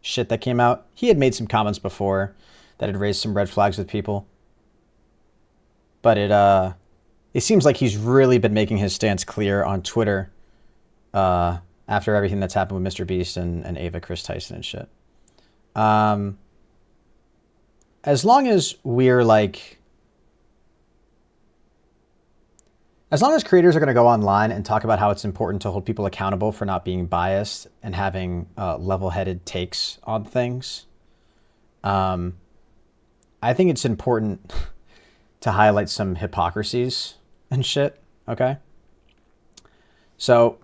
shit that came out. He had made some comments before that had raised some red flags with people. But it seems like he's really been making his stance clear on Twitter after everything that's happened with Mr. Beast and Ava Chris Tyson and shit. As long as we're like, as long as creators are going to go online and talk about how it's important to hold people accountable for not being biased and having level-headed takes on things, I think it's important to highlight some hypocrisies and shit, okay? So,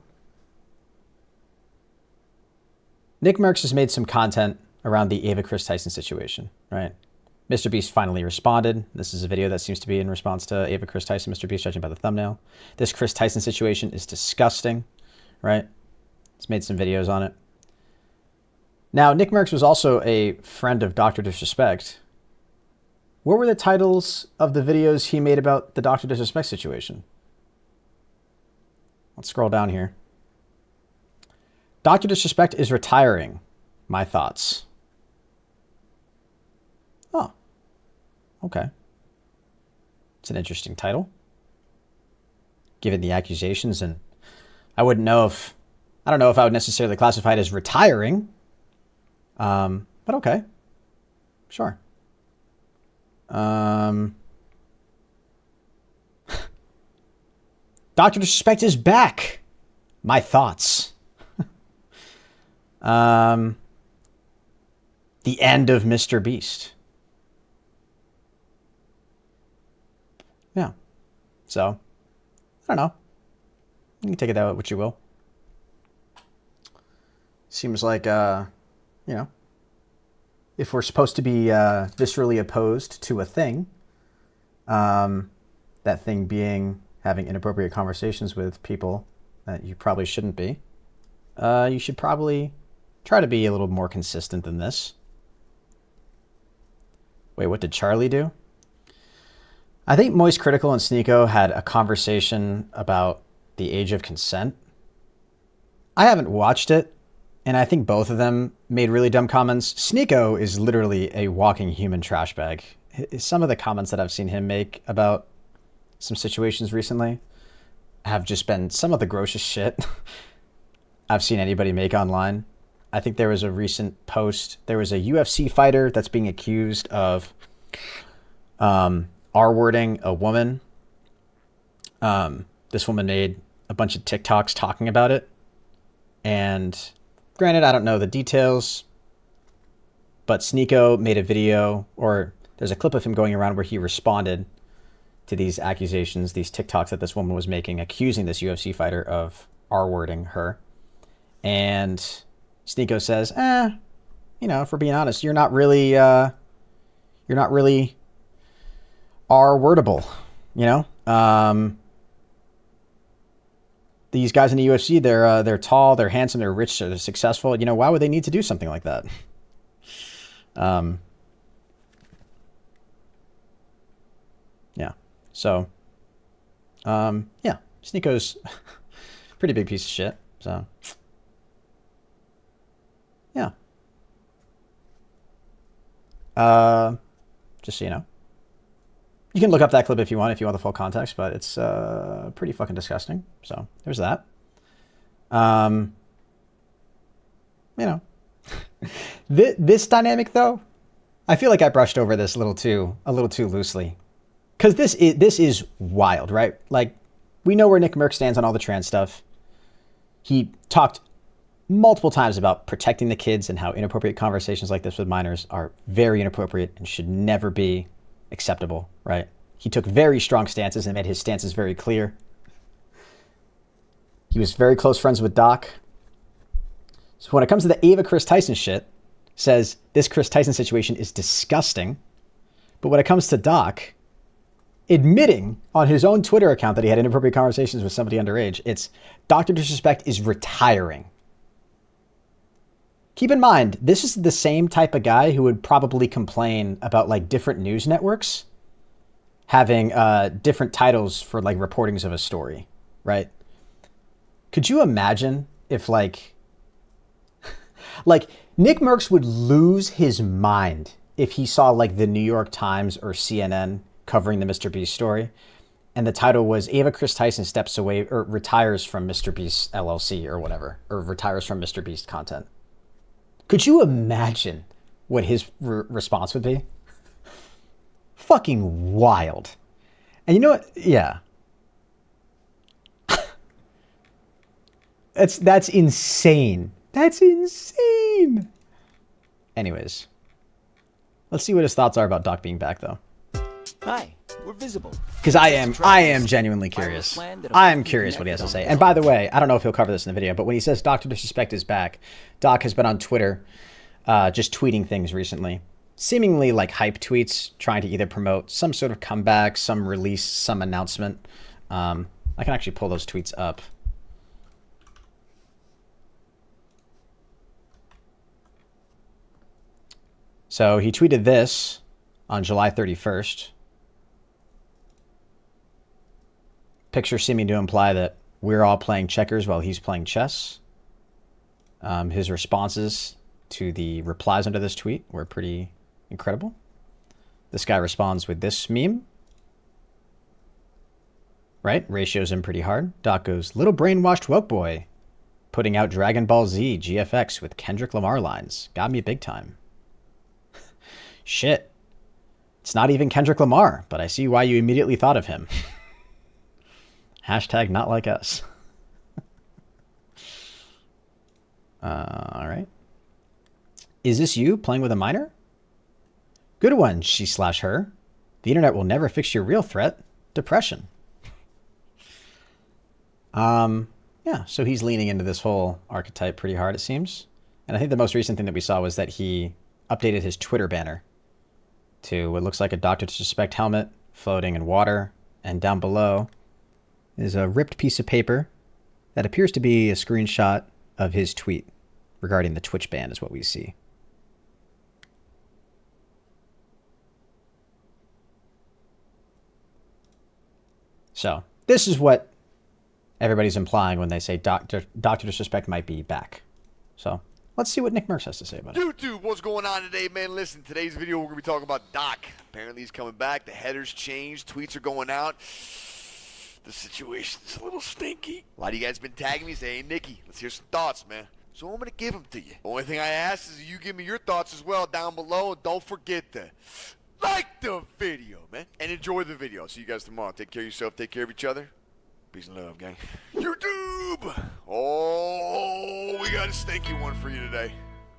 Nick Merckx has made some content around the Ava Chris Tyson situation, right? Mr. Beast finally responded. This is a video that seems to be in response to Ava Chris Tyson, Mr. Beast, judging by the thumbnail. This Chris Tyson situation is disgusting, right? He's made some videos on it. Now, Nick Merckx was also a friend of Dr. Disrespect. What were the titles of the videos he made about the Dr. Disrespect situation? Let's scroll down here. Dr. Disrespect is retiring. My thoughts. Oh, okay. It's an interesting title, given the accusations, and I don't know if I would necessarily classify it as retiring, but okay, sure. Dr. Disrespect is back. My thoughts. The end of Mr. Beast. Yeah. So, I don't know. You can take it out what you will. Seems like, if we're supposed to be viscerally opposed to a thing, that thing being having inappropriate conversations with people that you probably shouldn't be, you should probably try to be a little more consistent than this. Wait, what did Charlie do? I think Moist Critical and Sneeko had a conversation about the age of consent. I haven't watched it, and I think both of them made really dumb comments. Sneeko is literally a walking human trash bag. Some of the comments that I've seen him make about some situations recently have just been some of the grossest shit I've seen anybody make online. I think there was a recent post. There was a UFC fighter that's being accused of R-wording a woman. This woman made a bunch of TikToks talking about it. And granted, I don't know the details, but Sneeko made a video, or there's a clip of him going around where he responded to these accusations, these TikToks that this woman was making, accusing this UFC fighter of R-wording her. And Sneeko says, if we're being honest, you're not really R-wordable, These guys in the UFC, they're tall, they're handsome, they're rich, they're successful. Why would they need to do something like that? Yeah. So, Sneeko's a pretty big piece of shit. So, yeah. Just so you know. You can look up that clip if you want the full context, but it's pretty fucking disgusting. So there's that. This dynamic though, I feel like I brushed over this a little too loosely, because this is wild, right? Like, we know where Nick Merckx stands on all the trans stuff. He talked multiple times about protecting the kids and how inappropriate conversations like this with minors are very inappropriate and should never be acceptable, right? He took very strong stances and made his stances very clear. He was very close friends with Doc. So when it comes to the Ava Chris Tyson shit, says this Chris Tyson situation is disgusting. But when it comes to Doc, admitting on his own Twitter account that he had inappropriate conversations with somebody underage. It's Dr. Disrespect is retiring. Keep in mind, this is the same type of guy who would probably complain about like different news networks having different titles for like reportings of a story, right? Could you imagine if like Nick Merckx would lose his mind if he saw like the New York Times or CNN covering the Mr. Beast story, and the title was Ava Chris Tyson steps away or retires from Mr. Beast LLC or whatever, or retires from Mr. Beast content. Could you imagine what his response would be? Fucking wild. And you know what? Yeah. That's insane. That's insane. Anyways, let's see what his thoughts are about Doc being back, though. Hi, we're visible. Because I am genuinely curious. I am curious what he has to say. And by the way, I don't know if he'll cover this in the video, but when he says Dr. Disrespect is back, Doc has been on Twitter just tweeting things recently. Seemingly like hype tweets, trying to either promote some sort of comeback, some release, some announcement. I can actually pull those tweets up. So he tweeted this on July 31st. Picture seeming to imply that we're all playing checkers while he's playing chess. His responses to the replies under this tweet were pretty incredible. This guy responds with this meme. Right? Ratios him pretty hard. Doc goes, little brainwashed woke boy. Putting out Dragon Ball Z GFX with Kendrick Lamar lines. Got me big time. Shit. It's not even Kendrick Lamar, but I see why you immediately thought of him. Hashtag not like us. All right. Is this you playing with a minor? Good one, she/her. The internet will never fix your real threat. Depression. Yeah, so he's leaning into this whole archetype pretty hard, it seems. And I think the most recent thing that we saw was that he updated his Twitter banner to what looks like a Dr. Disrespect helmet floating in water. And down below is a ripped piece of paper that appears to be a screenshot of his tweet regarding the Twitch ban is what we see. So this is what everybody's implying when they say Dr. Disrespect might be back. So let's see what Nick Merckx has to say about it. YouTube, what's going on today, man? Listen, today's video we're going to be talking about Doc. Apparently he's coming back. The headers changed. Tweets are going out. The situation's a little stinky. A lot of you guys been tagging me saying, hey, Nikki, let's hear some thoughts, man. So I'm going to give them to you. The only thing I ask is you give me your thoughts as well down below. And don't forget to like the video, man. And enjoy the video. See you guys tomorrow. Take care of yourself. Take care of each other. Peace and love, gang. YouTube! Oh, we got a stinky one for you today.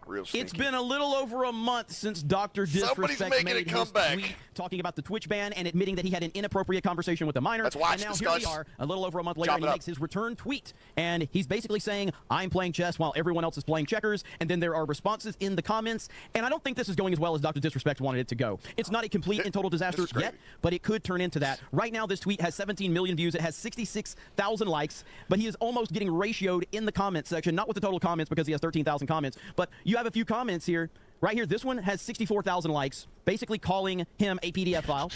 Real stinky. It's been a little over a month since Dr. Disrespect made his tweet talking about the Twitch ban and admitting that he had an inappropriate conversation with a minor. Let's watch, and now discuss. Here we are, a little over a month later, and he makes his return tweet. And he's basically saying, I'm playing chess while everyone else is playing checkers. And then there are responses in the comments. And I don't think this is going as well as Dr. Disrespect wanted it to go. It's not a complete and total disaster yet, but it could turn into that. Right now, this tweet has 17 million views. It has 66,000 likes, but he is almost getting ratioed in the comments section, not with the total comments because he has 13,000 comments, but you have a few comments here. Right here, this one has 64,000 likes, basically calling him a PDF file.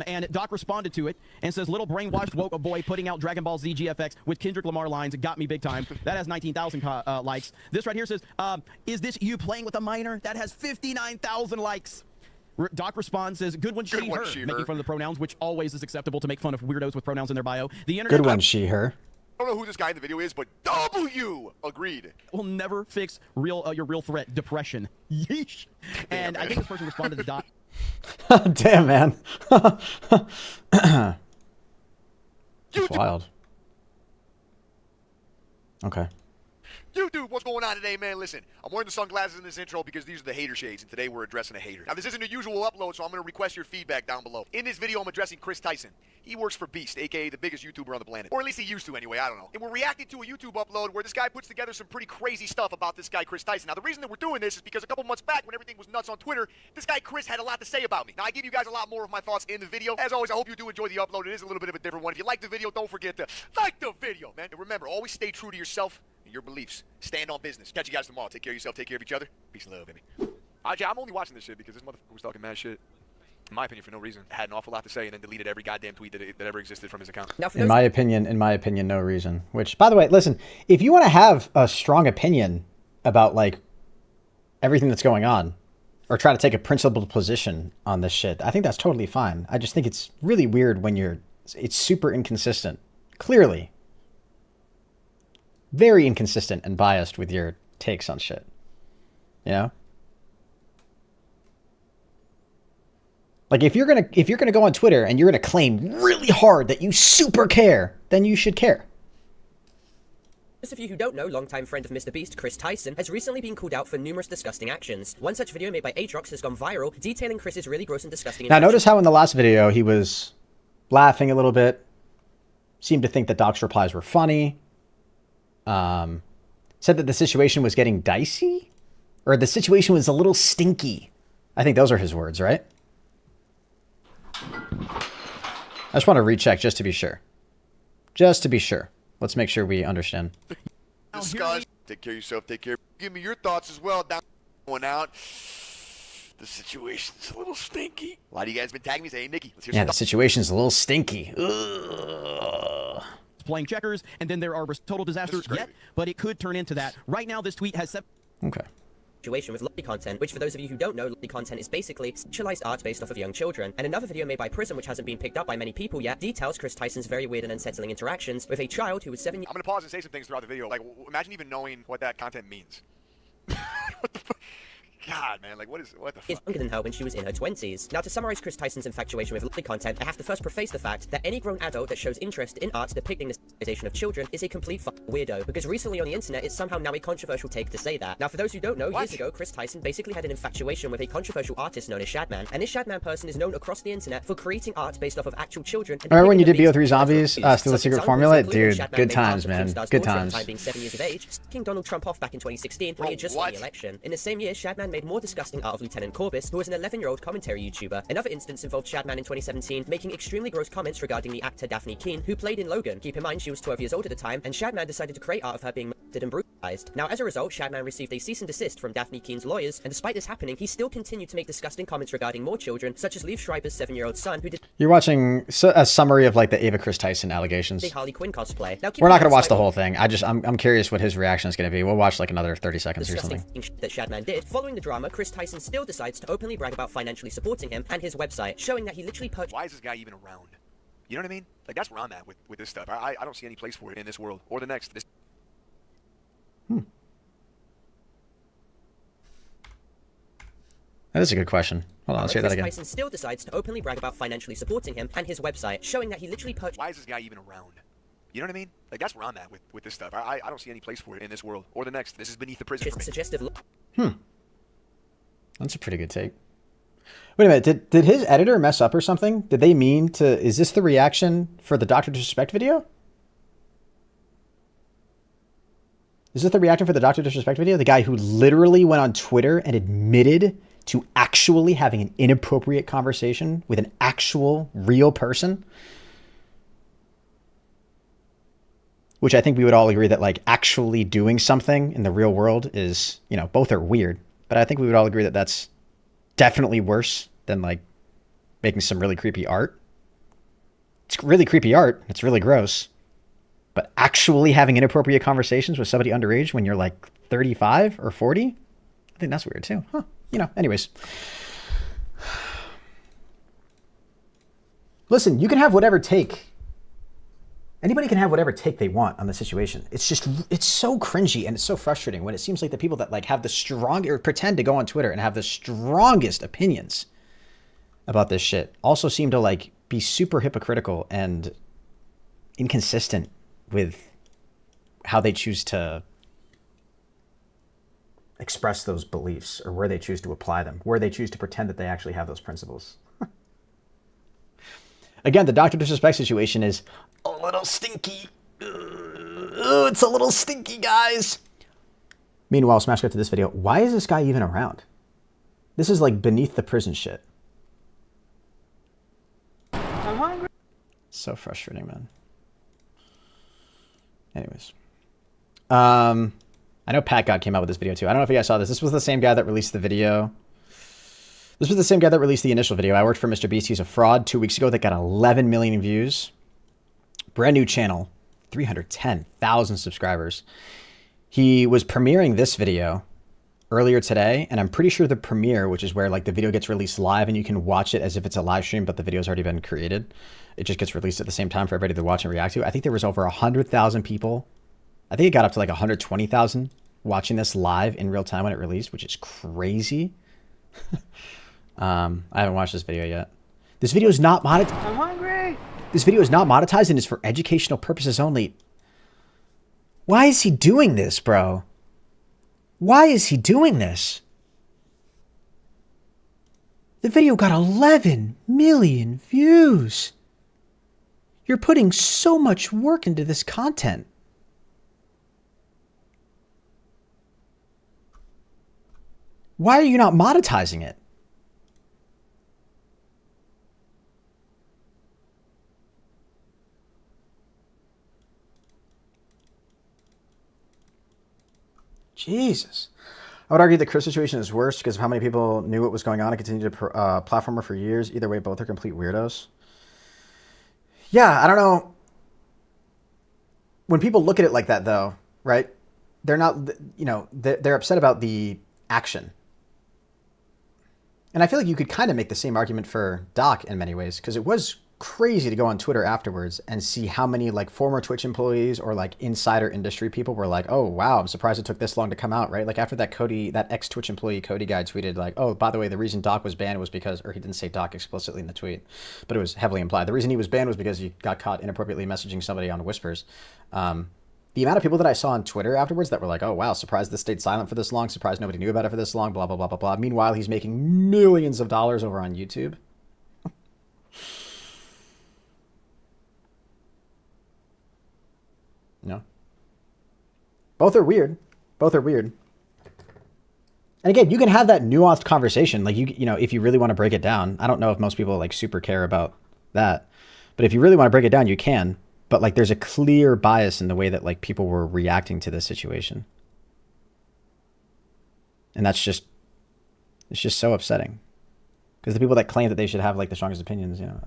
And Doc responded to it and says, little brainwashed woke boy putting out Dragon Ball Z GFX with Kendrick Lamar lines. Got me big time. That has 19,000 likes. This right here says, is this you playing with a minor? That has 59,000 likes. Doc responds, says, good one, she, her, making fun of the pronouns, which always is acceptable to make fun of weirdos with pronouns in their bio. The internet, good one, she, her. I don't know who this guy in the video is, but W agreed. Will never fix your real threat, depression. Yeesh. And I think this person responded to Doc. Damn, man. It's wild. Okay. YouTube, what's going on today, man? Listen, I'm wearing the sunglasses in this intro because these are the hater shades, and today we're addressing a hater. Now, this isn't a usual upload, so I'm going to request your feedback down below. In this video, I'm addressing Chris Tyson. He works for Beast, a.k.a. the biggest YouTuber on the planet. Or at least he used to anyway, I don't know. And we're reacting to a YouTube upload where this guy puts together some pretty crazy stuff about this guy, Chris Tyson. Now, the reason that we're doing this is because a couple months back, when everything was nuts on Twitter, this guy, Chris, had a lot to say about me. Now, I give you guys a lot more of my thoughts in the video. As always, I hope you do enjoy the upload. It is a little bit of a different one. If you like the video, don't forget to like the video, man. And remember, always stay true to yourself and your beliefs. Stand on business. Catch you guys tomorrow. Take care of yourself. Take care of each other. Peace and love, baby. I'm only watching this shit because this motherfucker was talking mad shit. In my opinion, for no reason, had an awful lot to say and then deleted every goddamn tweet that ever existed from his account. In my opinion, no reason. Which, by the way, listen, if you want to have a strong opinion about like everything that's going on, or try to take a principled position on this shit, I think that's totally fine. I just think it's really weird when it's super inconsistent. Clearly. Very inconsistent and biased with your takes on shit. You know? Like if you're gonna go on Twitter and you're gonna claim really hard that you super care, then you should care. Those of you who don't know, longtime friend of Mr. Beast, Chris Tyson, has recently been called out for numerous disgusting actions. One such video made by Aatrox has gone viral, detailing Chris's really gross and disgusting Now notice how in the last video he was laughing a little bit, seemed to think that Doc's replies were funny, said that the situation was getting dicey, or the situation was a little stinky. I think those are his words, right? I just want to recheck just to be sure. Just to be sure. Let's make sure we understand. Discuss. Take care of yourself. Take care. Give me your thoughts as well. Down going out. The situation's a little stinky. A lot of you guys have been tagging me saying, hey, Nikki, let's hear some the situation's a little stinky. Playing checkers, and then there are total disasters yet, but it could turn into that. Right now, this tweet has Okay. Situation with lolly content, which for those of you who don't know, lolly content is basically sexualized art based off of young children. And another video made by Prism, which hasn't been picked up by many people yet, details Chris Tyson's very weird and unsettling interactions with a child who was 7 years. I'm gonna pause and say some things throughout the video. Like, imagine even knowing what that content means. What the fuck? God, man, like, what the fuck? Is younger than her when she was in her 20s. Now, to summarize Chris Tyson's infatuation with lolly content, I have to first preface the fact that any grown adult that shows interest in art depicting the sexualization of children is a complete weirdo, because recently on the internet, it's somehow now a controversial take to say that. Now, for those who don't know, years ago, Chris Tyson basically had an infatuation with a controversial artist known as Shadman, and this Shadman person is known across the internet for creating art based off of actual children. Remember when you did BO3 Zombies, Still a Secret Formula? Dude, good times, man. Good times. Being 7 years of age, kicking Donald Trump off back in 2016 when he had just won the election. In the same year, Shadman made more disgusting art of Lieutenant Corbis, who was an 11-year-old commentary YouTuber. Another instance involved Shadman in 2017 making extremely gross comments regarding the actor Daphne Keane, who played in Logan. Keep in mind, she was 12 years old at the time, and Shadman decided to create art of her being murdered and brutalized. Now, as a result, Shadman received a cease and desist from Daphne Keane's lawyers, and despite this happening, he still continued to make disgusting comments regarding more children, such as Liev Schreiber's 7-year-old son, who did. You're watching a summary of like the Ava Chris Tyson allegations. The Harley Quinn cosplay. Now, we're not going to watch the whole thing. I'm curious what his reaction is going to be. We'll watch like another 30 seconds or something. That Shadman did. Following the drama, Chris Tyson still decides to openly brag about financially supporting him and his website, showing that he literally purchased. Why is this guy even around? You know what I mean? Like, that's where I'm at with this stuff. I don't see any place for it in this world or the next. That is a good question. Hold on, let's hear that again. Chris Tyson still decides to openly brag about financially supporting him and his website, showing that he literally purchased. Why is this guy even around? You know what I mean? Like, that's where I'm at with this stuff. I don't see any place for it in this world or the next. This is beneath the prison for me. Suggestive. That's a pretty good take. Wait a minute, did his editor mess up or something? Did they mean to, is this the reaction for the Dr. Disrespect video? Is this the reaction for the Dr. Disrespect video? The guy who literally went on Twitter and admitted to actually having an inappropriate conversation with an actual real person? Which I think we would all agree that like actually doing something in the real world is, you know, both are weird. But I think we would all agree that that's definitely worse than like making some really creepy art. It's really creepy art. It's really gross. But actually having inappropriate conversations with somebody underage when you're like 35 or 40, I think that's weird too. Huh. You know, anyways. Listen, you can have whatever take. Anybody can have whatever take they want on the situation. It's just, it's so cringy and it's so frustrating when it seems like the people that like have the strong, or pretend to go on Twitter and have the strongest opinions about this shit also seem to like be super hypocritical and inconsistent with how they choose to express those beliefs or where they choose to apply them, where they choose to pretend that they actually have those principles. Again, the Dr. Disrespect situation is a little stinky. It's a little stinky, guys. Meanwhile, smash cut to this video. Why is this guy even around? This is like beneath the prison shit. I'm hungry. So frustrating, man. Anyways. I know Pat God came out with this video too. I don't know if you guys saw this. This was the same guy that released the video. This was the same guy that released the initial video. I worked for Mr. Beast. He's a fraud 2 weeks ago that got 11 million views. Brand new channel. 310,000 subscribers. He was premiering this video earlier today, and I'm pretty sure the premiere, which is where like the video gets released live and you can watch it as if it's a live stream, but the video's already been created. It just gets released at the same time for everybody to watch and react to. I think there was over 100,000 people. I think it got up to like 120,000 watching this live in real time when it released, which is crazy. I haven't watched this video yet. This video is not monetized. I'm hungry. This video is not monetized and is for educational purposes only. Why is he doing this, bro? Why is he doing this? The video got 11 million views. You're putting so much work into this content. Why are you not monetizing it? Jesus. I would argue the Chris situation is worse because of how many people knew what was going on and continued to platformer for years. Either way, both are complete weirdos. Yeah, I don't know. When people look at it like that, though, right? They're not, you know, they're upset about the action. And I feel like you could kind of make the same argument for Doc in many ways, because it was crazy to go on Twitter afterwards and see how many like former Twitch employees or like insider industry people were like, oh, wow, I'm surprised it took this long to come out, right? Like after that that ex-Twitch employee Cody guy tweeted like, oh, by the way, the reason Doc was banned was because, or he didn't say Doc explicitly in the tweet, but it was heavily implied. The reason he was banned was because he got caught inappropriately messaging somebody on Whispers. The amount of people that I saw on Twitter afterwards that were like, oh, wow, surprised this stayed silent for this long, surprised nobody knew about it for this long, blah, blah, blah, blah, blah. Meanwhile, he's making millions of dollars over on YouTube. No. Both are weird. Both are weird. And again, you can have that nuanced conversation. Like, you know, if you really want to break it down. I don't know if most people like super care about that. But if you really want to break it down, you can. But like, there's a clear bias in the way that like people were reacting to this situation. And that's just, it's just so upsetting. Because the people that claim that they should have like the strongest opinions, you know,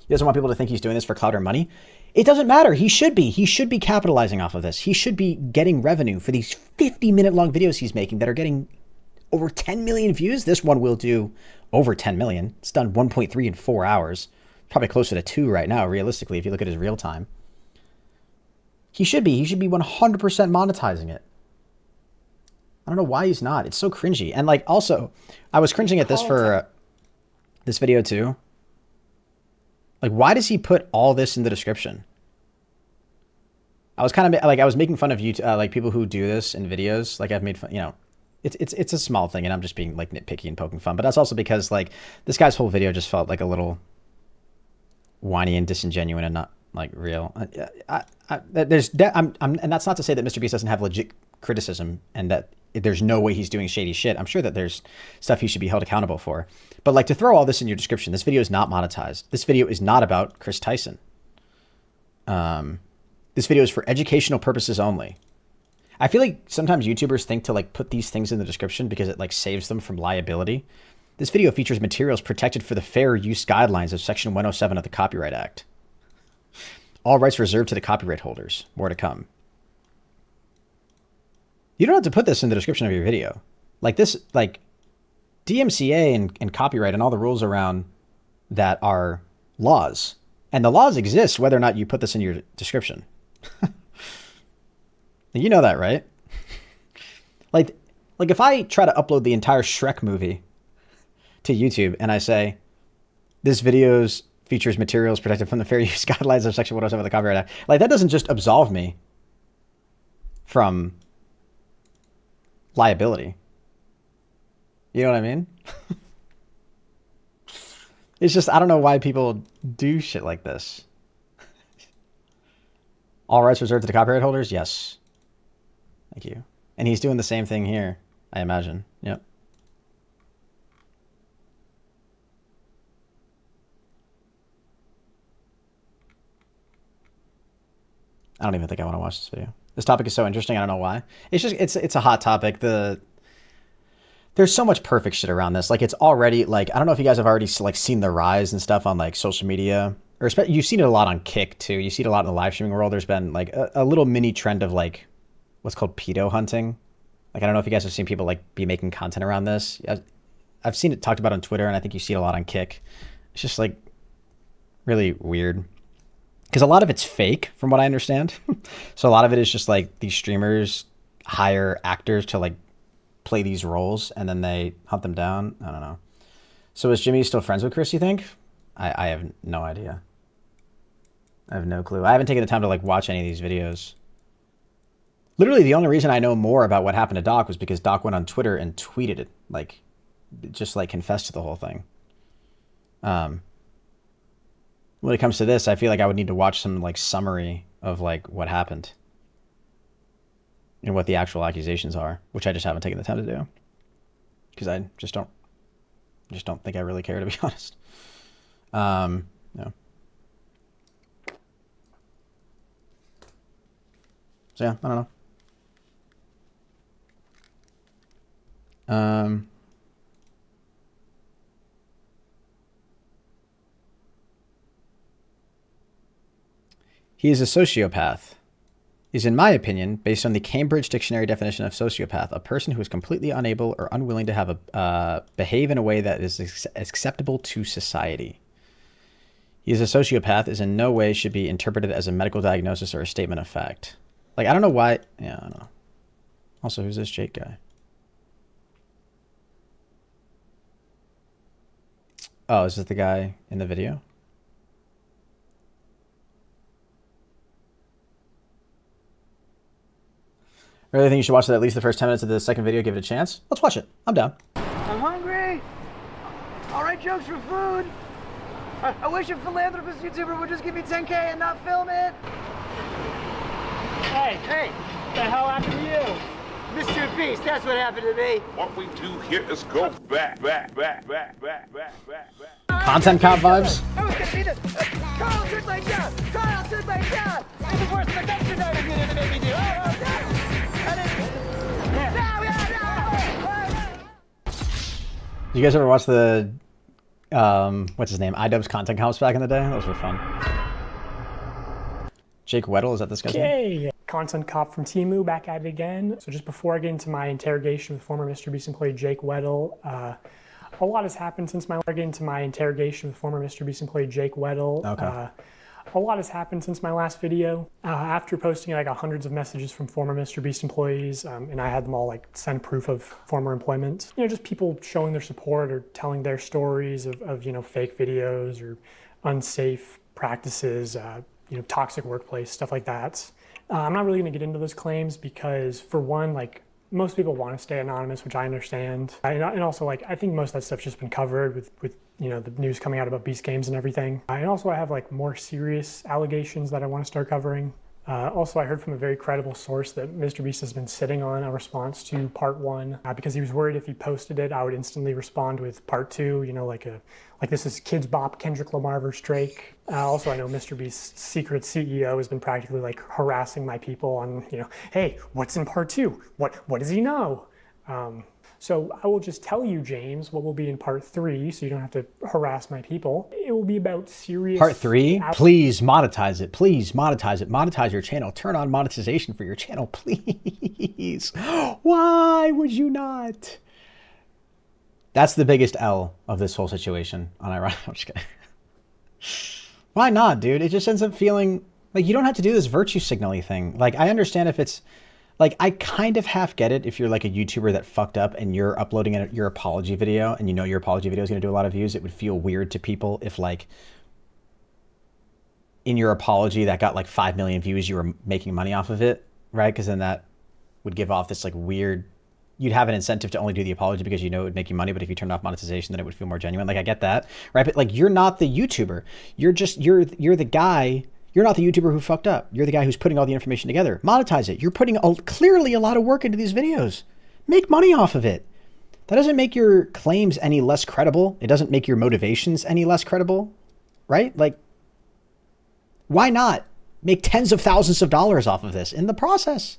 he doesn't want people to think he's doing this for clout or money. It doesn't matter. He should be. He should be capitalizing off of this. He should be getting revenue for these 50-minute long videos he's making that are getting over 10 million views. This one will do over 10 million. It's done 1.3 in 4 hours. Probably closer to 2 right now, realistically, if you look at his real time. He should be. He should be 100% monetizing it. I don't know why he's not. It's so cringy. And like, also, I was cringing at this for this video too. Like, why does he put all this in the description? I was kind of like, I was making fun of you, like people who do this in videos. Like I've made fun, you know, it's a small thing and I'm just being like nitpicky and poking fun, but that's also because like this guy's whole video just felt like a little whiny and disingenuous and not like real. And that's not to say that Mr. Beast doesn't have legit criticism and that there's no way he's doing shady shit. I'm sure that there's stuff he should be held accountable for. But like, to throw all this in your description, this video is not monetized. This video is not about Chris Tyson. This video is for educational purposes only. I feel like sometimes YouTubers think to like put these things in the description because it like saves them from liability. This video features materials protected for the fair use guidelines of Section 107 of the Copyright Act. All rights reserved to the copyright holders. More to come. You don't have to put this in the description of your video. Like this, like DMCA and copyright and all the rules around that are laws. And the laws exist whether or not you put this in your description. You know that, right? Like if I try to upload the entire Shrek movie to YouTube and I say, this video features materials protected from the fair use guidelines of Section 107 of the Copyright Act. Like, that doesn't just absolve me from liability. You know what I mean? It's just, I don't know why people do shit like this. All rights reserved to the copyright holders? Yes. Thank you. And he's doing the same thing here, I imagine. Yep. I don't even think I want to watch this video. This topic is so interesting. I don't know why. It's just, it's a hot topic. There's so much perfect shit around this. Like, it's already, like, I don't know if you guys have already, like, seen the rise and stuff on, like, social media. Or you've seen it a lot on Kick, too. You see it a lot in the live streaming world. There's been, like, a little mini trend of, like, what's called pedo hunting. Like, I don't know if you guys have seen people, like, be making content around this. I've seen it talked about on Twitter, and I think you see it a lot on Kick. It's just, like, really weird. Because a lot of it's fake, from what I understand. So a lot of it is just, like, these streamers hire actors to, like, play these roles, and then they hunt them down. I don't know. So is Jimmy still friends with Chris, you think? I have no idea. I have no clue. I haven't taken the time to, like, watch any of these videos. Literally, the only reason I know more about what happened to Doc was because Doc went on Twitter and tweeted it. Like, just, like, confessed to the whole thing. When it comes to this, I feel like I would need to watch some, like, summary of, like, what happened. And what the actual accusations are, which I just haven't taken the time to do. Because I just don't think I really care, to be honest. No. So yeah, I don't know. He is a sociopath. Is, in my opinion, based on the Cambridge Dictionary definition of sociopath, a person who is completely unable or unwilling to have behave in a way that is acceptable to society. He is a sociopath is in no way should be interpreted as a medical diagnosis or a statement of fact. Like, I don't know why. Yeah, I don't know. Also, who's this Jake guy? Oh, is this the guy in the video? I really think you should watch at least the first 10 minutes of the second video. Give it a chance. Let's watch it. I'm down. I'm hungry. All right, jokes for food. I wish a philanthropist YouTuber would just give me 10K and not film it. Hey, what the hell happened to you? Mr. Beast, that's what happened to me. What we do here is go back. Content cop vibes. I was gonna be this. Carl took my job. Carl took my job. It was worse than the dumpster diving video that made me do. Oh, no. You guys ever watch the what's his name? iDubbbz content comps back in the day? Those were fun. Jake Weddle, is that this guy's name? Okay, content cop from Temu back at it again. So just before I get into my interrogation with former Mr. Beast employee Jake Weddle, a lot has happened since my A lot has happened since my last video. After posting like hundreds of messages from former Mr. Beast employees, and I had them all like send proof of former employment. You know, just people showing their support or telling their stories of you know, fake videos or unsafe practices, you know, toxic workplace, stuff like that. I'm not really gonna get into those claims because, for one, like, most people want to stay anonymous, which I understand. And also, like, I think most of that stuff's just been covered with you know, the news coming out about Beast Games and everything. And also I have like more serious allegations that I want to start covering. Also, I heard from a very credible source that Mr. Beast has been sitting on a response to part 1 because he was worried if he posted it, I would instantly respond with part 2, you know, like this is Kids Bop, Kendrick Lamar versus Drake. Also, I know Mr. Beast's secret CEO has been practically like harassing my people on, you know, hey, what's in part 2? What does he know? So I will just tell you, James, what will be in part 3, so you don't have to harass my people. It will be about serious... Part 3? Please monetize it. Please monetize it. Monetize your channel. Turn on monetization for your channel, please. Why would you not? That's the biggest L of this whole situation. I'm just kidding. Why not, dude? It just ends up feeling like you don't have to do this virtue signaling thing. Like, I understand if it's... Like, I kind of half get it if you're like a YouTuber that fucked up and you're uploading your apology video and you know your apology video is going to do a lot of views. It would feel weird to people if, like, in your apology that got like 5 million views, you were making money off of it, right? Because then that would give off this like weird you'd have an incentive to only do the apology because you know it would make you money, but if you turned off monetization, then it would feel more genuine. Like, I get that, right? But like, you're not the YouTuber. You're the guy. You're not the YouTuber who fucked up. You're the guy who's putting all the information together. Monetize it. You're putting clearly a lot of work into these videos. Make money off of it. That doesn't make your claims any less credible. It doesn't make your motivations any less credible, right? Like, why not make tens of thousands of dollars off of this in the process?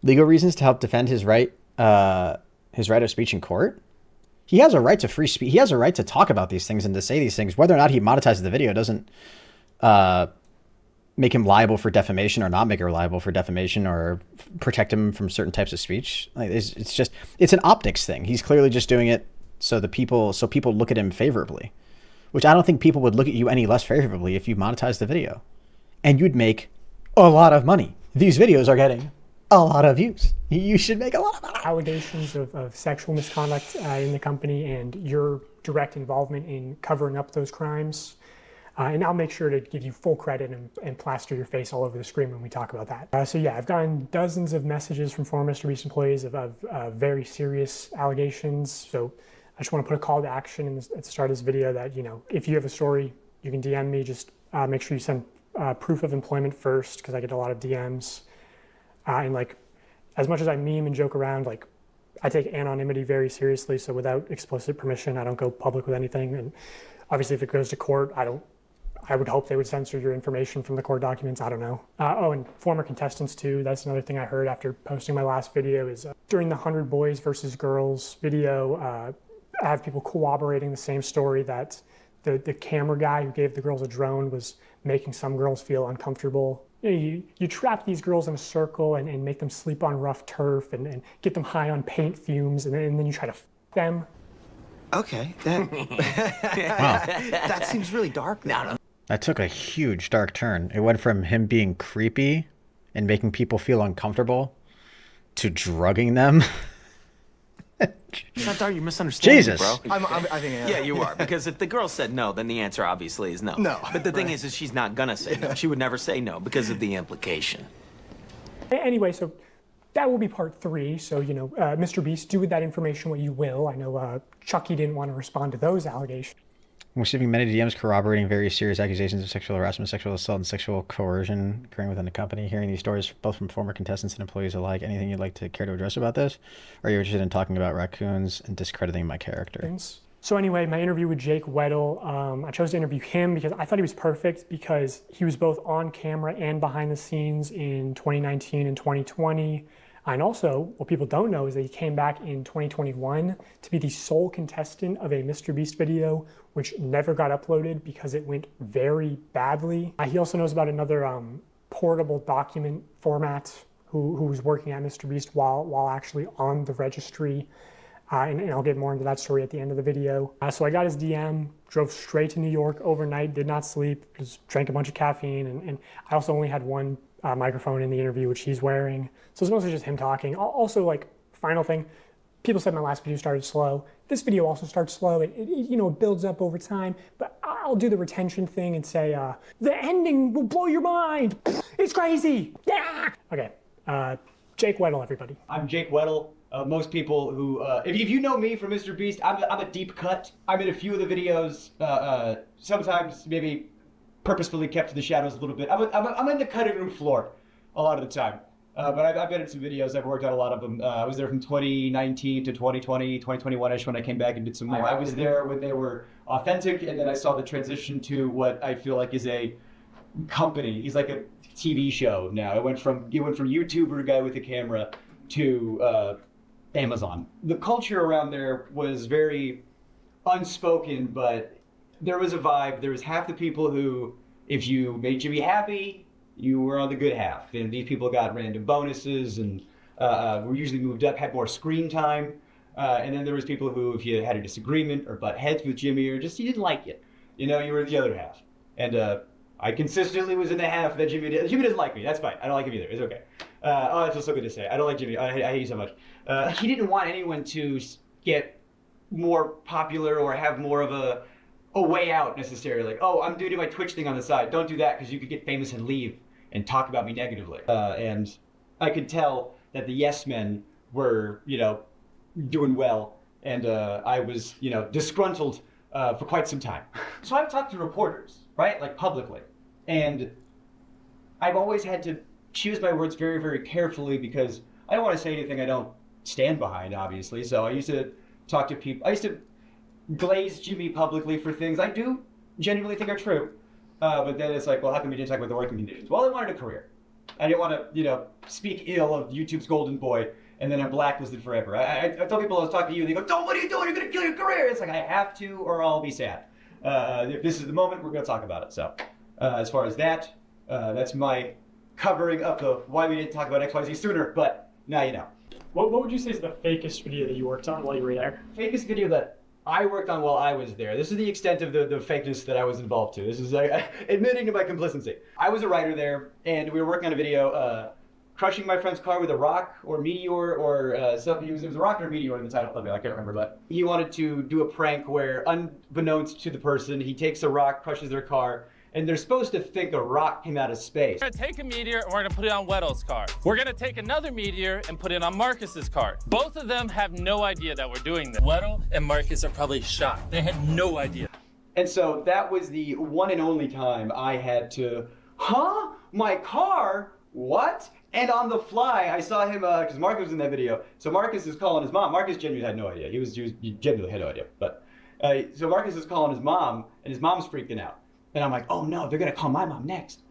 Legal reasons to help defend his right of speech in court. He has a right to free speech. He has a right to talk about these things and to say these things. Whether or not he monetizes the video doesn't make him liable for defamation or not make him liable for defamation or protect him from certain types of speech. Like, it's an optics thing. He's clearly just doing it so people look at him favorably, which I don't think people would look at you any less favorably if you monetized the video, and you'd make a lot of money. These videos are getting a lot of views. You should make a lot of money. Allegations of sexual misconduct in the company and your direct involvement in covering up those crimes. And I'll make sure to give you full credit and plaster your face all over the screen when we talk about that. So yeah, I've gotten dozens of messages from former Mr. Beast employees of very serious allegations. So I just want to put a call to action at the start of this video that, you know, if you have a story, you can DM me. Just make sure you send proof of employment first, because I get a lot of DMs. And like, as much as I meme and joke around, like, I take anonymity very seriously. So without explicit permission, I don't go public with anything. And obviously, if it goes to court, I would hope they would censor your information from the court documents. I don't know. Oh, and former contestants too. That's another thing I heard after posting my last video is during the 100 boys versus girls video, I have people corroborating the same story that the camera guy who gave the girls a drone was making some girls feel uncomfortable. You trap these girls in a circle and make them sleep on rough turf and get them high on paint fumes, and then you try to f them. Okay, that seems really dark. No. That took a huge dark turn. It went from him being creepy and making people feel uncomfortable to drugging them. It's not dark, you're misunderstanding, Jesus. bro. I think yeah, you are. Because if the girl said no, then the answer obviously is no. No. But the thing is she's not gonna say no. She would never say no because of the implication. Anyway, so that will be part 3. So, you know, Mr. Beast, do with that information what you will. I know Chucky didn't want to respond to those allegations. I'm receiving many DMs corroborating very serious accusations of sexual harassment, sexual assault, and sexual coercion occurring within the company. Hearing these stories both from former contestants and employees alike, anything you'd like to care to address about this? Or are you interested in talking about raccoons and discrediting my character? So anyway, my interview with Jake Weddle, I chose to interview him because I thought he was perfect because he was both on camera and behind the scenes in 2019 and 2020. And also, what people don't know is that he came back in 2021 to be the sole contestant of a Mr. Beast video, which never got uploaded because it went very badly. He also knows about another portable document format who was working at Mr. Beast while actually on the registry. And I'll get more into that story at the end of the video. So I got his DM, drove straight to New York overnight, did not sleep, just drank a bunch of caffeine. And I also only had one microphone in the interview, which he's wearing. So it's mostly just him talking. Also, like, final thing, people said my last video started slow. This video also starts slow. It builds up over time, but I'll do the retention thing and say, the ending will blow your mind. It's crazy. Yeah. Okay. Jake Weddle, everybody. I'm Jake Weddle. Most people who, if you know me from Mr. Beast, I'm a deep cut. I'm in a few of the videos, sometimes maybe purposefully kept to the shadows a little bit. I'm in the cutting room floor a lot of the time. But I've been in some videos. I've worked on a lot of them. I was there from 2019 to 2020, 2021-ish when I came back and did some more. I was there when they were authentic, and then I saw the transition to what I feel like is a company. He's like a TV show now. It went from YouTuber guy with a camera to Amazon. The culture around there was very unspoken, but there was a vibe. There was half the people who, if you made Jimmy happy, you were on the good half. And these people got random bonuses and were usually moved up, had more screen time. And then there was people who, if you had a disagreement or butt heads with Jimmy or just you didn't like it, you were the other half. And I consistently was in the half that Jimmy doesn't like me. That's fine. I don't like him either. It's okay. Oh, that feels so good to say. I don't like Jimmy. I hate you so much. He didn't want anyone to get more popular or have more of a way out necessarily. Like, oh, I'm doing my Twitch thing on the side. Don't do that because you could get famous and leave and talk about me negatively. And I could tell that the yes men were, you know, doing well, and I was, you know, disgruntled for quite some time. So I've talked to reporters, right, like publicly, and I've always had to choose my words very, very carefully because I don't want to say anything I don't stand behind, obviously. So I used to talk to people. I used to glaze Jimmy publicly for things I do genuinely think are true. But then it's like, well, how come you didn't talk about the working conditions? Well, I wanted a career. I didn't want to, you know, speak ill of YouTube's golden boy and then I'm blacklisted forever. I tell people I was talking to you, they go, "Don't, what are you doing? You're going to kill your career." It's like, I have to or I'll be sad. If this is the moment, we're going to talk about it. So as far as that, that's my covering up of why we didn't talk about XYZ sooner, but now you know. What would you say is the fakest video that you worked on while you were there? Fakest video that I worked on while I was there. This is the extent of the fakeness that I was involved to. This is admitting to my complicity. I was a writer there, and we were working on a video crushing my friend's car with a rock or meteor or something. It was a rock or a meteor in the title of it. I can't remember, but he wanted to do a prank where, unbeknownst to the person, he takes a rock, crushes their car, and they're supposed to think a rock came out of space. We're gonna take a meteor and we're gonna put it on Weddle's car. We're gonna take another meteor and put it on Marcus's car. Both of them have no idea that we're doing this. Weddle and Marcus are probably shocked. They had no idea. And so that was the one and only time I had to, my car? What? And on the fly, I saw him, because Marcus was in that video. So Marcus is calling his mom. Marcus genuinely had no idea. He genuinely had no idea. But so Marcus is calling his mom, and his mom's freaking out. And I'm like, oh no, they're gonna call my mom next.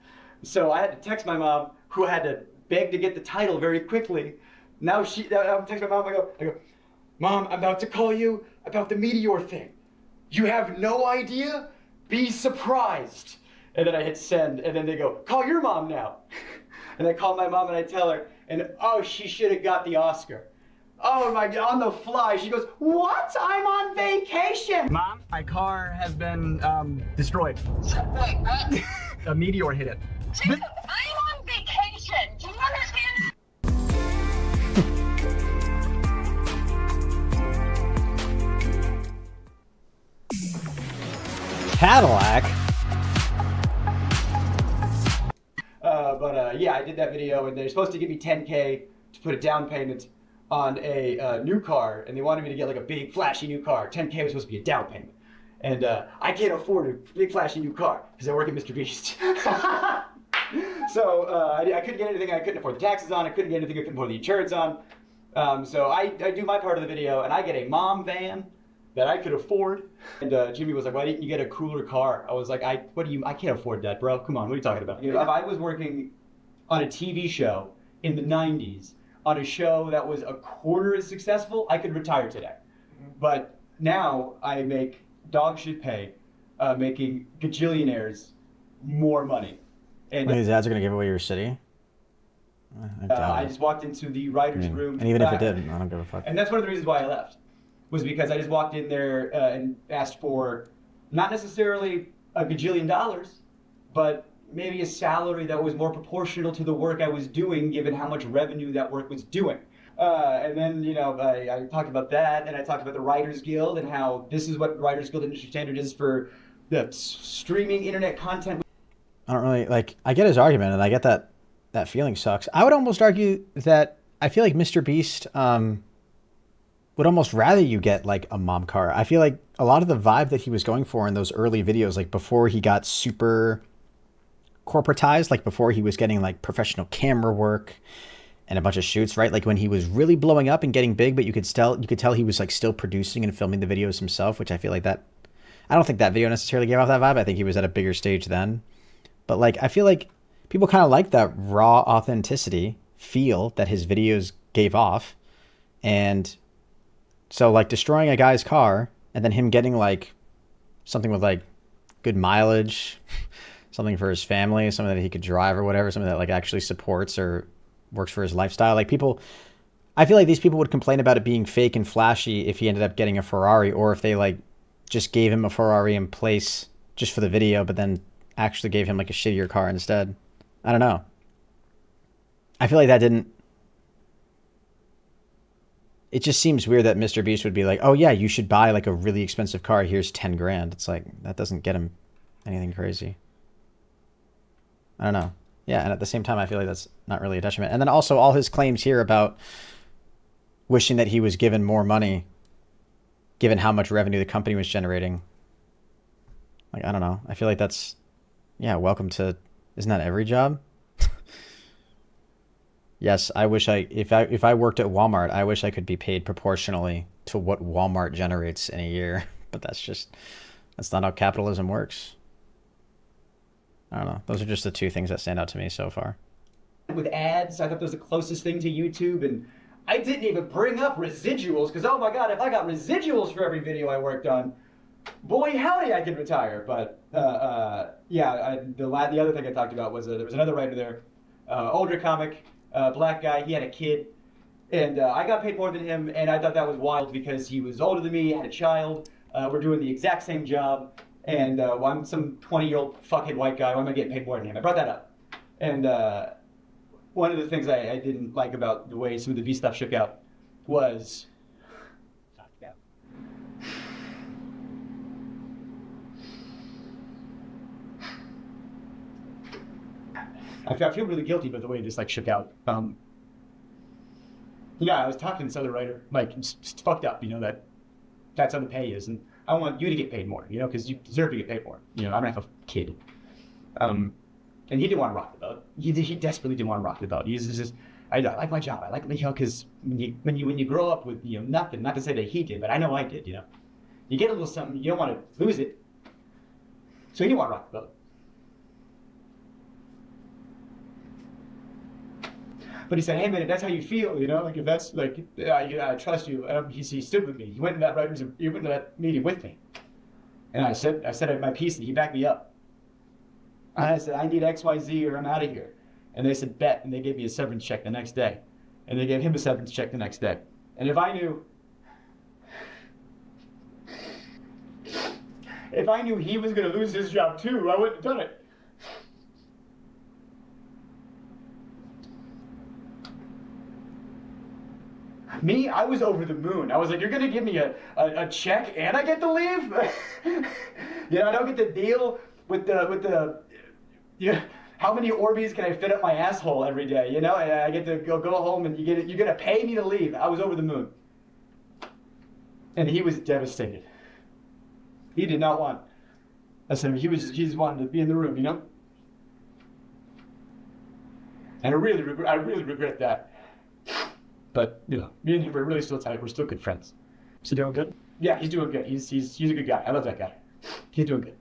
So I had to text my mom, who had to beg to get the title very quickly. Now I'm texting my mom, I go, "Mom, I'm about to call you about the meteor thing. You have no idea? Be surprised." And then I hit send, and then they go, "Call your mom now." And I call my mom and I tell her, and oh, she should have got the Oscar. Oh my God, on the fly, she goes, "What? I'm on vacation." "Mom, my car has been destroyed." Wait, what? A meteor hit it. Jacob, I'm on vacation. Do you understand? Cadillac? Yeah, I did that video, and they're supposed to give me $10K to put a down payment on a new car, and they wanted me to get like a big flashy new car. $10K was supposed to be a down payment, and I can't afford a big flashy new car because I work at Mr. Beast. So I couldn't get anything I couldn't afford the taxes on. I couldn't get anything I couldn't afford the insurance on. So I do my part of the video, and I get a mom van that I could afford. And Jimmy was like, "Why didn't you get a cooler car?" I was like, I can't afford that, bro. Come on, what are you talking about? You know, if I was working on a TV show in the 90s, on a show that was a quarter as successful, I could retire today. But now I make dog shit pay, making gajillionaires more money. And These ads are going to give away your city? I just walked into the writer's room. And even if it didn't, I don't give a fuck. And that's one of the reasons why I left, was because I just walked in there and asked for not necessarily a gajillion dollars, but maybe a salary that was more proportional to the work I was doing, given how much revenue that work was doing. And then, you know, I talked about that, and I talked about the Writers Guild and how this is what Writers Guild industry standard is for the streaming internet content. I don't really, like, I get his argument, and I get that that feeling sucks. I would almost argue that I feel like Mr. Beast would almost rather you get, like, a mom car. I feel like a lot of the vibe that he was going for in those early videos, like, before he got super corporatized, like, before he was getting, like, professional camera work and a bunch of shoots, right? Like, when he was really blowing up and getting big, but you could tell he was, like, still producing and filming the videos himself, which I feel like that... I don't think that video necessarily gave off that vibe. I think he was at a bigger stage then. But, like, I feel like people kind of like that raw authenticity feel that his videos gave off. And so, like, destroying a guy's car and then him getting, like, something with, like, good mileage, something for his family, something that he could drive or whatever, something that, like, actually supports or works for his lifestyle. Like, people... I feel like these people would complain about it being fake and flashy if he ended up getting a Ferrari, or if they, like, just gave him a Ferrari in place just for the video, but then actually gave him, like, a shittier car instead. I don't know. I feel like that didn't... It just seems weird that Mr. Beast would be like, oh yeah, you should buy, like, a really expensive car. Here's 10 grand. It's like, that doesn't get him anything crazy. I don't know. Yeah, and at the same time, I feel like that's not really a detriment. And then also all his claims here about wishing that he was given more money, given how much revenue the company was generating. Like, I don't know. I feel like that's, yeah, welcome to, isn't that every job? Yes, I wish if I worked at Walmart, I wish I could be paid proportionally to what Walmart generates in a year. But that's not how capitalism works. I don't know. Those are just the two things that stand out to me so far. With ads, I thought that was the closest thing to YouTube, and I didn't even bring up residuals, because oh my god, if I got residuals for every video I worked on, boy howdy I could retire. But yeah, the other thing I talked about was there was another writer there, older comic, black guy, he had a kid, and I got paid more than him, and I thought that was wild because he was older than me, had a child, we're doing the exact same job, and I'm some 20-year-old fuckhead white guy, why am I getting paid more than him? I brought that up. And one of the things I didn't like about the way some of the V stuff shook out was I feel really guilty about the way this like shook out. Yeah, I was talking to this other writer, like it's fucked up, you know, that's how the pay is, and I want you to get paid more, you know, because you deserve to get paid more. You know, I don't have a kid. And he didn't want to rock the boat. He desperately didn't want to rock the boat. He's just, I like my job. I like, you know, because when you grow up with, you know, nothing, not to say that he did, but I know I did, you know. You get a little something, you don't want to lose it. So he didn't want to rock the boat. But he said, hey man, if that's how you feel, you know, like if that's like, I trust you. He stood with me. He went to that meeting with me. And I said my piece and he backed me up. I said, I need XYZ or I'm out of here. And they said, bet. And they gave me a severance check the next day. And they gave him a severance check the next day. And if I knew he was going to lose his job too, I wouldn't have done it. Me, I was over the moon. I was like, you're going to give me a check and I get to leave? You know, I don't get to deal with the yeah, how many Orbeez can I fit up my asshole every day? You know, and I get to go home and you're gonna pay me to leave. I was over the moon. And he was devastated. He did not want. I said he just wanted to be in the room, you know? And I really regret that. But you know, me and him are really still tight. We're still good friends. Is he doing good? Yeah, he's doing good. He's a good guy. I love that guy. He's doing good.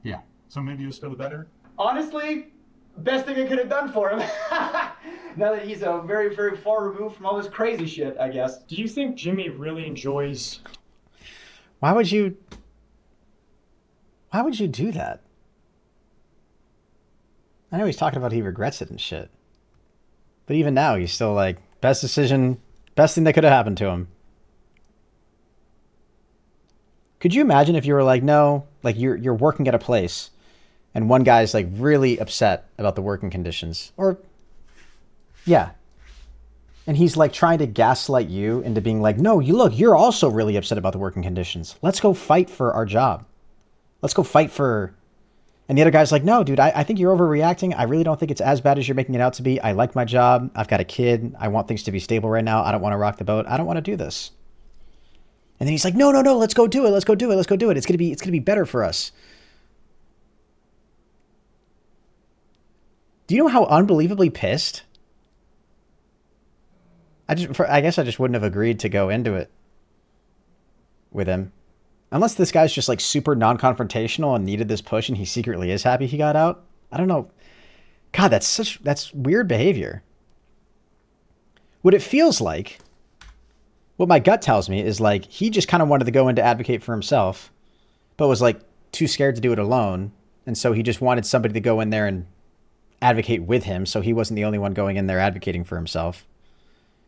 Yeah. So maybe you're still better? Honestly, best thing I could have done for him. Now that he's very, very far removed from all this crazy shit, I guess. Do you think Jimmy really enjoys... Why would you do that? I know he's talking about he regrets it and shit. But even now, he's still like, best decision, best thing that could have happened to him. Could you imagine if you were like, no, like you're working at a place and one guy's like really upset about the working conditions, or yeah. And he's like trying to gaslight you into being like, no, you're also really upset about the working conditions. Let's go fight for our job. Let's go fight for, and the other guy's like, no, dude, I think you're overreacting. I really don't think it's as bad as you're making it out to be. I like my job. I've got a kid. I want things to be stable right now. I don't want to rock the boat. I don't want to do this. And then he's like, no, let's go do it. Let's go do it. Let's go do it. It's going to be better for us. Do you know how unbelievably pissed? I guess I just wouldn't have agreed to go into it with him. Unless this guy's just like super non-confrontational and needed this push and he secretly is happy he got out. I don't know. God, that's weird behavior. What it feels like, what my gut tells me is like he just kind of wanted to go in to advocate for himself, but was like too scared to do it alone. And so he just wanted somebody to go in there and advocate with him, so he wasn't the only one going in there advocating for himself.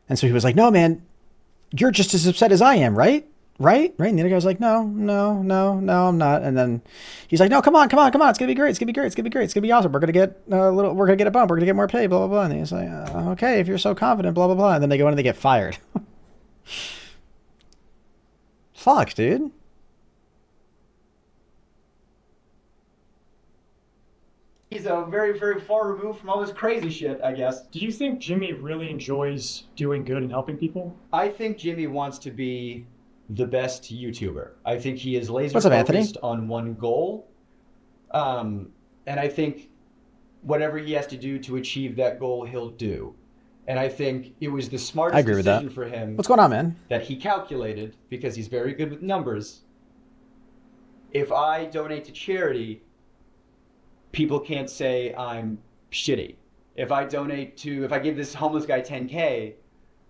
And so he was like, no, man, you're just as upset as I am, right? Right? And the other guy's like, no, I'm not. And then he's like, no, come on. It's going to be great. It's going to be awesome. We're going to get we're going to get a bump. We're going to get more pay, blah, blah, blah. And he's like, okay, if you're so confident, blah, blah, blah. And then they go in and they get fired. Fuck, dude. He's very, very far removed from all this crazy shit, I guess. Do you think Jimmy really enjoys doing good and helping people? I think Jimmy wants to be the best YouTuber. I think he is laser What's up, Anthony? focused on one goal. And I think whatever he has to do to achieve that goal, he'll do. And I think it was the smartest I agree with decision that. for him. What's going on, man? That he calculated, because he's very good with numbers. If I donate to charity, people can't say I'm shitty. If I give this homeless guy 10K,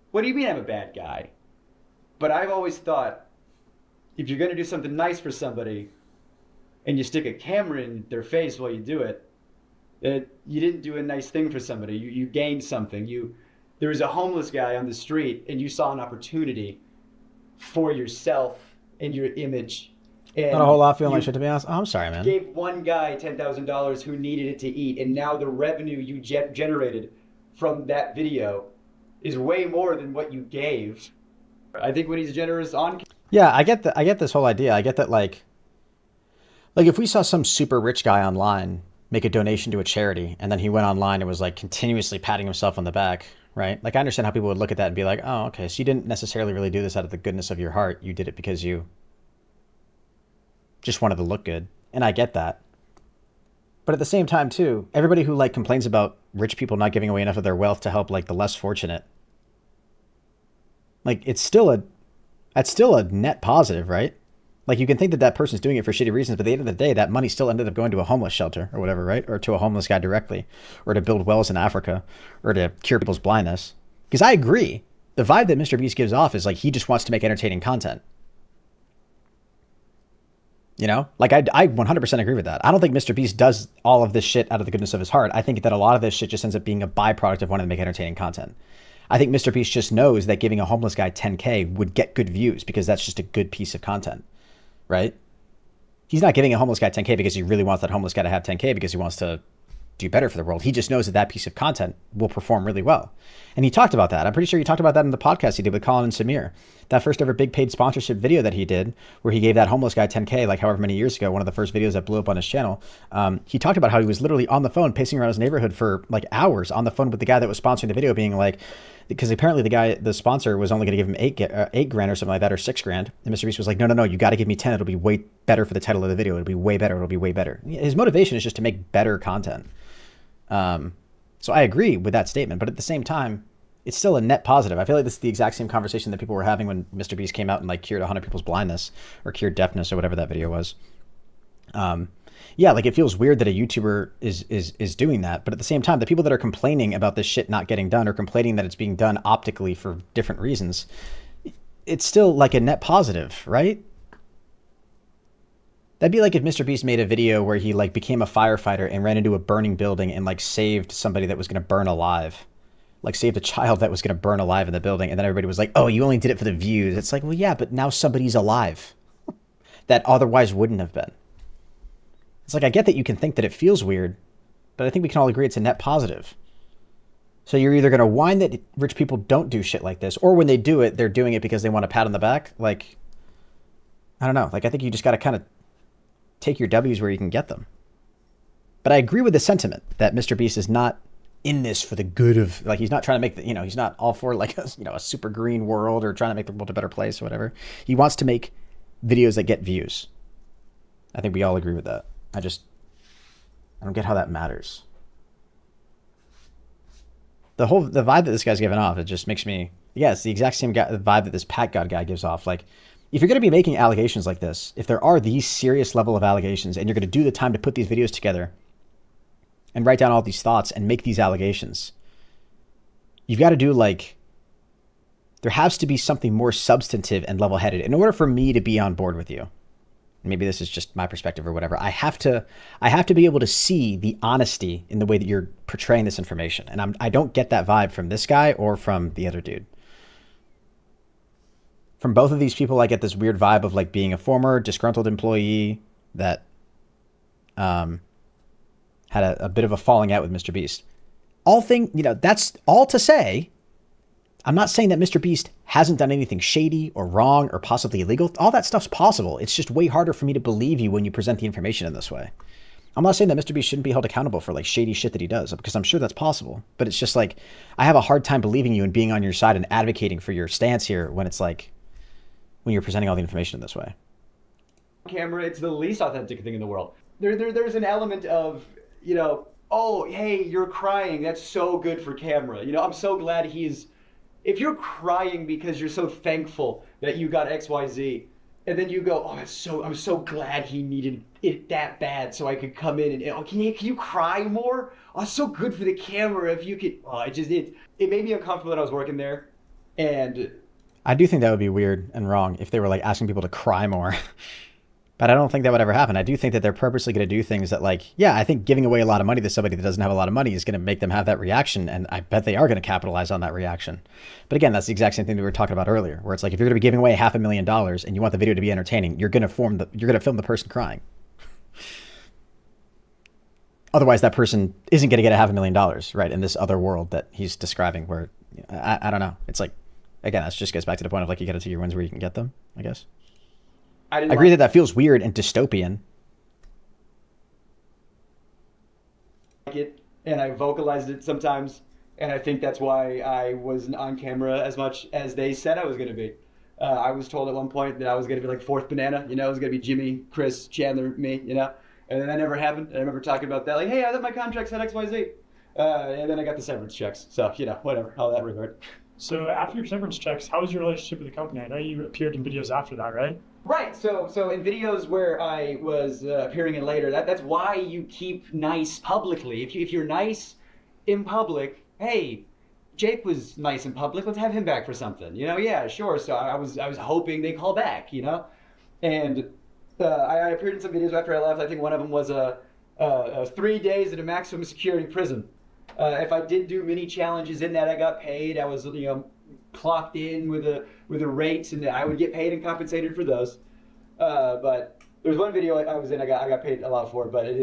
what do you mean I'm a bad guy? But I've always thought, if you're going to do something nice for somebody, and you stick a camera in their face while you do it, that you didn't do a nice thing for somebody. You gained something. There was a homeless guy on the street, and you saw an opportunity for yourself and your image. And Not a whole lot feeling like shit, to be honest. Oh, I'm sorry, man. Gave one guy $10,000 who needed it to eat, and now the revenue you generated from that video is way more than what you gave. I think when he's generous on... Yeah, I get this whole idea. I get that, like if we saw some super rich guy online make a donation to a charity, and then he went online and was like continuously patting himself on the back, right? Like, I understand how people would look at that and be like, oh, okay, so you didn't necessarily really do this out of the goodness of your heart. You did it because you just wanted to look good. And I get that. But at the same time, too, everybody who like complains about rich people not giving away enough of their wealth to help like the less fortunate, like that's still a net positive, right? Like, you can think that that person's doing it for shitty reasons, but at the end of the day, that money still ended up going to a homeless shelter or whatever, right? Or to a homeless guy directly, or to build wells in Africa, or to cure people's blindness. Because I agree, the vibe that Mr. Beast gives off is like he just wants to make entertaining content. You know, like I 100% agree with that. I don't think Mr. Beast does all of this shit out of the goodness of his heart. I think that a lot of this shit just ends up being a byproduct of wanting to make entertaining content. I think Mr. Beast just knows that giving a homeless guy 10K would get good views because that's just a good piece of content, right? He's not giving a homeless guy 10K because he really wants that homeless guy to have 10K because he wants to do better for the world. He just knows that that piece of content will perform really well. And he talked about that. I'm pretty sure he talked about that in the podcast he did with Colin and Samir. That first ever big paid sponsorship video that he did, where he gave that homeless guy 10K, like however many years ago, one of the first videos that blew up on his channel. He talked about how he was literally on the phone, pacing around his neighborhood for like hours on the phone with the guy that was sponsoring the video, being like, because apparently the sponsor was only going to give him $8 grand or something like that, or $6 grand. And Mr. Beast was like, no, you got to give me 10. It'll be way better for the title of the video. It'll be way better. It'll be way better. His motivation is just to make better content. So I agree with that statement, but at the same time, it's still a net positive. I feel like this is the exact same conversation that people were having when Mr. Beast came out and like cured 100 people's blindness or cured deafness or whatever that video was. Yeah, like it feels weird that a YouTuber is doing that, but at the same time, the people that are complaining about this shit not getting done or complaining that it's being done optically for different reasons, it's still like a net positive, right? That'd be like if Mr. Beast made a video where he like became a firefighter and ran into a burning building and like saved somebody that was going to burn alive. Like saved a child that was going to burn alive in the building. And then everybody was like, oh, you only did it for the views. It's like, well, yeah, but now somebody's alive that otherwise wouldn't have been. It's like, I get that you can think that it feels weird, but I think we can all agree it's a net positive. So you're either going to whine that rich people don't do shit like this, or when they do it, they're doing it because they want a pat on the back. Like, I don't know. Like, I think you just got to kind of take your W's where you can get them. But I agree with the sentiment that Mr. Beast is not in this for the good of, like, he's not trying to make the, you know, he's not all for like, a super green world or trying to make the world a better place or whatever. He wants to make videos that get views. I think we all agree with that. I don't get how that matters. The vibe that this guy's giving off, it just makes me, yeah, it's the exact same vibe that this Pat God guy gives off. Like, if you're going to be making allegations like this, if there are these serious level of allegations and you're going to do the time to put these videos together and write down all these thoughts and make these allegations, you've got to do like, there has to be something more substantive and level-headed in order for me to be on board with you. Maybe this is just my perspective or whatever. I have to be able to see the honesty in the way that you're portraying this information. And I don't get that vibe from this guy or from the other dude. From both of these people, I get this weird vibe of like being a former disgruntled employee that had a bit of a falling out with Mr. Beast. That's all to say, I'm not saying that Mr. Beast hasn't done anything shady or wrong or possibly illegal. All that stuff's possible. It's just way harder for me to believe you when you present the information in this way. I'm not saying that Mr. Beast shouldn't be held accountable for like shady shit that he does, because I'm sure that's possible. But it's just like, I have a hard time believing you and being on your side and advocating for your stance here when it's like, when you're presenting all the information in this way. Camera, it's the least authentic thing in the world. There's an element of, you know, oh, hey, you're crying. That's so good for camera. You know, I'm so glad if you're crying because you're so thankful that you got XYZ, and then you go, oh, I'm so glad he needed it that bad so I could come in and, oh, can you cry more? Oh, it's so good for the camera if you could. Oh, it made me uncomfortable that I was working there. And I do think that would be weird and wrong if they were like asking people to cry more. But I don't think that would ever happen. I do think that they're purposely going to do things that, like, yeah, I think giving away a lot of money to somebody that doesn't have a lot of money is going to make them have that reaction. And I bet they are going to capitalize on that reaction. But again, that's the exact same thing that we were talking about earlier, where it's like, if you're going to be giving away $500,000 and you want the video to be entertaining, you're going to film the person crying. Otherwise, that person isn't going to get $500,000, right? In this other world that he's describing, where I don't know. It's like, again, that just goes back to the point of like, you got to take your wins where you can get them, I guess. I agree that feels weird and dystopian. And I vocalized it sometimes, and I think that's why I wasn't on camera as much as they said I was going to be. I was told at one point that I was going to be like fourth banana, you know, it was going to be Jimmy, Chris, Chandler, me, you know, and then that never happened. I remember talking about that, like, hey, I thought my contract said XYZ, and then I got the severance checks, so, you know, whatever, all that regard. So after your severance checks, how was your relationship with the company? I know you appeared in videos after that, right? Right. So in videos where I was appearing in later, that's why you keep nice publicly. If you're nice in public, hey, Jake was nice in public. Let's have him back for something. You know? Yeah, sure. So I was hoping they call back. You know, and I appeared in some videos after I left. I think one of them was 3 days at a maximum security prison. If I did do mini challenges in that, I got paid. I was, you know, clocked in with a rate, and I would get paid and compensated for those. But there was one video I was in. I got paid a lot for it, but it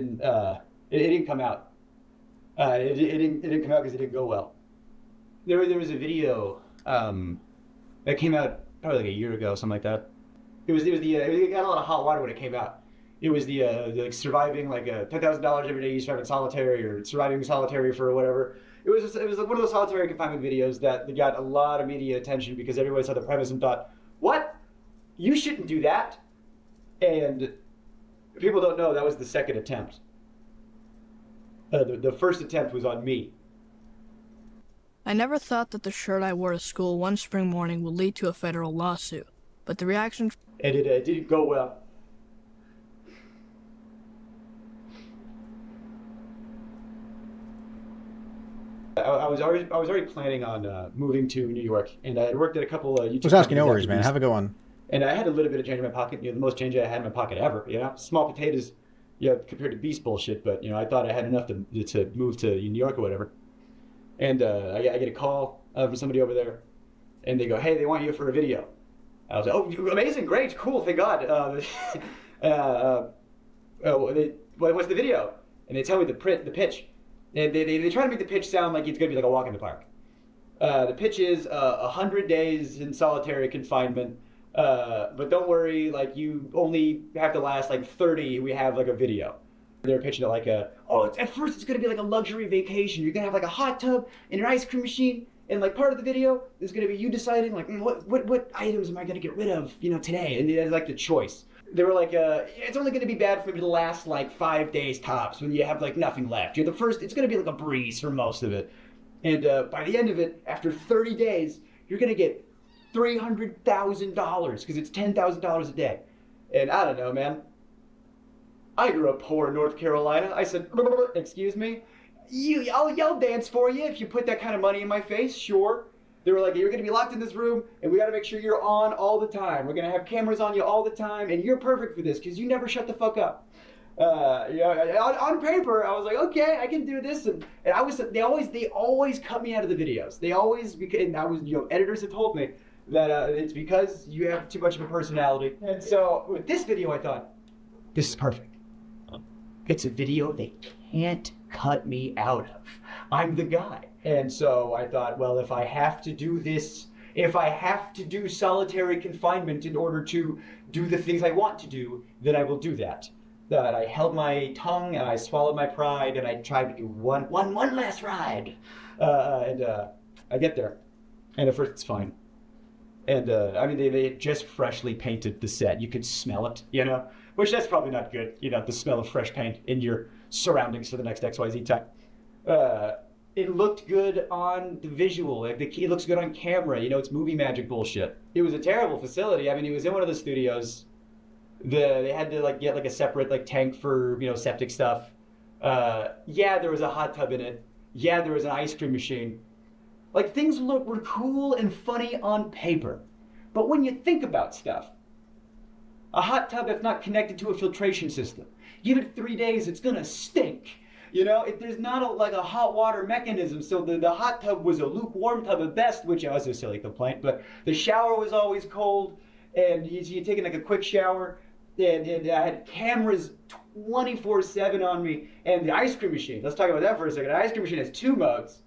didn't come out. It didn't come out because it didn't go well. There was a video that came out probably like a year ago, something like that. It got a lot of hot water when it came out. It was the like surviving like $10,000 every day you survive in solitary, or surviving solitary for whatever. It was like one of those solitary confinement videos that got a lot of media attention because everybody saw the premise and thought, what? You shouldn't do that. And people don't know that was the second attempt. The first attempt was on me. I never thought that the shirt I wore to school one spring morning would lead to a federal lawsuit, but the reaction... And it didn't go well. I was already planning on moving to New York, and I had worked at a couple of YouTube. Just asking, no worries, man. Have a good one. And I had a little bit of change in my pocket. You know, the most change I had in my pocket ever. You know, small potatoes, you know, compared to Beast bullshit. But you know, I thought I had enough to move to New York or whatever. And I get a call from somebody over there, and they go, "Hey, they want you for a video." I was like, "Oh, amazing, great, cool, thank God." What's the video? And they tell me the pitch. And they try to make the pitch sound like it's going to be like a walk in the park. The pitch is 100 days in solitary confinement. But don't worry, like you only have to last like 30. We have like a video. They're pitching it like at first it's going to be like a luxury vacation. You're going to have like a hot tub and an ice cream machine. And like part of the video is going to be you deciding like what items am I going to get rid of, you know, today. And it's like the choice. They were like, it's only going to be bad for me to last like 5 days tops when you have like nothing left. You're the first, it's going to be like a breeze for most of it. And by the end of it, after 30 days, you're going to get $300,000 because it's $10,000 a day. And I don't know, man. I grew up poor in North Carolina. I said, excuse me? I'll dance for you if you put that kind of money in my face, sure. They were like, you're going to be locked in this room, and we got to make sure you're on all the time. We're going to have cameras on you all the time, and you're perfect for this because you never shut the fuck up. On paper, I was like, okay, I can do this, and they always cut me out of the videos. They always, and I was, editors have told me that it's because you have too much of a personality. And so with this video, I thought, this is perfect. It's a video they can't cut me out of. I'm the guy. And so I thought, well, if I have to do this, if I have to do solitary confinement in order to do the things I want to do, then I will do that. and I held my tongue and I swallowed my pride and I tried to do one last ride. I get there, and at first it's fine. And I mean, they had just freshly painted the set. You could smell it, you know, which that's probably not good, you know, the smell of fresh paint in your surroundings for the next XYZ time. It looked good on the visual. Like it looks good on camera. You know, it's movie magic bullshit. It was a terrible facility. I mean, it was in one of the studios. They had to like get like a separate like tank for, you know, septic stuff. Yeah, there was a hot tub in it. Yeah, there was an ice cream machine. Like things were cool and funny on paper. But when you think about stuff, a hot tub that's not connected to a filtration system, give it 3 days, it's gonna stink. You know, there's not like a hot water mechanism, so the hot tub was a lukewarm tub at best, which was a silly complaint, but the shower was always cold, and you're taking like a quick shower, and I had cameras 24/7 on me, and the ice cream machine, let's talk about that for a second. The ice cream machine has 2 modes,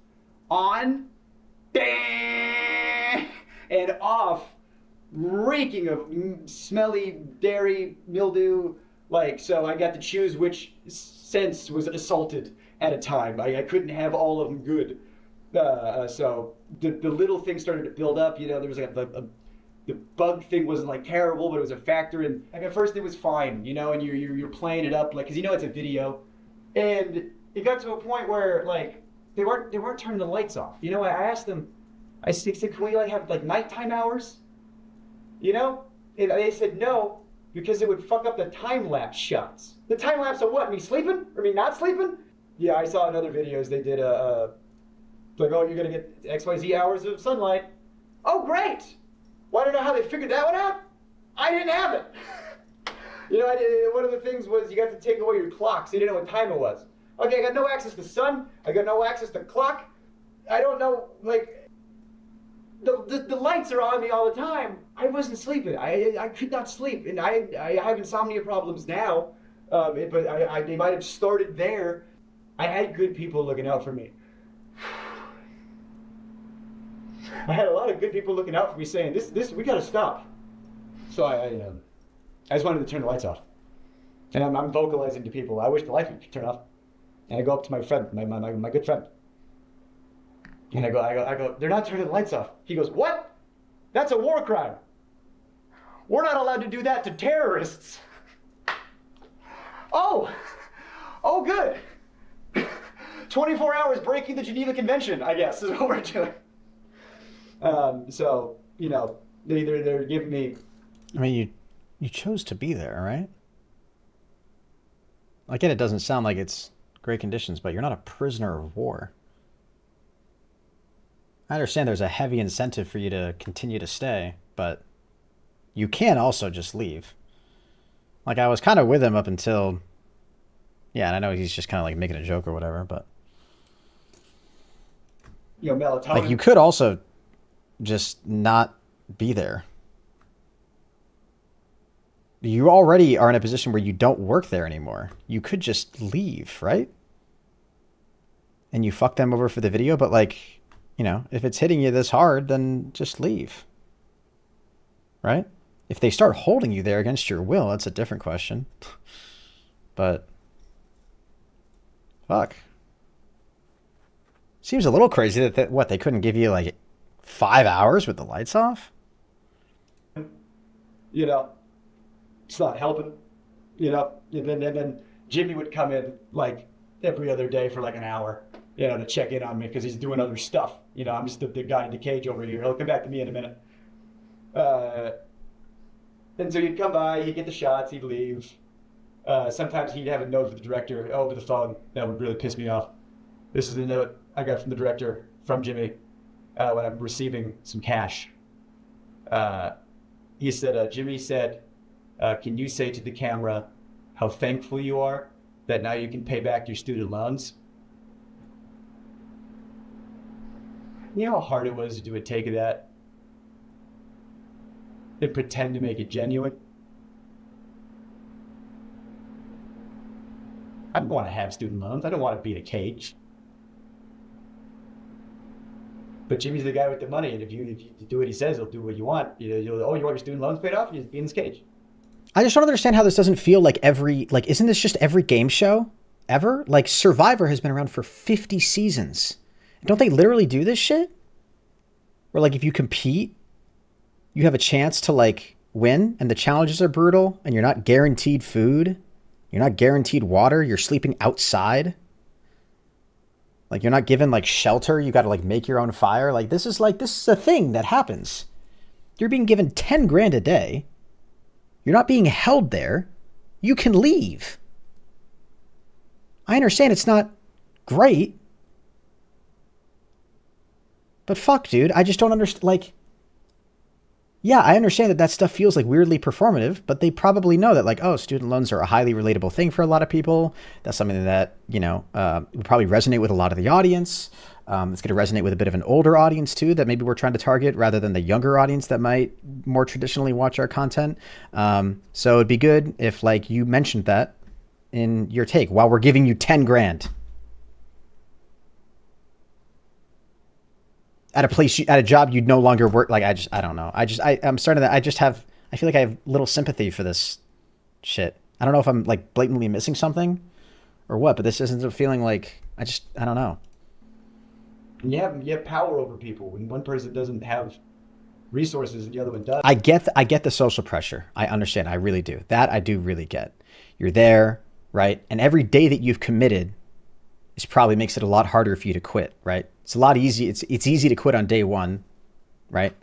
on, and off, reeking of smelly dairy, mildew, like, so I got to choose which sense was assaulted at a time. I couldn't have all of them good. So the little things started to build up. You know, there was like the bug thing wasn't like terrible, but it was a factor. And like at first it was fine, you know, and you're playing it up like, cause you know it's a video, and it got to a point where like they weren't turning the lights off. You know, I asked them, I said, can we like have like nighttime hours? You know, and they said no, because it would fuck up the time-lapse shots. The time-lapse of what? Me sleeping? Or me not sleeping? Yeah, I saw in other videos they did like, oh, you're gonna get XYZ hours of sunlight. Oh, great! Well, I don't know how they figured that one out. I didn't have it. You know, one of the things was you got to take away your clock, so you didn't know what time it was. Okay, I got no access to sun. I got no access to clock. I don't know, like, the lights are on me all the time. I wasn't sleeping. I could not sleep, and I have insomnia problems now. But they might have started there. I had good people looking out for me. I had a lot of good people looking out for me, saying this we gotta stop. So I just wanted to turn the lights off, and I'm vocalizing to people. I wish the lights would turn off, and I go up to my friend, my good friend. And I go, they're not turning the lights off. He goes, what? That's a war crime. We're not allowed to do that to terrorists. Oh, good. 24 hours breaking the Geneva Convention, I guess, is what we're doing. So, you know, they're giving me... I mean, you chose to be there, right? Again, it doesn't sound like it's great conditions, but you're not a prisoner of war. I understand there's a heavy incentive for you to continue to stay, but you can also just leave. Like, I was kind of with him up until... Yeah, and I know he's just kind of like making a joke or whatever, but... You know, melatonin... Like, you could also just not be there. You already are in a position where you don't work there anymore. You could just leave, right? And you fuck them over for the video, but like... You know, if it's hitting you this hard, then just leave. Right? If they start holding you there against your will, that's a different question. But, fuck. Seems a little crazy that what, they couldn't give you like 5 hours with the lights off? You know, it's not helping. You know, and then Jimmy would come in like every other day for like an hour. You know, to check in on me because he's doing other stuff. You know, I'm just the guy in the cage over here. He'll come back to me in a minute. And so he'd come by, he'd get the shots, he'd leave. Sometimes he'd have a note with the director over the phone. That would really piss me off. This is the note I got from the director, from Jimmy, when I'm receiving some cash. He said, Jimmy said, can you say to the camera how thankful you are that now you can pay back your student loans? You know how hard it was to do a take of that? And pretend to make it genuine? I don't want to have student loans. I don't want to be in a cage. But Jimmy's the guy with the money, and if you do what he says, he'll do what you want. You want your student loans paid off, you just be in this cage. I just don't understand how this doesn't feel like isn't this just every game show ever? Like Survivor has been around for 50 seasons. Don't they literally do this shit? Where like if you compete, you have a chance to like win and the challenges are brutal and you're not guaranteed food. You're not guaranteed water. You're sleeping outside. Like you're not given like shelter. You got to like make your own fire. Like this is a thing that happens. You're being given 10 grand a day. You're not being held there. You can leave. I understand it's not great. But fuck, dude. I just don't understand. Like, yeah, I understand that stuff feels like weirdly performative, but they probably know that like, oh, student loans are a highly relatable thing for a lot of people. That's something that, you know, would probably resonate with a lot of the audience. It's going to resonate with a bit of an older audience too, that maybe we're trying to target rather than the younger audience that might more traditionally watch our content. So it'd be good if like you mentioned that in your take while we're giving you 10 grand. At a place, at a job you'd no longer work. Like, I don't know. I'm starting to, I feel like I have little sympathy for this shit. I don't know if I'm like blatantly missing something or what, but this isn't feeling like, I don't know. You have power over people when one person doesn't have resources and the other one does. I get the social pressure. I understand. I really do. That I do really get. You're there, right? And every day that you've committed is probably makes it a lot harder for you to quit, right? It's a lot easy. It's easy to quit on day one, right?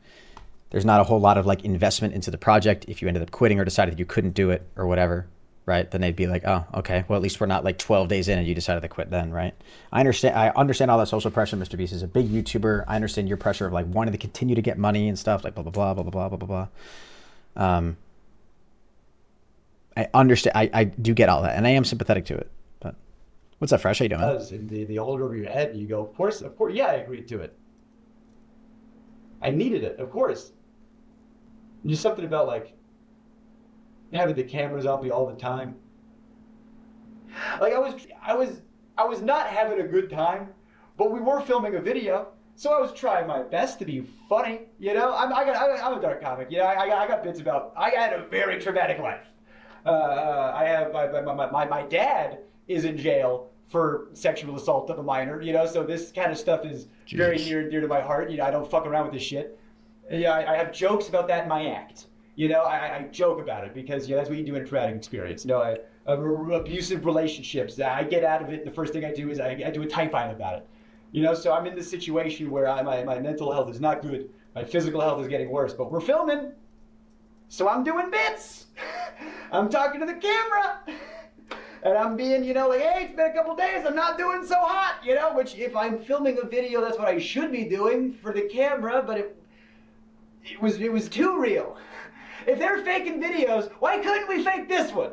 There's not a whole lot of like investment into the project. If you ended up quitting or decided you couldn't do it or whatever, right? Then they'd be like, oh, okay, well, at least we're not like 12 days in and you decided to quit then, right? I understand all that social pressure. Mr. Beast is a big YouTuber. I understand your pressure of like wanting to continue to get money and stuff, like blah, blah, blah, blah, blah, blah, blah, blah. I understand. I do get all that and I am sympathetic to it. But what's up, Fresh? How you doing? Because the older over your head, you go, of course, yeah, I agreed to it. I needed it, of course. Just something about like having the cameras on me all the time. Like I was not having a good time, but we were filming a video, so I was trying my best to be funny. You know, I'm a dark comic. You know, I got bits about. I had a very traumatic life. I have my dad is in jail for sexual assault of a minor. You know, so this kind of stuff is very near to my heart. You know, I don't fuck around with this shit. Yeah, I have jokes about that in my act. You know, I joke about it because, you know, that's what you do in a traumatic experience. You know, abusive relationships. I get out of it. The first thing I do is I do a typing about it. You know, so I'm in this situation where my mental health is not good. My physical health is getting worse. But we're filming, so I'm doing bits. I'm talking to the camera. And I'm being, you know, like, hey, it's been a couple days. I'm not doing so hot, you know, which if I'm filming a video, that's what I should be doing for the camera. But it was too real. If they're faking videos, why couldn't we fake this one?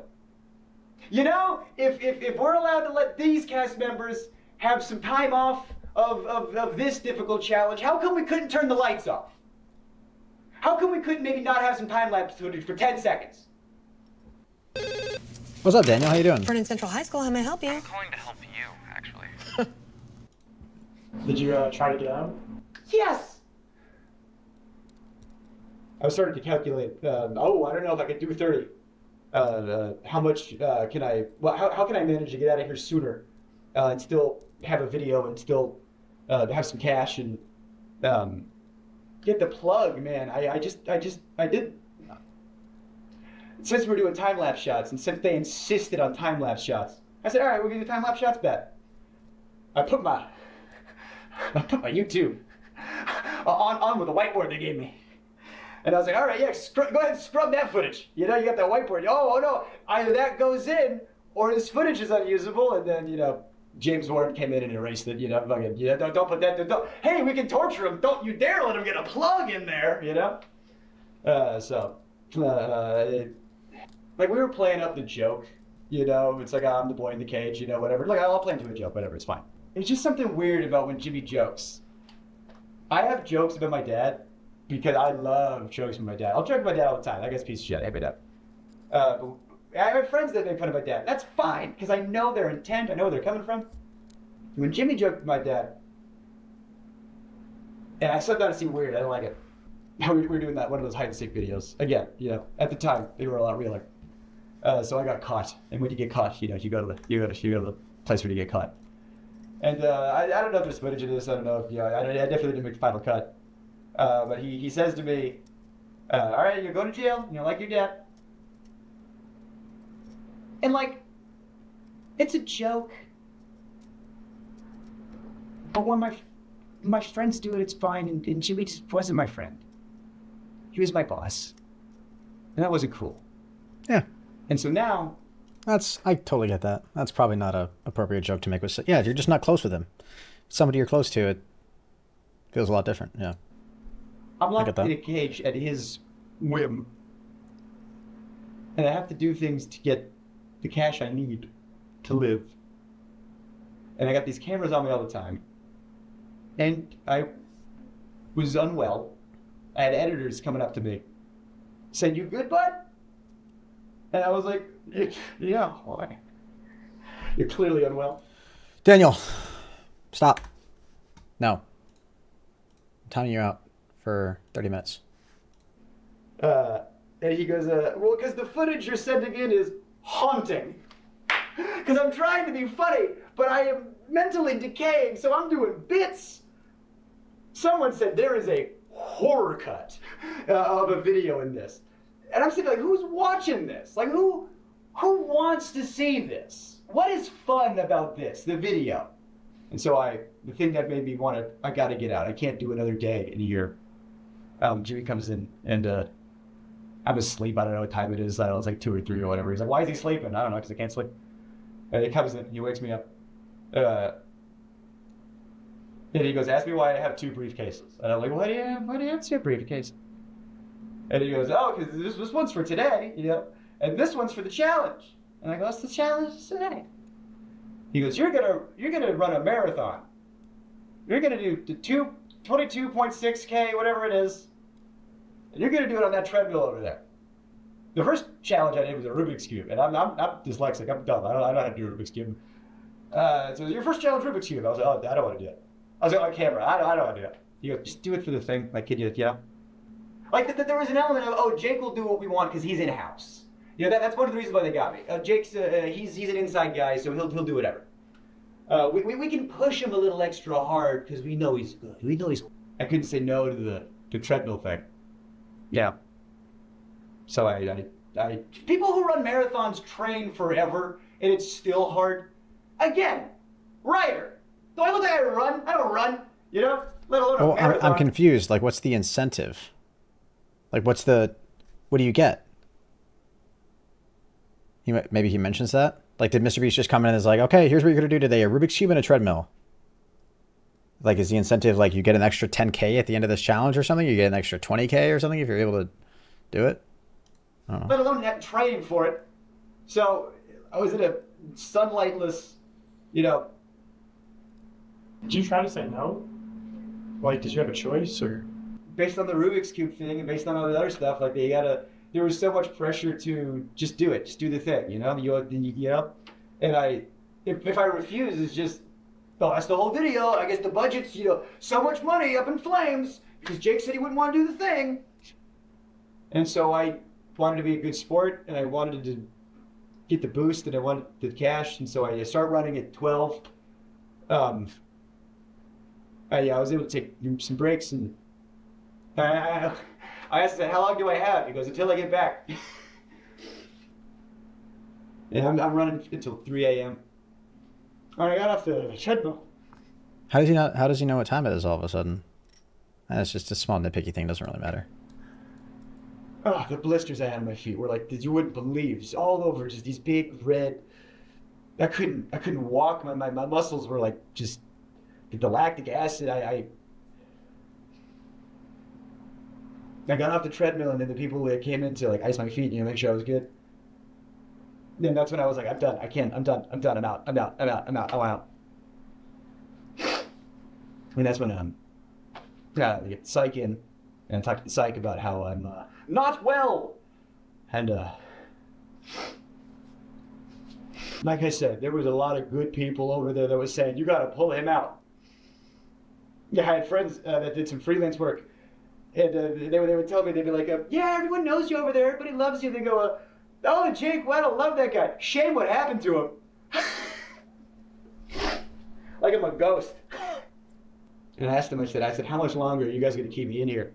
You know, if we're allowed to let these cast members have some time off of this difficult challenge, how come we couldn't turn the lights off? How come we couldn't maybe not have some time-lapse footage for 10 seconds? What's up, Daniel? How you doing? Vernon Central High School, how may I help you? I'm going to help you, actually. Did you try to get out? Yes! I was starting to calculate, I don't know if I could do 30. How much can I, well, how can I manage to get out of here sooner and still have a video and still have some cash and get the plug, man. I did. Since we're doing time-lapse shots and since they insisted on time-lapse shots, I said, all right, we're going to do time-lapse shots bet. I put my YouTube on with the whiteboard they gave me. And I was like, all right, yeah, go ahead and scrub that footage. You know, you got that whiteboard. Oh, no, either that goes in or this footage is unusable. And then, you know, James Warren came in and erased it. You know, fucking, you know, don't put that. Hey, we can torture him. Don't you dare let him get a plug in there. You know. Like we were playing up the joke. You know, it's like I'm the boy in the cage. You know, whatever. Like I'll play into a joke. Whatever, it's fine. It's just something weird about when Jimmy jokes. I have jokes about my dad. Because I love jokes from my dad. I'll joke about my dad all the time. That guy's a piece of shit. I hate my dad. But I have friends that make fun of my dad. That's fine, because I know their intent. I know where they're coming from. When Jimmy joked with my dad, and I said that to seem weird. I don't like it. We were doing that, one of those hide and seek videos. Again, you know, at the time, they were a lot realer. So I got caught. And when you get caught, you go to the place where you get caught. And I don't know if there's footage of this. I don't know if I definitely didn't make the final cut. But he says to me, "All right, you're going to jail. Like your dad." And like, it's a joke. But when my friends do it, it's fine. And Jimmy just wasn't my friend. He was my boss. And that wasn't cool. Yeah. And so now... I totally get that. That's probably not a appropriate joke to make with... Yeah, if you're just not close with him. Somebody you're close to, it feels a lot different, yeah. I'm locked in a cage at his whim. And I have to do things to get the cash I need to live. And I got these cameras on me all the time. And I was unwell. I had editors coming up to me saying, "You good, bud?" And I was like, "Yeah, why? You're clearly unwell." Daniel, stop. No. I'm timing you out for 30 minutes. And he goes, "Well, because the footage you're sending in is haunting. Because I'm trying to be funny, but I am mentally decaying, so I'm doing bits." Someone said there is a horror cut of a video in this. And I'm thinking, like, who's watching this? Like, who wants to see this? What is fun about this, the video? And so the thing that made me want to, I got to get out. I can't do another day in a year. Jimmy comes in, and I'm asleep. I don't know what time it is. I don't know, it's like 2 or 3 or whatever. He's like, "Why is he sleeping?" "I don't know, because I can't sleep." And he comes in, he wakes me up. And he goes, "Ask me why I have 2 briefcases." And I'm like, why do you have 2 briefcases? And he goes, "Oh, because this one's for today, and this one's for the challenge." And I go, "What's the challenge today?" He goes, You're gonna run a marathon. You're gonna do the 22.6K, whatever it is. And you're gonna do it on that treadmill over there. The first challenge I did was a Rubik's Cube, and I'm dyslexic, I'm dumb, I don't know how to do a Rubik's Cube. So your first challenge, Rubik's Cube. I was like, "Oh, I don't want to do it." I was like, "On camera, I don't want to do it." He goes, "Just do it for the thing, like, kid, Like, there was an element of, Jake will do what we want because he's in-house. That's one of the reasons why they got me. Jake's, he's an inside guy, so he'll do whatever. We can push him a little extra hard because we know he's good. I couldn't say no to the treadmill thing. Yeah. So I people who run marathons train forever, and it's still hard. Again, writer. Do I look like I run? I don't run, let alone a marathon. I'm confused. Like, what's the incentive? Like, what do you get? Maybe he mentions that? Like, did Mr. Beast just come in and is like, "Okay, here's what you're going to do today, a Rubik's Cube and a treadmill." Like, is the incentive, like, you get an extra 10K at the end of this challenge or something? You get an extra 20K or something if you're able to do it? I don't know. Let alone that training for it. So, I was in a sunlightless, Did you try to say no? Like, did you have a choice, or? Based on the Rubik's Cube thing and based on all the other stuff, like, there was so much pressure to just do it, just do the thing, And if I refuse, it's just, that's the whole video. I guess the budget's, so much money up in flames because Jake said he wouldn't want to do the thing. And so I wanted to be a good sport, and I wanted to get the boost, and I wanted the cash, and so I started running at 12. I was able to take some breaks, and I asked him, "How long do I have?" He goes, "Until I get back." And I'm running until 3 a.m. All right, I got off the treadmill. How does he know what time it is all of a sudden? That's just a small nitpicky thing. Doesn't really matter. Oh, the blisters I had on my feet were like, you wouldn't believe, just all over, just these big red. I couldn't walk. My muscles were like just the lactic acid. I got off the treadmill, and then the people that came in to like ice my feet, make sure I was good. Then that's when I was like, I'm done. I can't. I'm done. I'm out. I'm out. I'm out. And that's when I get psych in and talk to the psych about how I'm not well. And like I said, there was a lot of good people over there that was saying, "You got to pull him out." Yeah, I had friends that did some freelance work. And they would tell me, they'd be like, "Yeah, everyone knows you over there. Everybody loves you." They go, Oh, Jake Weddle, love that guy. Shame what happened to him. Like I'm a ghost. And I asked him, I said, how much longer are you guys going to keep me in here?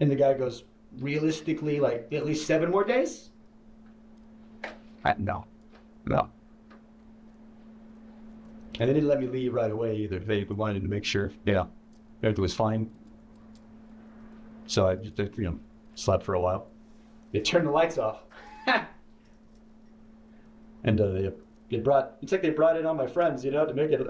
And the guy goes, realistically, like at least 7 more days? No. And they didn't let me leave right away either. They wanted to make sure, everything was fine. So I just, slept for a while. They turned the lights off. And they brought, it's like they brought in all my friends, to make it.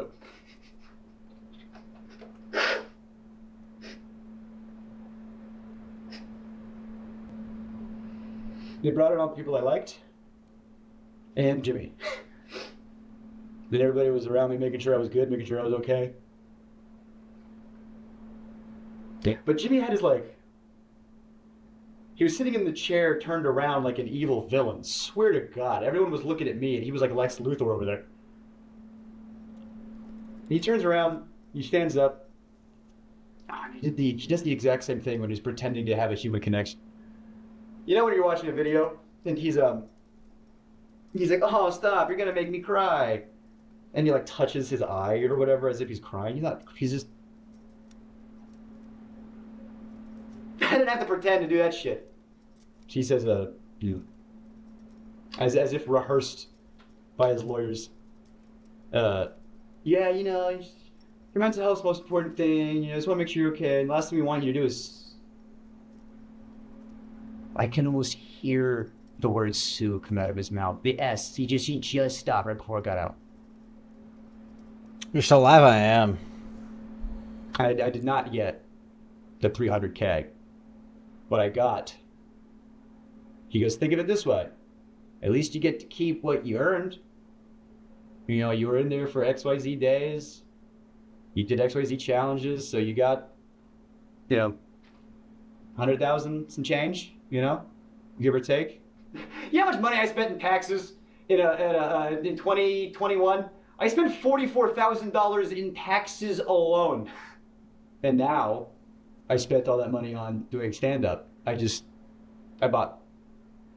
They brought in all the people I liked. And Jimmy. Then everybody was around me making sure I was good, making sure I was okay. But Jimmy had his he was sitting in the chair turned around like an evil villain. Swear to God, everyone was looking at me and he was like Lex Luthor over there. He turns around, he stands up. He does the exact same thing when he's pretending to have a human connection. You know when you're watching a video and he's like, oh, stop, you're gonna make me cry. And he touches his eye or whatever as if he's crying. He's just... I didn't have to pretend to do that shit. She says, as if rehearsed by his lawyers. Yeah, your mental health's the most important thing. I just want to make sure you're okay. And the last thing we want you to do is... I can almost hear the word Sue come out of his mouth. The S. He just stopped right before it got out. You're still alive, I am. I did not get the 300K. What I got, he goes, think of it this way. At least you get to keep what you earned. You were in there for XYZ days. You did XYZ challenges, so you got, 100,000 some change, give or take. You know how much money I spent in taxes in 2021? I spent $44,000 in taxes alone. And now I spent all that money on doing stand-up. I bought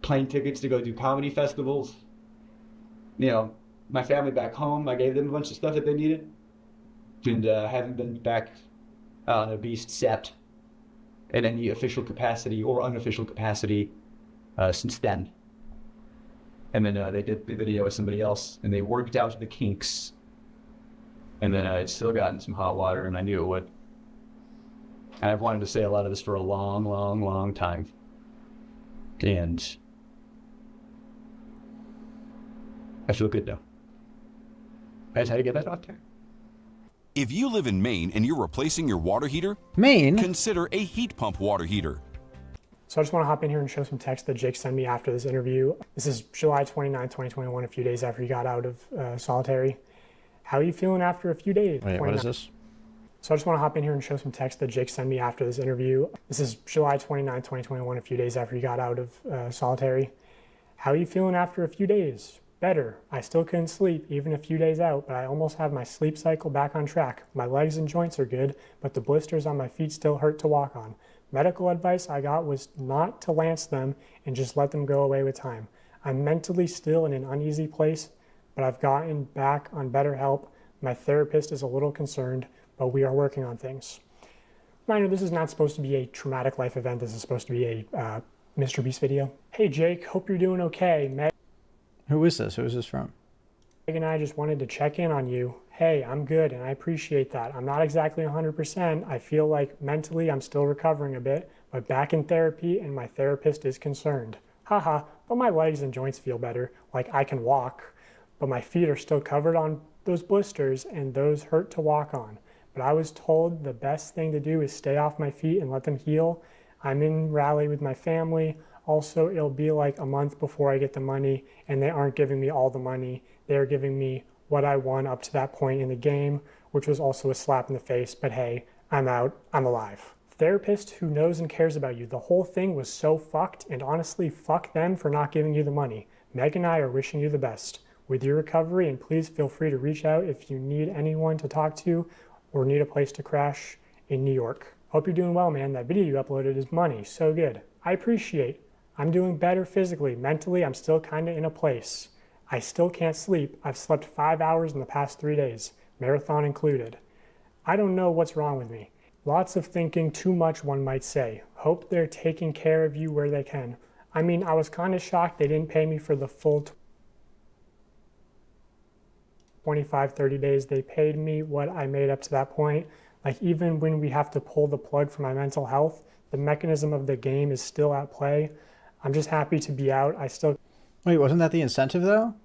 plane tickets to go do comedy festivals. My family back home, I gave them a bunch of stuff that they needed. And haven't been back on a Beast set in any official capacity or unofficial capacity since then. And then they did the video with somebody else, and they worked out the kinks. And then I'd still gotten some hot water, and I knew it would. And I've wanted to say a lot of this for a long, long, long time. And I feel good now. That's how you get that off there. If you live in Maine and you're replacing your water heater, Maine, consider a heat pump water heater. So I just want to hop in here and show some text that Jake sent me after this interview. This is July 29, 2021, a few days after he got out of solitary. How are you feeling after a few days? Wait, what is this? So I just want to hop in here and show some text that Jake sent me after this interview. This is July 29, 2021, a few days after he got out of solitary. How are you feeling after a few days? Better. I still couldn't sleep, even a few days out, but I almost have my sleep cycle back on track. My legs and joints are good, but the blisters on my feet still hurt to walk on. Medical advice I got was not to lance them and just let them go away with time. I'm mentally still in an uneasy place, but I've gotten back on better help. My therapist is a little concerned, but we are working on things. Reminder, this is not supposed to be a traumatic life event. This is supposed to be a Mr. Beast video. Hey Jake, hope you're doing okay. Who is this? Who is this from? Meg and I just wanted to check in on you. Hey, I'm good and I appreciate that. I'm not exactly 100%. I feel like mentally I'm still recovering a bit, but back in therapy and my therapist is concerned. Haha, but my legs and joints feel better, like I can walk, but my feet are still covered on those blisters and those hurt to walk on. But I was told the best thing to do is stay off my feet and let them heal. I'm in Raleigh with my family. Also, it'll be like a month before I get the money, and they aren't giving me all the money. They're giving me what I won up to that point in the game, which was also a slap in the face, but hey, I'm out, I'm alive. Therapist who knows and cares about you. The whole thing was so fucked, and honestly, fuck them for not giving you the money. Meg and I are wishing you the best with your recovery, and please feel free to reach out if you need anyone to talk to or need a place to crash in New York. Hope you're doing well, man. That video you uploaded is money, so good. I appreciate I'm doing better physically. Mentally, I'm still kind of in a place. I still can't sleep. I've slept 5 hours in the past 3 days, marathon included. I don't know what's wrong with me. Lots of thinking, too much, one might say. Hope they're taking care of you where they can. I mean, I was kind of shocked they didn't pay me for the full 25, 30 days. They paid me what I made up to that point. Like, even when we have to pull the plug for my mental health, the mechanism of the game is still at play. I'm just happy to be out. I still... Wait, wasn't that the incentive though?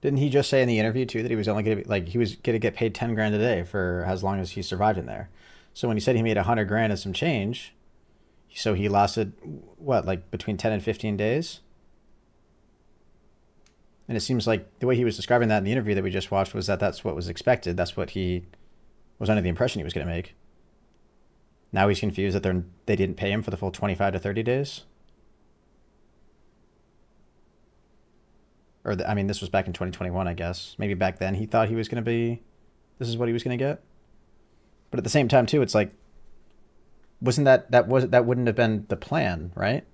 Didn't he just say in the interview too that he was only going to be like, he was going to get paid 10 grand a day for as long as he survived in there? So when he said he made 100 grand and some change, so he lasted what, like between 10 and 15 days? And it seems like the way he was describing that in the interview that we just watched was that that's what was expected. That's what he was under the impression he was going to make. Now he's confused that they didn't pay him for the full 25 to 30 days. Or, I mean, this was back in 2021, I guess. Maybe back then he thought he was going to be, this is what he was going to get. But at the same time, too, it's like, wasn't that wouldn't have been the plan, right?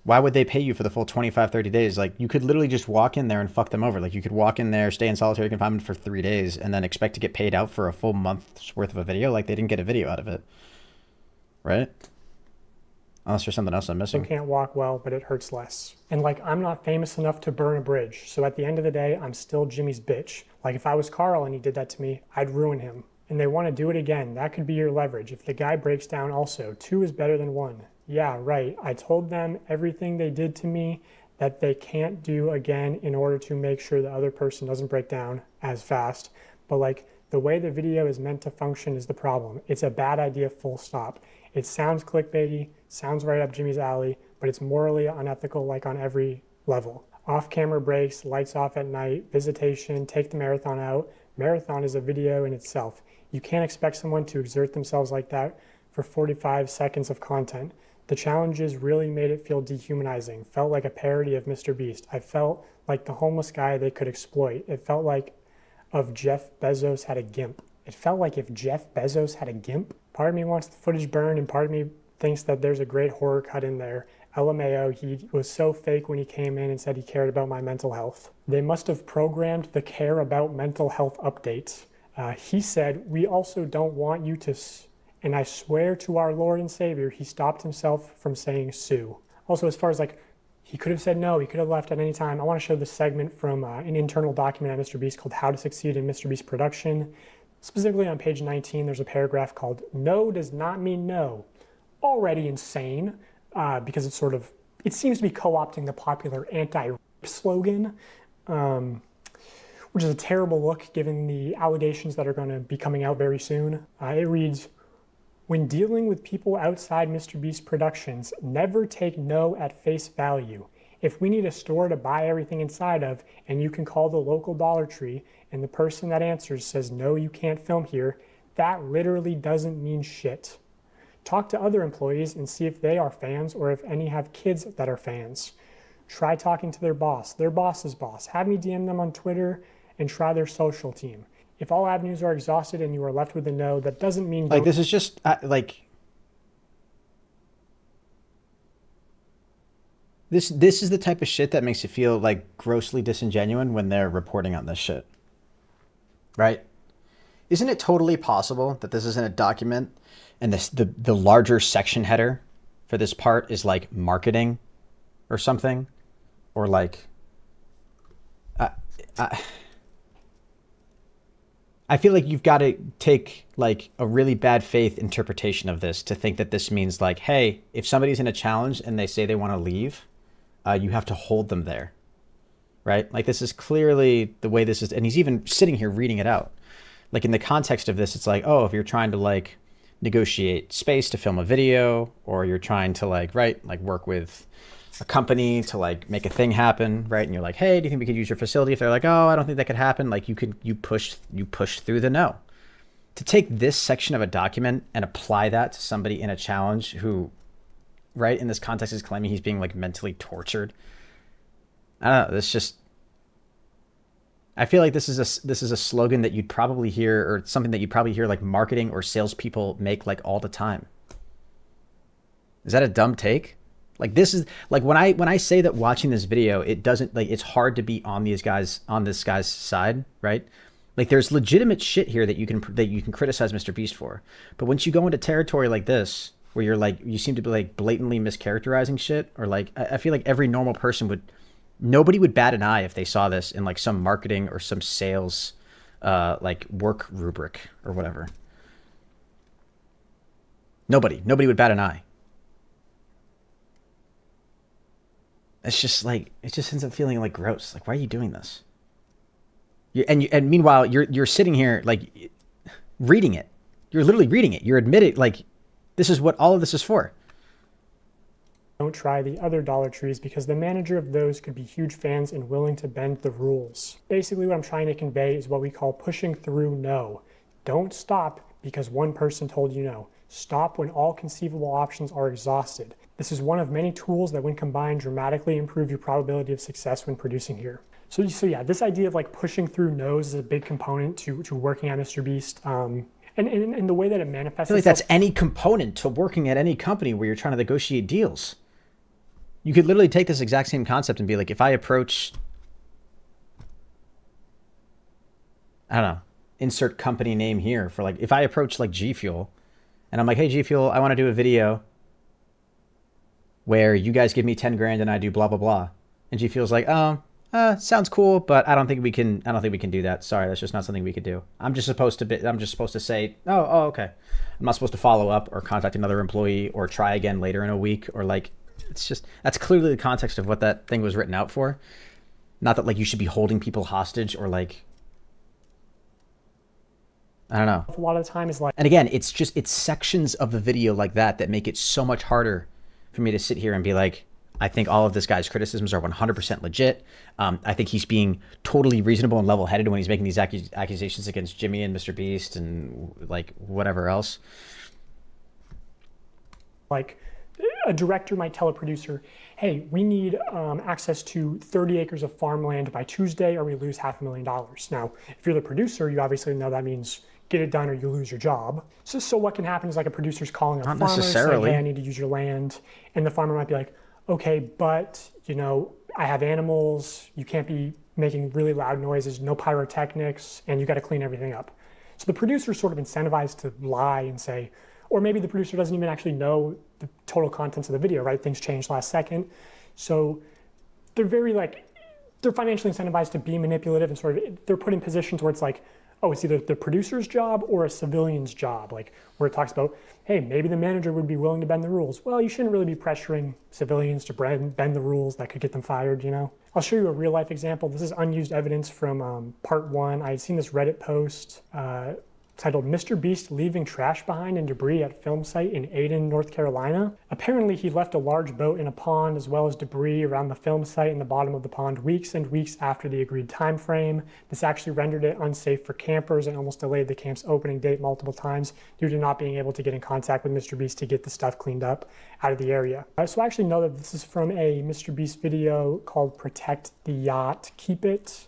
Why would they pay you for the full 25, 30 days? Like, you could literally just walk in there and fuck them over. Like, you could walk in there, stay in solitary confinement for 3 days, and then expect to get paid out for a full month's worth of a video. Like, they didn't get a video out of it, right? Unless there's something else I'm missing. I can't walk well, but it hurts less. And like, I'm not famous enough to burn a bridge. So at the end of the day, I'm still Jimmy's bitch. Like, if I was Carl and he did that to me, I'd ruin him. And they want to do it again. That could be your leverage. If the guy breaks down also, 2 is better than 1. Yeah, right. I told them everything they did to me that they can't do again in order to make sure the other person doesn't break down as fast. But like, the way the video is meant to function is the problem. It's a bad idea, full stop. It sounds clickbaity, sounds right up Jimmy's alley, but it's morally unethical, like on every level. Off-camera breaks, lights off at night, visitation, take the marathon out. Marathon is a video in itself. You can't expect someone to exert themselves like that for 45 seconds of content. The challenges really made it feel dehumanizing, felt like a parody of Mr. Beast. I felt like the homeless guy they could exploit. It felt like if Jeff Bezos had a GIMP. It felt like if Jeff Bezos had a GIMP. Part of me wants the footage burned, and part of me thinks that there's a great horror cut in there. LMAO, he was so fake when he came in and said he cared about my mental health. They must have programmed the care about mental health updates. He said, we also don't want you to, and I swear to our Lord and Savior, he stopped himself from saying sue. Also, as far as like, he could have said no, he could have left at any time. I want to show this segment from an internal document at Mr. Beast called How to Succeed in Mr. Beast Production. Specifically on page 19, there's a paragraph called No Does Not Mean No. Already insane, because it's sort of, it seems to be co-opting the popular anti-rape slogan, which is a terrible look given the allegations that are going to be coming out very soon. It reads, when dealing with people outside Mr. Beast Productions, never take no at face value. If we need a store to buy everything inside of, and you can call the local Dollar Tree, and the person that answers says, no, you can't film here, that literally doesn't mean shit. Talk to other employees and see if they are fans or if any have kids that are fans. Try talking to their boss's boss. Have me DM them on Twitter and try their social team. If all avenues are exhausted and you are left with a no, that doesn't mean... Like, this is just, like... This is the type of shit that makes you feel, like, grossly disingenuous when they're reporting on this shit. Right? Isn't it totally possible that this isn't a document and the larger section header for this part is, like, marketing or something? Or, like... I feel like you've got to take like a really bad faith interpretation of this to think that this means like, hey, if somebody's in a challenge and they say they want to leave, you have to hold them there, right? Like this is clearly the way this is. And he's even sitting here reading it out. Like in the context of this, it's like, oh, if you're trying to like negotiate space to film a video, or you're trying to like, right, like work with a company to like make a thing happen, right? And you're like, hey, do you think we could use your facility? If they're like, oh, I don't think that could happen, like you push through the no. To take this section of a document and apply that to somebody in a challenge who, right, in this context is claiming he's being like mentally tortured. I don't know. This just, I feel like this is a slogan that you'd probably hear, or something that you'd probably hear like marketing or salespeople make like all the time. Is that a dumb take? Like, this is like when I say that watching this video, it doesn't, like, it's hard to be on this guy's side, right? Like, there's legitimate shit here that you can criticize Mr. Beast for. But once you go into territory like this, where you're like, you seem to be like blatantly mischaracterizing shit, or like, I feel like every normal person nobody would bat an eye if they saw this in like some marketing or some sales like work rubric or whatever. Nobody would bat an eye. It's just like, it just ends up feeling like gross. Like, why are you doing this? And meanwhile, you're sitting here like reading it. You're literally reading it. You're admitting, like, this is what all of this is for. Don't try the other Dollar Trees because the manager of those could be huge fans and willing to bend the rules. Basically, what I'm trying to convey is what we call pushing through no. Don't stop because one person told you no. Stop when all conceivable options are exhausted. This is one of many tools that, when combined, dramatically improve your probability of success when producing here. So yeah, this idea of like pushing through no's is a big component to working at Mr. Beast. And the way that it manifests, I feel like that's any component to working at any company where you're trying to negotiate deals. You could literally take this exact same concept and be like, if I approach, I don't know, insert company name here for like, if I approach like GFuel and I'm like, hey GFuel, I want to do a video where you guys give me 10 grand and I do blah, blah, blah. And GFuel's like, sounds cool, but I don't think we can do that. Sorry, that's just not something we could do. I'm just supposed to say, oh, okay. I'm not supposed to follow up or contact another employee or try again later in a week, or like, it's just, that's clearly the context of what that thing was written out for. Not that like you should be holding people hostage or like, I don't know. A lot of the time is like, and again, it's sections of the video like that make it so much harder for me to sit here and be like, I think all of this guy's criticisms are 100% legit. I think he's being totally reasonable and level-headed when he's making these accusations against Jimmy and Mr. Beast and like whatever else. Like, a director might tell a producer, hey, we need access to 30 acres of farmland by Tuesday or we lose $500,000. Now, if you're the producer, you obviously know that means get it done or you lose your job. So what can happen is like a producer's calling a farmer saying, hey, I need to use your land. And the farmer might be like, okay, but, you know, I have animals, you can't be making really loud noises, no pyrotechnics, and you got to clean everything up. So the producer's sort of incentivized to lie and say, or maybe the producer doesn't even actually know the total contents of the video, right? Things changed last second. So they're they're financially incentivized to be manipulative, and sort of, they're put in positions where it's like, oh, it's either the producer's job or a civilian's job, like where it talks about, hey, maybe the manager would be willing to bend the rules. Well, you shouldn't really be pressuring civilians to bend the rules that could get them fired, you know? I'll show you a real life example. This is unused evidence from part 1. I had seen this Reddit post titled Mr. Beast Leaving Trash Behind and Debris at Film Site in Ayden, North Carolina. Apparently he left a large boat in a pond as well as debris around the film site in the bottom of the pond weeks and weeks after the agreed time frame. This actually rendered it unsafe for campers and almost delayed the camp's opening date multiple times due to not being able to get in contact with Mr. Beast to get the stuff cleaned up out of the area. So I actually know that this is from a Mr. Beast video called Protect the Yacht, Keep It.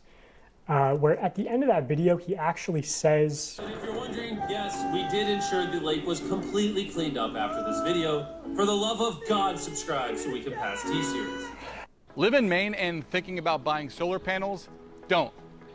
Where at the end of that video, he actually says, If you're wondering, yes, we did ensure the lake was completely cleaned up after this video. For the love of God, subscribe so we can pass T-Series. Live in Maine and thinking about buying solar panels? Don't.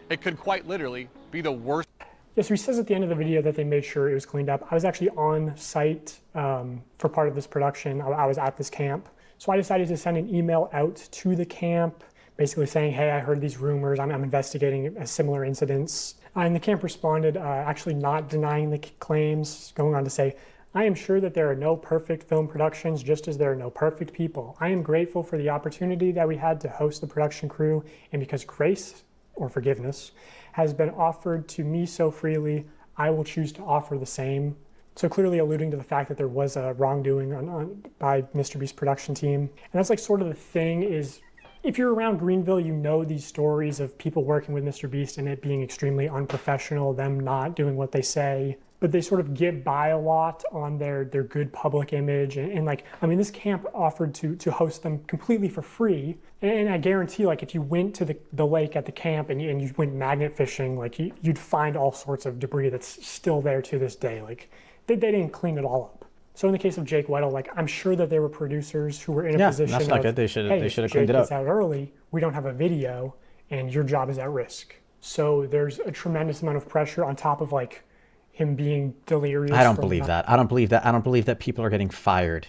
It could quite literally be the worst. Yeah, so he says at the end of the video that they made sure it was cleaned up. I was actually on site for part of this production. I was at this camp. So I decided to send an email out to the camp, basically saying, hey, I heard these rumors, I'm investigating similar incidents. And the camp responded, actually not denying the claims, going on to say, I am sure that there are no perfect film productions, just as there are no perfect people. I am grateful for the opportunity that we had to host the production crew, and because grace, or forgiveness, has been offered to me so freely, I will choose to offer the same. So clearly alluding to the fact that there was a wrongdoing by Mr. Beast's production team. And that's like sort of the thing is, if you're around Greenville, you know these stories of people working with Mr. Beast and it being extremely unprofessional, them not doing what they say, but they sort of get by a lot on their good public image. And like, I mean, this camp offered to host them completely for free. And I guarantee, like, if you went to the lake at the camp and you went magnet fishing, like you'd find all sorts of debris that's still there to this day. Like they didn't clean it all up. So in the case of Jake Weddle, like I'm sure that there were producers who were in a position that's not of, good. They should hey, have Jake cleaned it up. gets out early, we don't have a video, and your job is at risk. So there's a tremendous amount of pressure on top of like him being delirious. I don't believe that. I don't believe that people are getting fired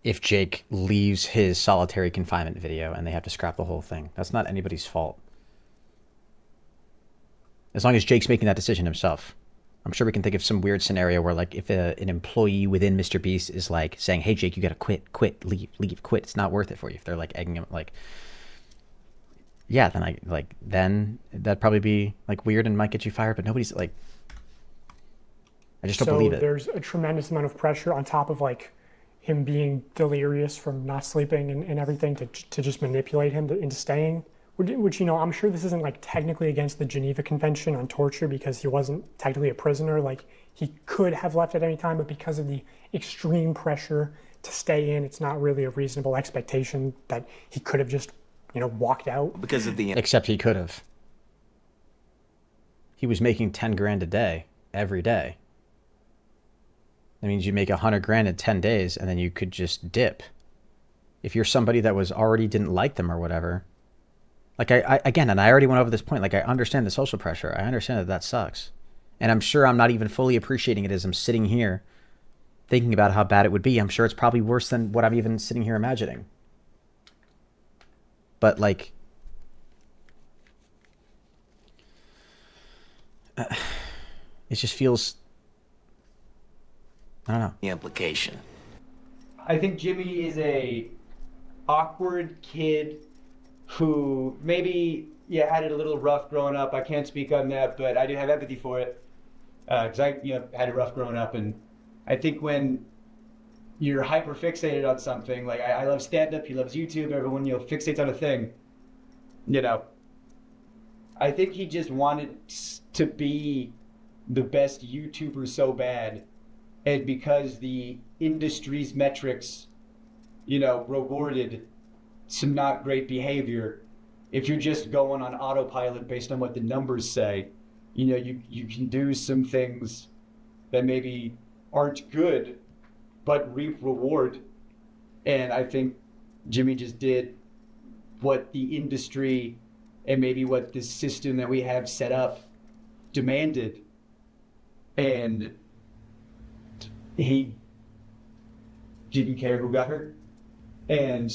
if Jake leaves his solitary confinement video and they have to scrap the whole thing. That's not anybody's fault. As long as Jake's making that decision himself. I'm sure we can think of some weird scenario where, like, if an employee within Mr. Beast is like saying, "Hey, Jake, you gotta quit, leave, quit. It's not worth it for you." If they're like egging him, like, yeah, then that'd probably be like weird and might get you fired. But nobody's like, I just don't believe it. So there's a tremendous amount of pressure on top of like him being delirious from not sleeping and everything to just manipulate him into staying. Which, you know, I'm sure this isn't like technically against the Geneva Convention on torture because he wasn't technically a prisoner. Like he could have left at any time, but because of the extreme pressure to stay in, it's not really a reasonable expectation that he could have just, you know, walked out. Because of the... Except he could have. He was making 10 grand a day, every day. That means you make 100 grand in 10 days and then you could just dip. If you're somebody that was already didn't like them or whatever... Like, I again, and I already went over this point, like, I understand the social pressure. I understand that sucks. And I'm sure I'm not even fully appreciating it as I'm sitting here thinking about how bad it would be. I'm sure it's probably worse than what I'm even sitting here imagining. But, like, it just feels, I don't know. The implication. I think Jimmy is a awkward kid who maybe, yeah, had it a little rough growing up. I can't speak on that, but I do have empathy for it. Because I had it rough growing up. And I think when you're hyper fixated on something, like I love stand-up, he loves YouTube, everyone, fixates on a thing, I think he just wanted to be the best YouTuber so bad. And because the industry's metrics, rewarded some not great behavior, if you're just going on autopilot based on what the numbers say, you can do some things that maybe aren't good, but reap reward. And I think Jimmy just did what the industry and maybe what the system that we have set up demanded. And he didn't care who got hurt. And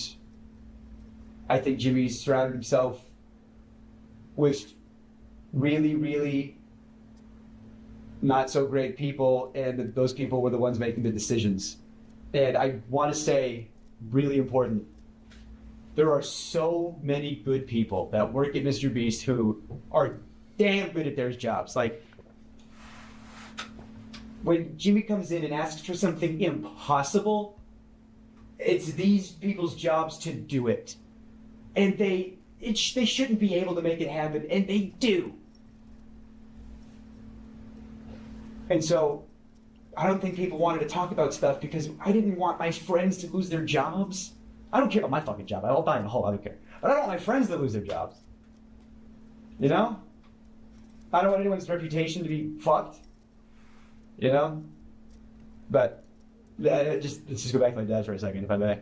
I think Jimmy surrounded himself with really, really not so great people, and those people were the ones making the decisions. And I want to say, really important, there are so many good people that work at Mr. Beast who are damn good at their jobs. Like, when Jimmy comes in and asks for something impossible, it's these people's jobs to do it. And they shouldn't be able to make it happen, and they do. And so, I don't think people wanted to talk about stuff because I didn't want my friends to lose their jobs. I don't care about my fucking job. I'll die in a hole. I don't care. But I don't want my friends to lose their jobs. I don't want anyone's reputation to be fucked. But let's just go back to my dad for a second, if I may.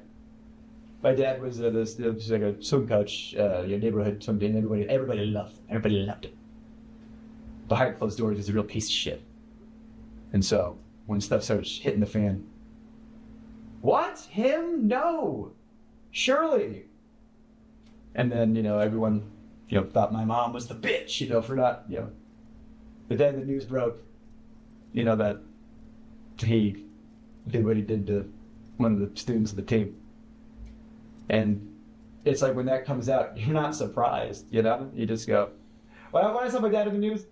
My dad was like a swim coach, neighborhood swim team. Everybody loved him. Everybody loved him. Behind closed doors, he's a real piece of shit. And so, when stuff starts hitting the fan, what? Him? No! Surely! And then, everyone, thought my mom was the bitch, for not, But then the news broke, that he did what he did to one of the students of the team. And it's like when that comes out, you're not surprised, You just go, when I saw my dad in the news,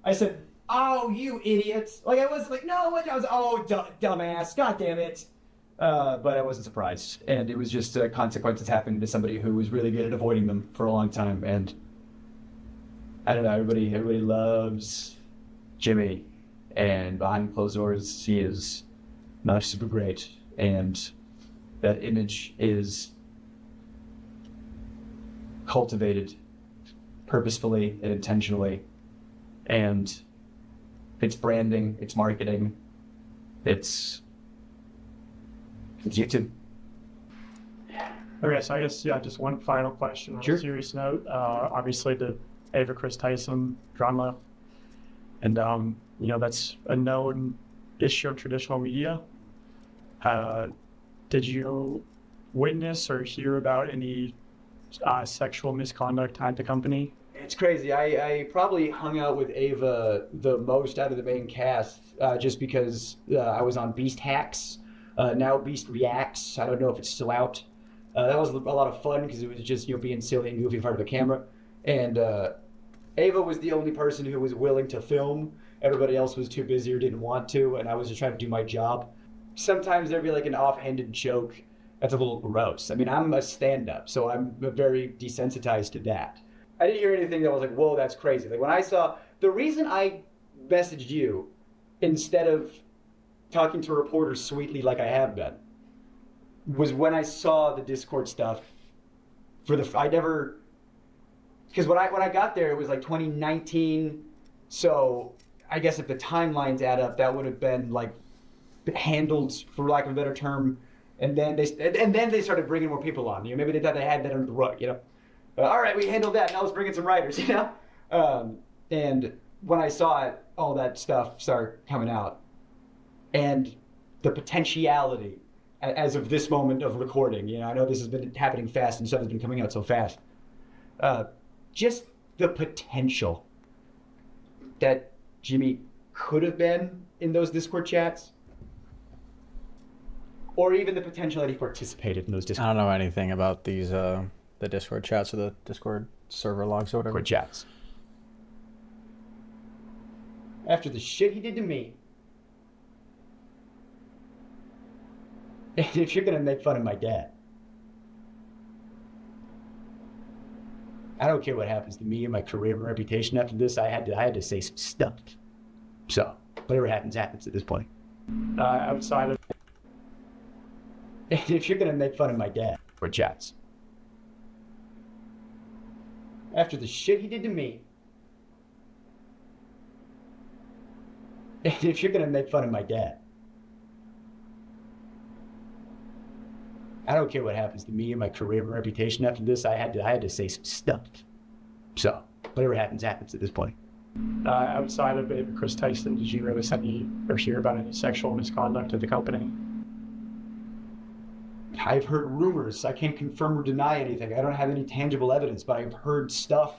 I said, "Oh, you idiots!" Like I was like, "No," I was, "Oh, dumbass, god damn it!" But I wasn't surprised, and it was just a consequence that's happened to somebody who was really good at avoiding them for a long time. And I don't know, everybody loves Jimmy, and behind closed doors, he is not super great, and that image is cultivated purposefully and intentionally, and it's branding, it's marketing, it's You too. Okay, so I guess, yeah, just one final question on Sure. a serious note. Obviously, the Ava Chris Tyson drama, and, you know, that's a known issue of traditional media. Did you witness or hear about any sexual misconduct at the company? It's crazy. I probably hung out with Ava the most out of the main cast just because I was on Beast Hacks. Now Beast Reacts. I don't know if it's still out. That was a lot of fun because it was just, you know, being silly and goofy in front of the camera. And Ava was the only person who was willing to film. Everybody else was too busy or didn't want to, and I was just trying to do my job. Sometimes there'd be like an offhanded joke that's a little gross. I mean, I'm a stand-up, so I'm very desensitized to that. I didn't hear anything that was like, whoa, that's crazy. Like when I saw, the reason I messaged you instead of talking to reporters sweetly like I have been was when I saw the Discord stuff because when I got there, it was like 2019. So I guess if the timelines add up, that would have been like handled, for lack of a better term. And then they started bringing more people on. You know, maybe they thought they had that under the rug, you know. All right, we handled that. Now let's bring in some writers, you know. And when I saw it, all that stuff started coming out, and the potentiality, as of this moment of recording, you know, I know this has been happening fast and stuff has been coming out so fast. Just the potential that Jimmy could have been in those Discord chats, or even the potential that he participated in those Discord. I don't know anything about these the Discord chats or the Discord server logs or whatever. Discord chats. After the shit he did to me, and if you're gonna make fun of my dad, I don't care what happens to me and my career and reputation after this. I had to say some stuff. So whatever happens at this point. Outside of if you're gonna make fun of my dad or chats, after the shit he did to me, and if you're gonna make fun of my dad, I don't care what happens to me and my career and reputation after this. I had to say some stuff. So whatever happens at this point. outside of Ava Chris Tyson, did you notice any or hear about any sexual misconduct at the company? I've heard rumors. I can't confirm or deny anything. I don't have any tangible evidence, but I've heard stuff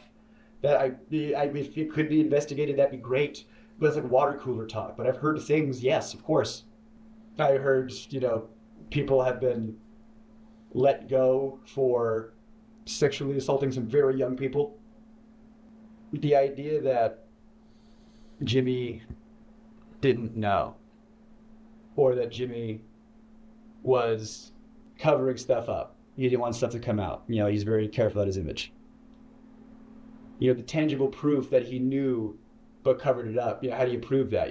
that if it could be investigated, that'd be great. But it's like water cooler talk. But I've heard things, yes, of course. I heard, people have been let go for sexually assaulting some very young people. The idea that Jimmy didn't know, or that Jimmy was covering stuff up. He didn't want stuff to come out. He's very careful about his image. The tangible proof that he knew but covered it up. How do you prove that,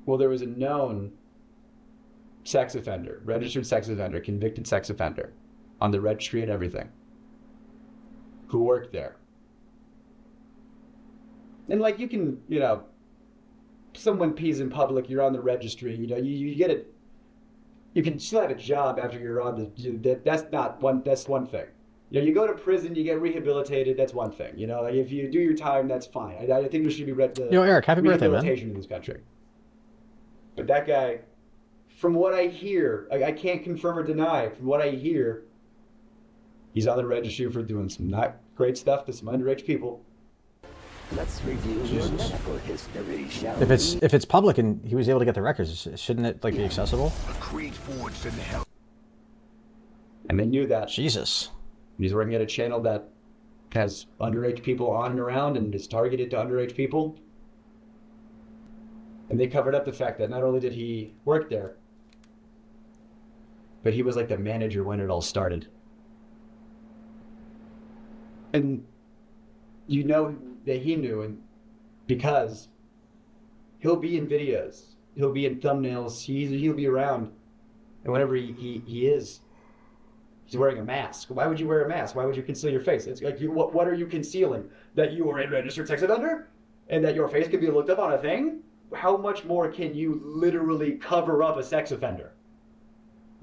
Well, there was a known sex offender, registered sex offender, convicted sex offender on the registry and everything, who worked there. And you can, someone pees in public, you're on the registry, you get it. You can still have a job after you're on that's one thing. You go to prison, you get rehabilitated, that's one thing. If you do your time, that's fine. I think there should be Eric, happy birthday, man. Rehabilitation in this country. But that guy, from what I hear, I can't confirm or deny, from what I hear, he's on the registry for doing some not great stuff to some underage people. Let's review your medical history, shall If it's public and he was able to get the records, shouldn't it be accessible? And they knew that. Jesus. He's working at a channel that has underage people on and around and is targeted to underage people. And they covered up the fact that not only did he work there, but he was like the manager when it all started. And that he knew, and because he'll be in videos, he'll be in thumbnails, he'll be around, and whenever he is, he's wearing a mask. Why would you wear a mask? Why would you conceal your face? It's like, what are you concealing? That you are a registered sex offender? And that your face can be looked up on a thing? How much more can you literally cover up a sex offender?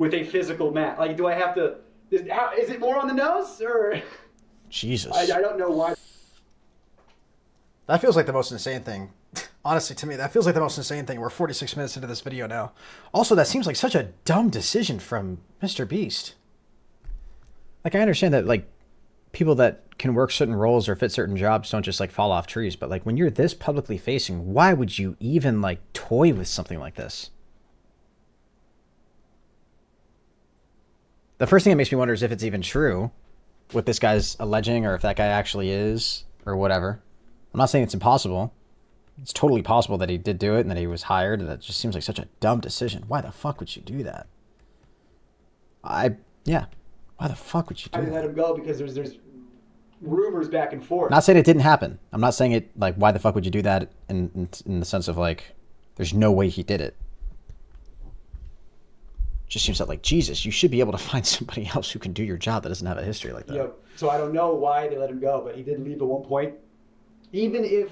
with a physical mask? Like, do I have to? Is it more on the nose or? Jesus. I don't know why. That feels like the most insane thing. Honestly, to me, that feels like the most insane thing. We're 46 minutes into this video now. Also, that seems like such a dumb decision from Mr. Beast. Like, I understand that, like, people that can work certain roles or fit certain jobs don't just, like, fall off trees. But, like, when you're this publicly facing, why would you even, like, toy with something like this? The first thing that makes me wonder is if it's even true, what this guy's alleging, or if that guy actually is, or whatever. I'm not saying it's impossible. It's totally possible that he did do it and that he was hired. And that just seems like such a dumb decision. Why the fuck would you do that? Yeah. Why the fuck would you do I that? let him go because there's rumors back and forth. Not saying it didn't happen. I'm not saying it, like, why the fuck would you do that in the sense of, like, there's no way he did it. Just seems that, like, Jesus, you should be able to find somebody else who can do your job that doesn't have a history like that. Yep. So I don't know why they let him go, but he did leave at one point. Even if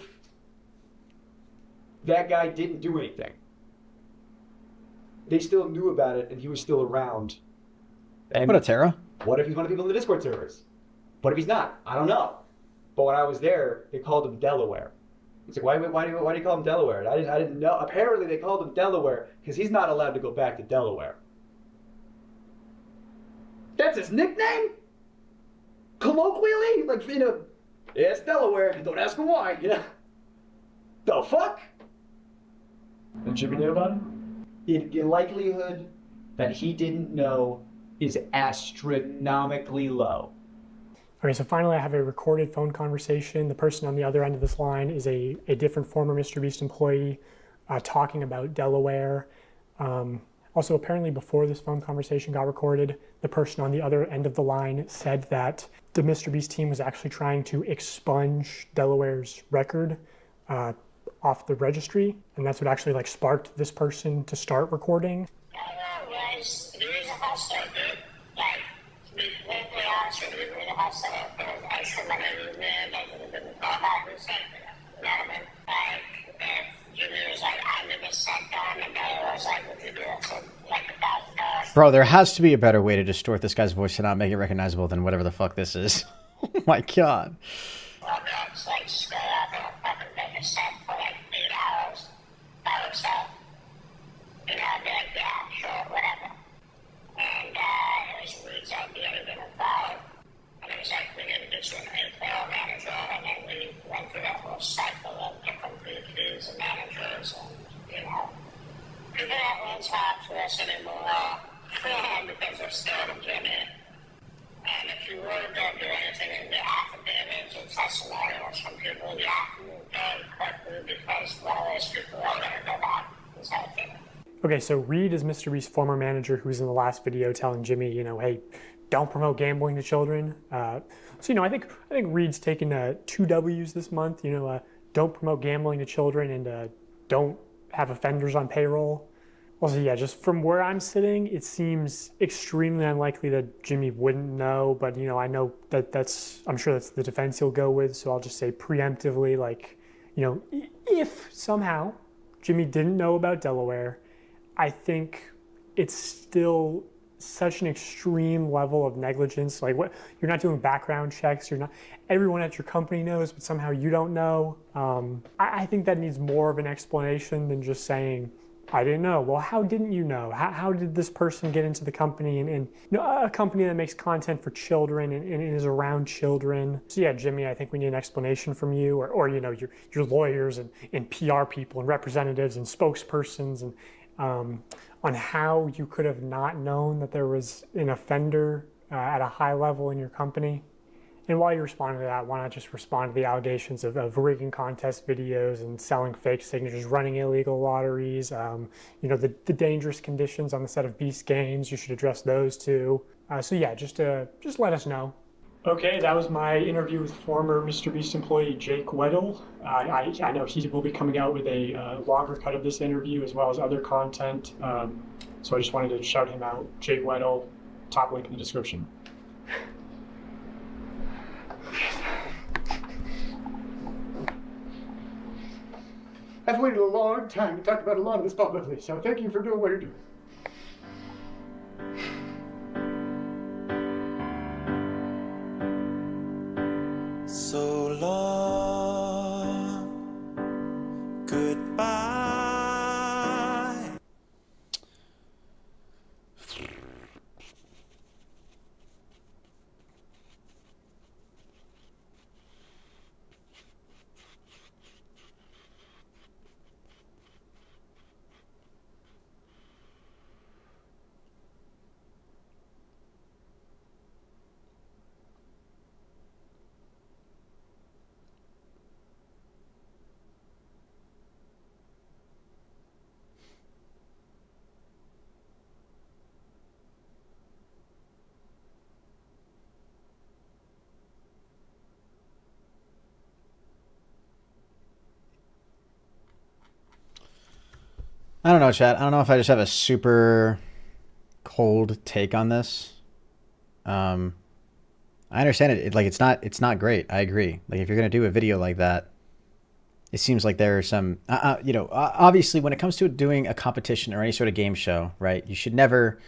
that guy didn't do anything, they still knew about it and he was still around. And what a terror. What if he's one of the people in the Discord servers? What if he's not? I don't know. But when I was there, they called him Delaware. It's like, why do you call him Delaware? I didn't know. Apparently they called him Delaware because he's not allowed to go back to Delaware. That's his nickname? Colloquially? Like, you know, yeah, it's Delaware. Don't ask him why, you know? The fuck? Did Jimmy know about it? The likelihood that he didn't know is astronomically low. Okay, so finally I have a recorded phone conversation. The person on the other end of this line is a different former Mr. Beast employee talking about Delaware. Also, apparently before this phone conversation got recorded, the person on the other end of the line said that the Mr. Beast team was actually trying to expunge Delaware's record off the registry, and that's what actually, like, sparked this person to start recording. Bro, there has to be a better way to distort this guy's voice to not make it recognizable than whatever the fuck this is. Oh my god. People that won't talk to us anymore because they're scared of Jimmy. And if you really don't do anything in the affidavit or testimony or some people, you have to move very quickly because one of those people are going to go back and say Jimmy. Okay, so Reed is Mr. Beast's former manager who was in the last video telling Jimmy, you know, hey, don't promote gambling to children. So, you know, I think Reed's taken 2 W's this month. You know, don't promote gambling to children and don't have offenders on payroll. Also, yeah, just from where I'm sitting, it seems extremely unlikely that Jimmy wouldn't know, but, you know, I know I'm sure that's the defense he'll go with, so I'll just say preemptively, like, you know, if somehow Jimmy didn't know about Delaware, I think it's still such an extreme level of negligence. Like, what, you're not doing background checks, everyone at your company knows, but somehow you don't know. I think that needs more of an explanation than just saying, I didn't know. Well, how didn't you know? How did this person get into the company and you know, a company that makes content for children and is around children? So yeah, Jimmy, I think we need an explanation from you or you know, your lawyers and PR people and representatives and spokespersons and on how you could have not known that there was an offender at a high level in your company. And while you're responding to that, why not just respond to the allegations of rigging contest videos and selling fake signatures, running illegal lotteries, you know, the dangerous conditions on the set of Beast games, you should address those too. So yeah, just let us know. Okay, that was my interview with former Mr. Beast employee Jake Weddle. I know he will be coming out with a longer cut of this interview as well as other content. So I just wanted to shout him out. Jake Weddle, top link in the description. I've waited a long time to talk about a lot of this publicly, so thank you for doing what you're doing. long goodbye. I don't know, chat. I don't know if I just have a super cold take on this. I understand it. Like it's not great. I agree. Like if you're gonna do a video like that, it seems like there are some, you know, obviously when it comes to doing a competition or any sort of game show, right? You should never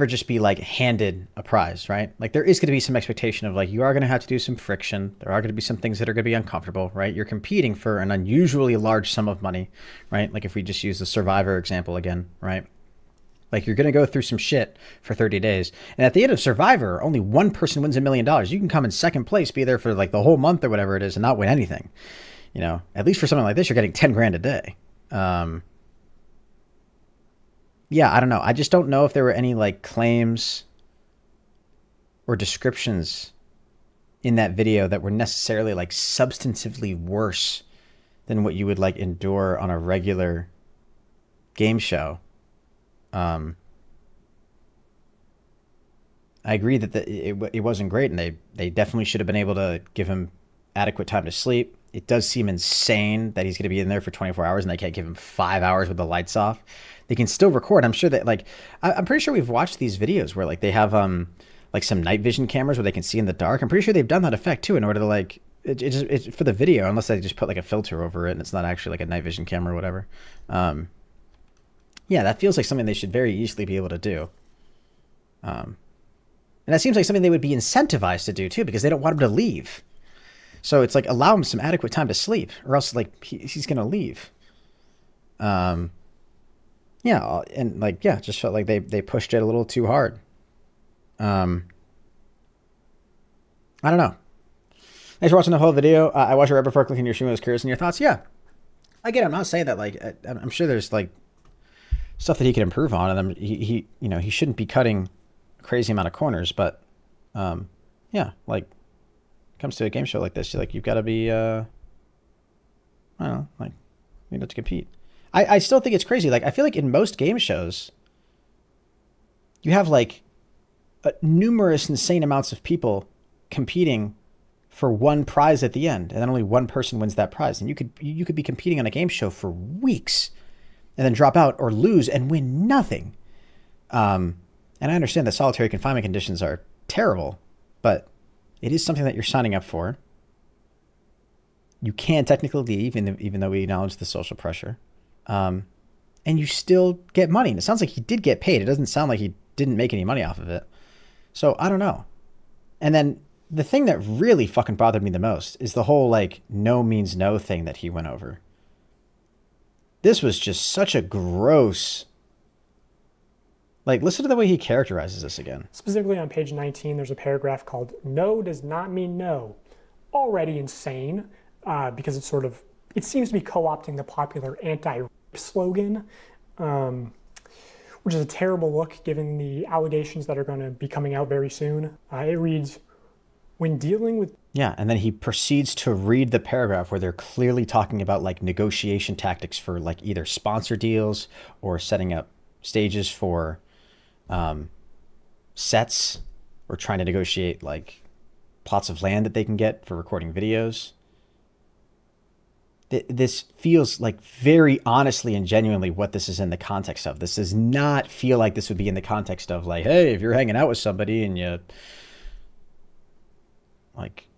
just be like handed a prize, right? Like there is going to be some expectation of like, you are going to have to do some friction. There are going to be some things that are going to be uncomfortable, right? You're competing for an unusually large sum of money, right? Like if we just use the Survivor example again, right? Like you're going to go through some shit for 30 days. And at the end of Survivor, only one person wins $1 million. You can come in second place, be there for like the whole month or whatever it is and not win anything. You know, at least for something like this, you're getting 10 grand a day. Yeah, I don't know. I just don't know if there were any like claims or descriptions in that video that were necessarily like substantively worse than what you would like endure on a regular game show. I agree that it wasn't great, and they definitely should have been able to give him adequate time to sleep. It does seem insane that he's going to be in there for 24 hours and they can't give him 5 hours with the lights off. They can still record. I'm sure that like, I'm pretty sure we've watched these videos where like they have like some night vision cameras where they can see in the dark. I'm pretty sure they've done that effect too in order to like, it's for the video, unless they just put like a filter over it and it's not actually like a night vision camera or whatever. Yeah, that feels like something they should very easily be able to do. And that seems like something they would be incentivized to do too, because they don't want him to leave. So it's like, allow him some adequate time to sleep, or else like he's going to leave. Yeah. And like, yeah, just felt like they pushed it a little too hard. I don't know. Thanks for watching the whole video. I watched it right before clicking your stream. I was curious in your thoughts. Yeah. Again, I'm not saying that like, I'm sure there's like stuff that he could improve on, and he you know, he shouldn't be cutting a crazy amount of corners, but yeah, like comes to a game show like this, you've got to be I don't know, like you have to compete. I still think it's crazy. Like I feel like in most game shows you have like numerous insane amounts of people competing for one prize at the end, and then only one person wins that prize. And you could be competing on a game show for weeks and then drop out or lose and win nothing. And I understand that solitary confinement conditions are terrible, but it is something that you're signing up for. You can technically leave, even though we acknowledge the social pressure. And you still get money. And it sounds like he did get paid. It doesn't sound like he didn't make any money off of it. So I don't know. And then the thing that really fucking bothered me the most is the whole like no means no thing that he went over. This was just such a gross, like, listen to the way he characterizes this again. Specifically on page 19, there's a paragraph called "No does not mean no." Already insane, because it's sort of, it seems to be co-opting the popular anti-rape slogan, which is a terrible look given the allegations that are going to be coming out very soon. It reads, when dealing with... Yeah, and then he proceeds to read the paragraph where they're clearly talking about like negotiation tactics for like either sponsor deals or setting up stages for sets, or trying to negotiate like plots of land that they can get for recording videos. This feels like very honestly and genuinely what this is in the context of. This does not feel like this would be in the context of like, hey, if you're hanging out with somebody and you like,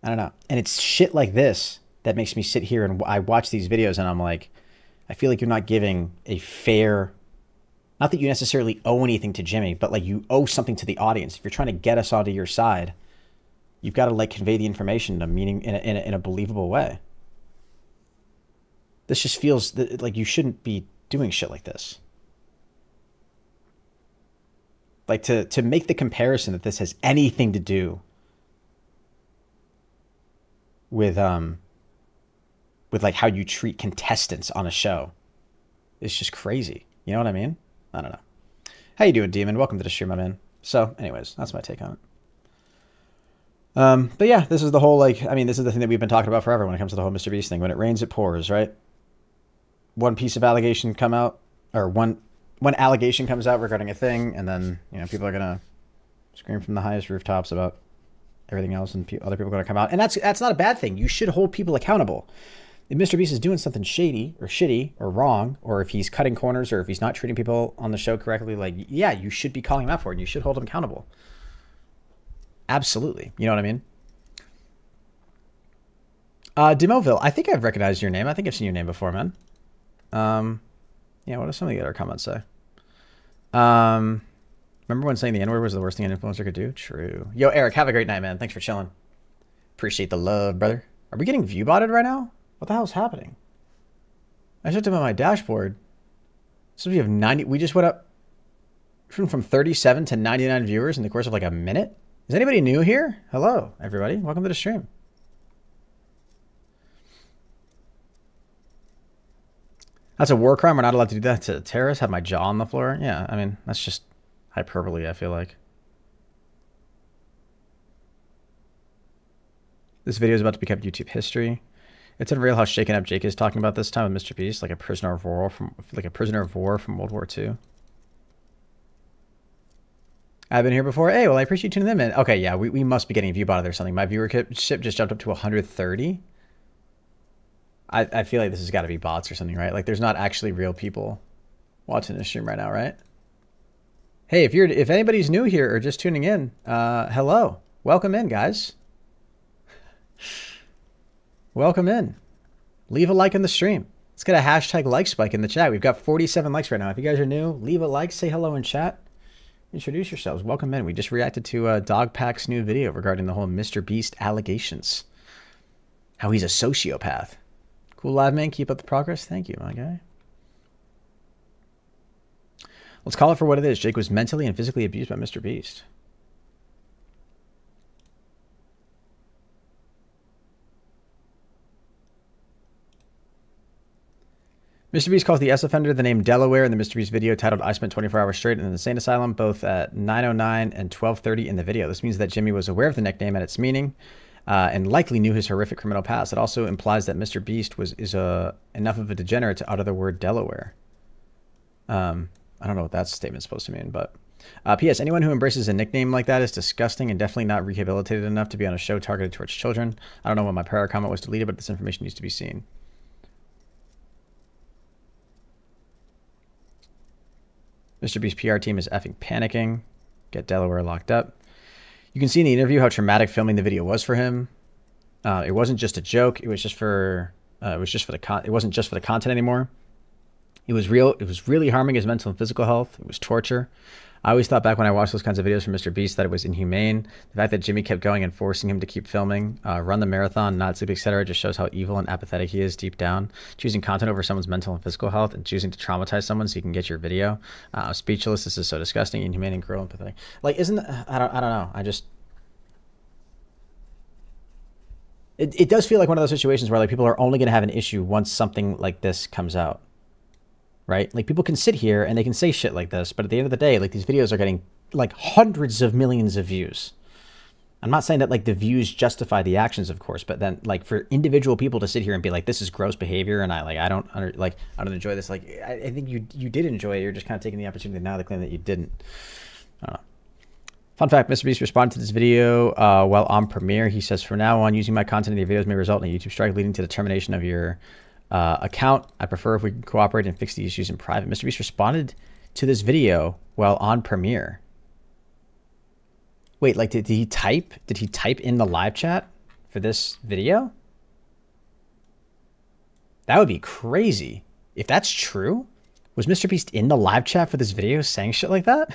I don't know. And it's shit like this that makes me sit here and I watch these videos and I'm like, I feel like you're not giving a fair, Not that you necessarily owe anything to Jimmy, but like you owe something to the audience. If you're trying to get us onto your side, you've got to like convey the information in a meaning in a believable way. This just feels like you shouldn't be doing shit like this. Like to make the comparison that this has anything to do with like how you treat contestants on a show. It's just crazy. You know what I mean? I don't know. How you doing, Demon? Welcome to the stream, my man. So, anyways, that's my take on it. But yeah, this is the whole, like, I mean, this is the thing that we've been talking about forever when it comes to the whole Mr. Beast thing. When it rains, it pours, right? One piece of allegation come out, or one allegation comes out regarding a thing, and then, you know, people are going to scream from the highest rooftops about everything else, and other people are going to come out. And that's not a bad thing. You should hold people accountable. If Mr. Beast is doing something shady or shitty or wrong, or if he's cutting corners, or if he's not treating people on the show correctly, like, yeah, you should be calling him out for it. And you should hold him accountable. Absolutely. You know what I mean? Demoville, I think I've recognized your name. I think I've seen your name before, man. Yeah, what do some of the other comments say? Remember when saying the N-word was the worst thing an influencer could do? True. Yo, Eric, have a great night, man. Thanks for chilling. Appreciate the love, brother. Are we getting view-botted right now? What the hell is happening? I checked them on my dashboard. So we have 90. We just went up from 37 to 99 viewers in the course of like a minute. Is anybody new here? Hello, everybody. Welcome to the stream. That's a war crime. We're not allowed to do that to terrorists. Have my jaw on the floor. Yeah, I mean, that's just hyperbole, I feel like. This video is about to become YouTube history. It's unreal how shaken up Jake is talking about this time with Mr. Beast, like a prisoner of war from World War II. I've been here before. Hey, well, I appreciate you tuning in. Okay, yeah, we must be getting a view bot or something. My viewership just jumped up to 130. I feel like this has got to be bots or something, right? Like, there's not actually real people watching this stream right now, right? Hey, if anybody's new here or just tuning in, hello, welcome in, guys. Welcome in. Leave a like in the stream. Let's get a hashtag like spike in the chat. We've got 47 likes right now. If you guys are new, leave a like, say hello in chat, introduce yourselves. Welcome in. We just reacted to Dogpack's new video regarding the whole Mr. Beast allegations. How he's a sociopath. Cool live, man. Keep up the progress. Thank you, my guy. Let's call it for what it is. Jake was mentally and physically abused by Mr. Beast. Mr. Beast calls the S offender the name Delaware in the Mr. Beast video titled I spent 24 hours straight in an insane asylum, both at 9:09 and 12:30 in the video. This means that Jimmy was aware of the nickname and its meaning, and likely knew his horrific criminal past. It also implies that Mr. Beast is enough of a degenerate to utter the word Delaware. I don't know what that statement's supposed to mean, but... P.S. Anyone who embraces a nickname like that is disgusting and definitely not rehabilitated enough to be on a show targeted towards children. I don't know when my prior comment was deleted, but this information needs to be seen. Mr. Beast's PR team is effing panicking. Get Delaware locked up. You can see in the interview how traumatic filming the video was for him. It wasn't just a joke. It was just for. It wasn't just for the content anymore. It was real. It was really harming his mental and physical health. It was torture. I always thought back when I watched those kinds of videos from Mr. Beast that it was inhumane. The fact that Jimmy kept going and forcing him to keep filming, run the marathon, not sleep, etc., just shows how evil and apathetic he is deep down. Choosing content over someone's mental and physical health and choosing to traumatize someone so you can get your video. Speechless. This is so disgusting, inhumane, and cruel and pathetic. Like, isn't that, I don't know. I just... It does feel like one of those situations where like people are only going to have an issue once something like this comes out. Right? Like, people can sit here and they can say shit like this, but at the end of the day, like, these videos are getting like hundreds of millions of views. I'm not saying that like the views justify the actions, of course, but then like for individual people to sit here and be like, this is gross behavior and I don't enjoy this. Like, I think you did enjoy it. You're just kind of taking the opportunity now to claim that you didn't. I don't know. Fun fact, Mr. Beast responded to this video while on Premiere. He says, from now on, using my content in your videos may result in a YouTube strike leading to the termination of your account. I prefer if we can cooperate and fix the issues in private. Mr. Beast responded to this video while on Premiere. Wait, like did he type in the live chat for this video? That would be crazy. If that's true, Was Mr. Beast in the live chat for this video saying shit like that?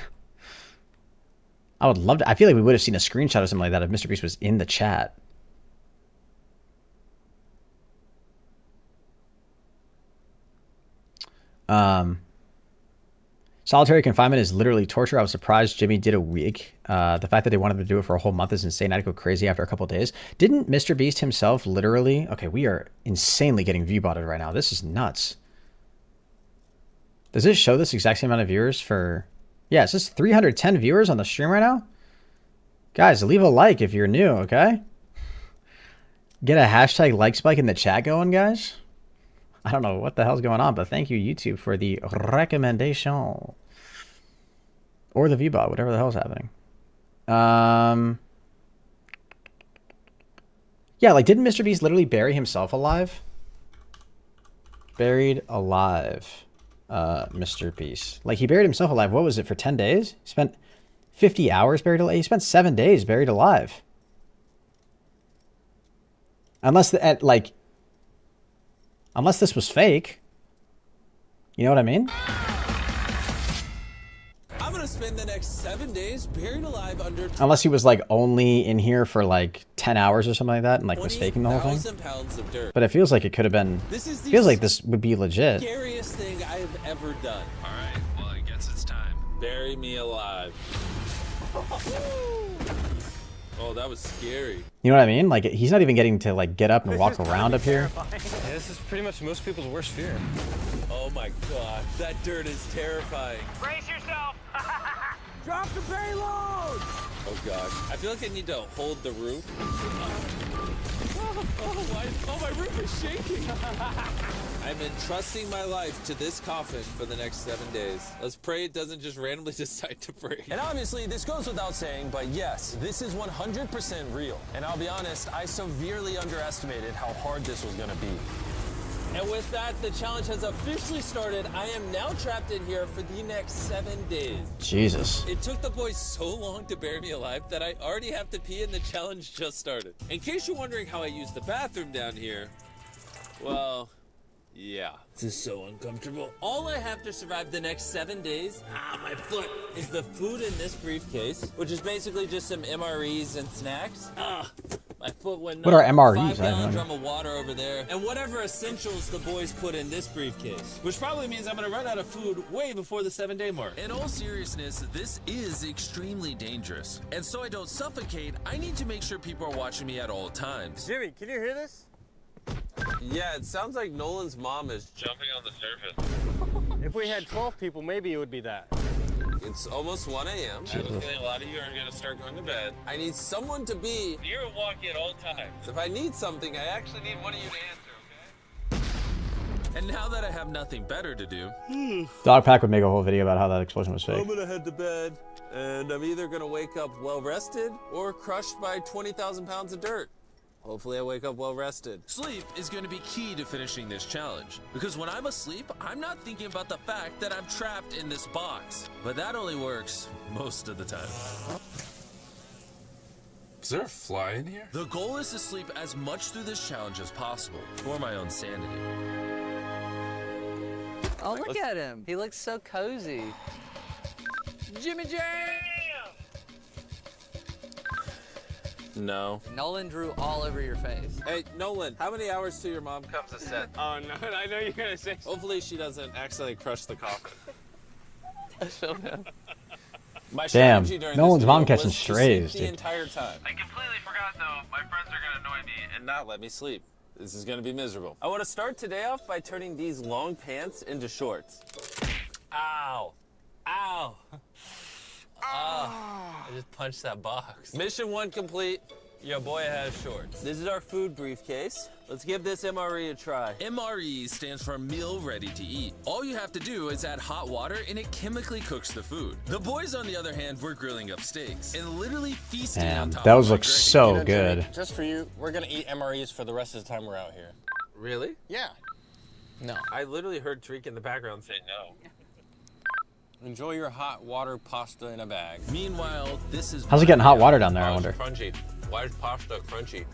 I would love to. I feel like we would have seen a screenshot or something like that if Mr. Beast was in the chat. Solitary confinement is literally torture. I was surprised Jimmy did a week. The fact that they wanted to do it for a whole month is insane. I'd go crazy after a couple of days. Didn't Mr. Beast himself literally... Okay, we are insanely getting view-botted right now. This is nuts. Does this show this exact same amount of viewers for... Yeah, it says 310 viewers on the stream right now. Guys, leave a like if you're new, okay? Get a hashtag like spike in the chat going, guys. I don't know what the hell's going on, but thank you, YouTube, for the recommendation. Or the VBot, whatever the hell's happening. Yeah, like, didn't Mr. Beast literally bury himself alive? Buried alive, Mr. Beast. Like, he buried himself alive, what was it, for 10 days? He spent 50 hours buried alive? He spent 7 days buried alive. Unless, unless this was fake. You know what I mean? I'm gonna spend the next 7 days buried alive under... Unless he was, like, only in here for, like, 10 hours or something like that and, like, was faking the whole thing. Pounds of dirt. But it feels like it could have been... Feels like this would be legit. Scariest thing I have ever done. All right, well, I guess it's time. Bury me alive. Oh, that was scary. You know what I mean? Like, he's not even getting to, like, get up and walk around up here. Yeah, this is pretty much most people's worst fear. Oh my god, that dirt is terrifying. Brace yourself! Drop the payload! Oh gosh, I feel like I need to hold the roof. Oh, my roof is shaking. I'm entrusting my life to this coffin for the next 7 days. Let's pray it doesn't just randomly decide to break. And obviously, this goes without saying, but yes, this is 100% real. And I'll be honest, I severely underestimated how hard this was gonna be. And with that, the challenge has officially started. I am now trapped in here for the next 7 days. Jesus. It took the boys so long to bury me alive that I already have to pee and the challenge just started. In case you're wondering how I use the bathroom down here, well, yeah. This is so uncomfortable. All I have to survive the next 7 days, my foot, is the food in this briefcase, which is basically just some MREs and snacks. My foot went What are MREs? 5 gallon drum of water over there, and whatever essentials the boys put in this briefcase, which probably means I'm gonna run out of food way before the 7-day mark. In all seriousness, this is extremely dangerous. And so I don't suffocate, I need to make sure people are watching me at all times. Jimmy, can you hear this? Yeah, it sounds like Nolan's mom is Jumping on the surface. If we had 12 people, maybe it would be that. It's almost 1 a.m. I have a feeling a lot of you are gonna start going to bed. I need someone to be You're walking at all times. If I need something, I actually need one of you to answer, okay? And now that I have nothing better to do, Dogpack would make a whole video about how that explosion was fake. I'm gonna head to bed, and I'm either gonna wake up well-rested or crushed by 20,000 pounds of dirt. Hopefully I wake up well-rested. sleep is going to be key to finishing this challenge. Because when I'm asleep, I'm not thinking about the fact that I'm trapped in this box. But that only works most of the time. Is there a fly in here? The goal is to sleep as much through this challenge as possible for my own sanity. Oh, look at him. He looks so cozy. Jimmy Jam! No. Nolan drew all over your face. Hey, Nolan, how many hours till your mom comes to set? Oh, no, I know you're gonna say. Hopefully she doesn't accidentally crush the coffin. My Damn, strategy during Nolan's this mom video catching was to strays, sleep the dude. entire time. I completely forgot, though. My friends are gonna annoy me and not let me sleep. This is gonna be miserable. I want to start today off by turning these long pants into shorts. Ow. Ow. I just punched that box. Mission 1 complete. Your boy has shorts. This is our food briefcase. Let's give this MRE a try. MRE stands for meal ready to eat. All you have to do is add hot water and it chemically cooks the food. The boys, on the other hand, were grilling up steaks and literally feasting on Damn, top those of my look gravy. so good. Just for you, we're gonna eat MREs for the rest of the time we're out here. Really? Yeah. No. I literally heard Tariq in the background say no. Enjoy your hot water pasta in a bag. Meanwhile, this is How's it getting hot water down there, I wonder? Crunchy. Why is pasta crunchy?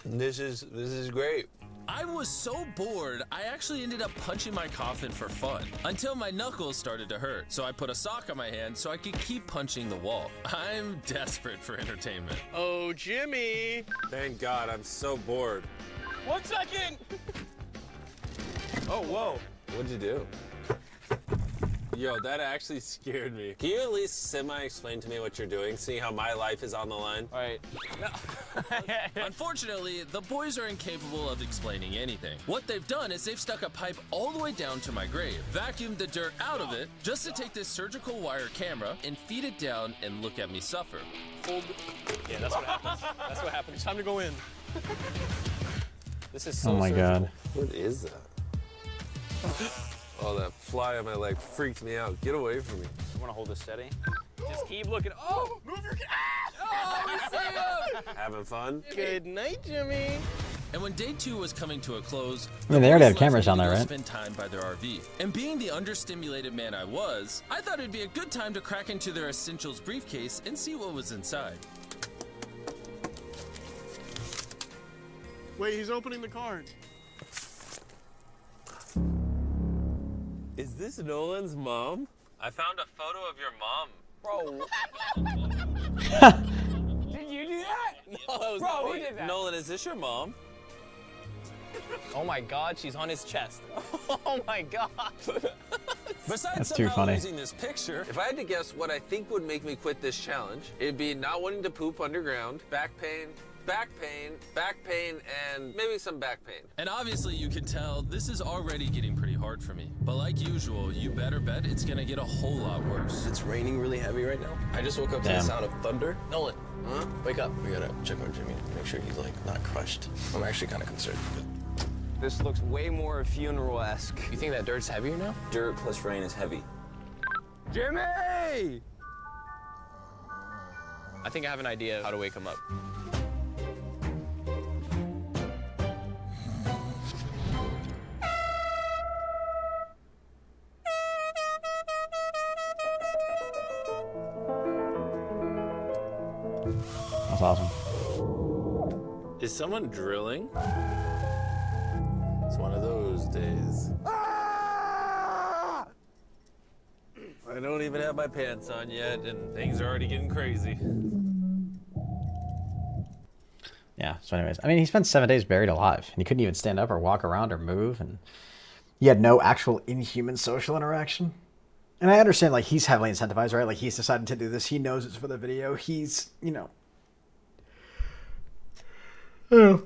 This is great. I was so bored, I actually ended up punching my coffin for fun, until my knuckles started to hurt. So I put a sock on my hand so I could keep punching the wall. I'm desperate for entertainment. Oh, Jimmy! Thank God, I'm so bored. 1 second! Oh, whoa. What'd you do? Yo, that actually scared me. Can you at least semi-explain to me what you're doing, seeing how my life is on the line? All right. Unfortunately, the boys are incapable of explaining anything. What they've done is they've stuck a pipe all the way down to my grave, vacuumed the dirt out of it, just to take this surgical wire camera and feed it down and look at me suffer. Yeah, that's what happens. That's what happens. Time to go in. This is so Oh my God. What is that? Oh, that fly on my leg freaked me out. Get away from me. You want to hold this steady? Just keep looking. Oh! Move your... Oh, we see him! Having fun? Good night, Jimmy. And when day 2 was coming to a close, I mean, they already boys have cameras left me on to there, go right? spend time by their RV. And being the understimulated man I was, I thought it'd be a good time to crack into their essentials briefcase and see what was inside. Wait, he's opening the card. Is this Nolan's mom? I found a photo of your mom. Bro. Did you do that? No, that was Bro, not who me. did that? Nolan, is this your mom? Oh my God, she's on his chest. Oh my God. Besides That's too somehow funny. losing this picture, if I had to guess what I think would make me quit this challenge, it'd be not wanting to poop underground, back pain, and maybe some back pain. And obviously you can tell this is already getting pretty hard for me. But like usual, you better bet it's gonna get a whole lot worse. It's raining really heavy right now. I just woke up to the sound of thunder. Nolan, wake up. We gotta check on Jimmy, make sure he's like not crushed. I'm actually kind of concerned. This looks way more funeral-esque. You think that dirt's heavier now? Dirt plus rain is heavy. Jimmy! I think I have an idea of how to wake him up. That's awesome. Is someone drilling? It's one of those days. I don't even have my pants on yet, and things are already getting crazy. Yeah, so anyways, I mean, he spent 7 days buried alive, and he couldn't even stand up or walk around or move, and he had no actual inhuman social interaction. And I understand, like, he's heavily incentivized, right? Like, he's decided to do this. He knows it's for the video. He's, you know. Yeah.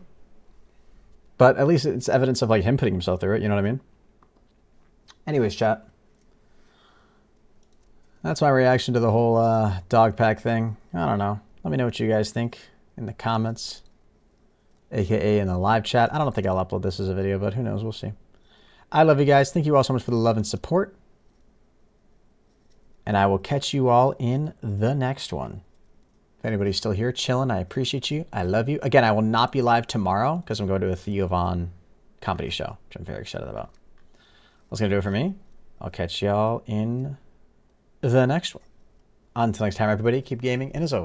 But at least it's evidence of, like, him putting himself through it, you know what I mean? Anyways, chat. That's my reaction to the whole dog pack thing. I don't know. Let me know what you guys think in the comments, aka in the live chat. I don't think I'll upload this as a video, but who knows? We'll see. I love you guys. Thank you all so much for the love and support. And I will catch you all in the next one. If anybody's still here chilling, I appreciate you. I love you. Again, I will not be live tomorrow because I'm going to a Theo Von comedy show, which I'm very excited about. That's going to do it for me. I'll catch y'all in the next one. Until next time, everybody, keep gaming, and as always,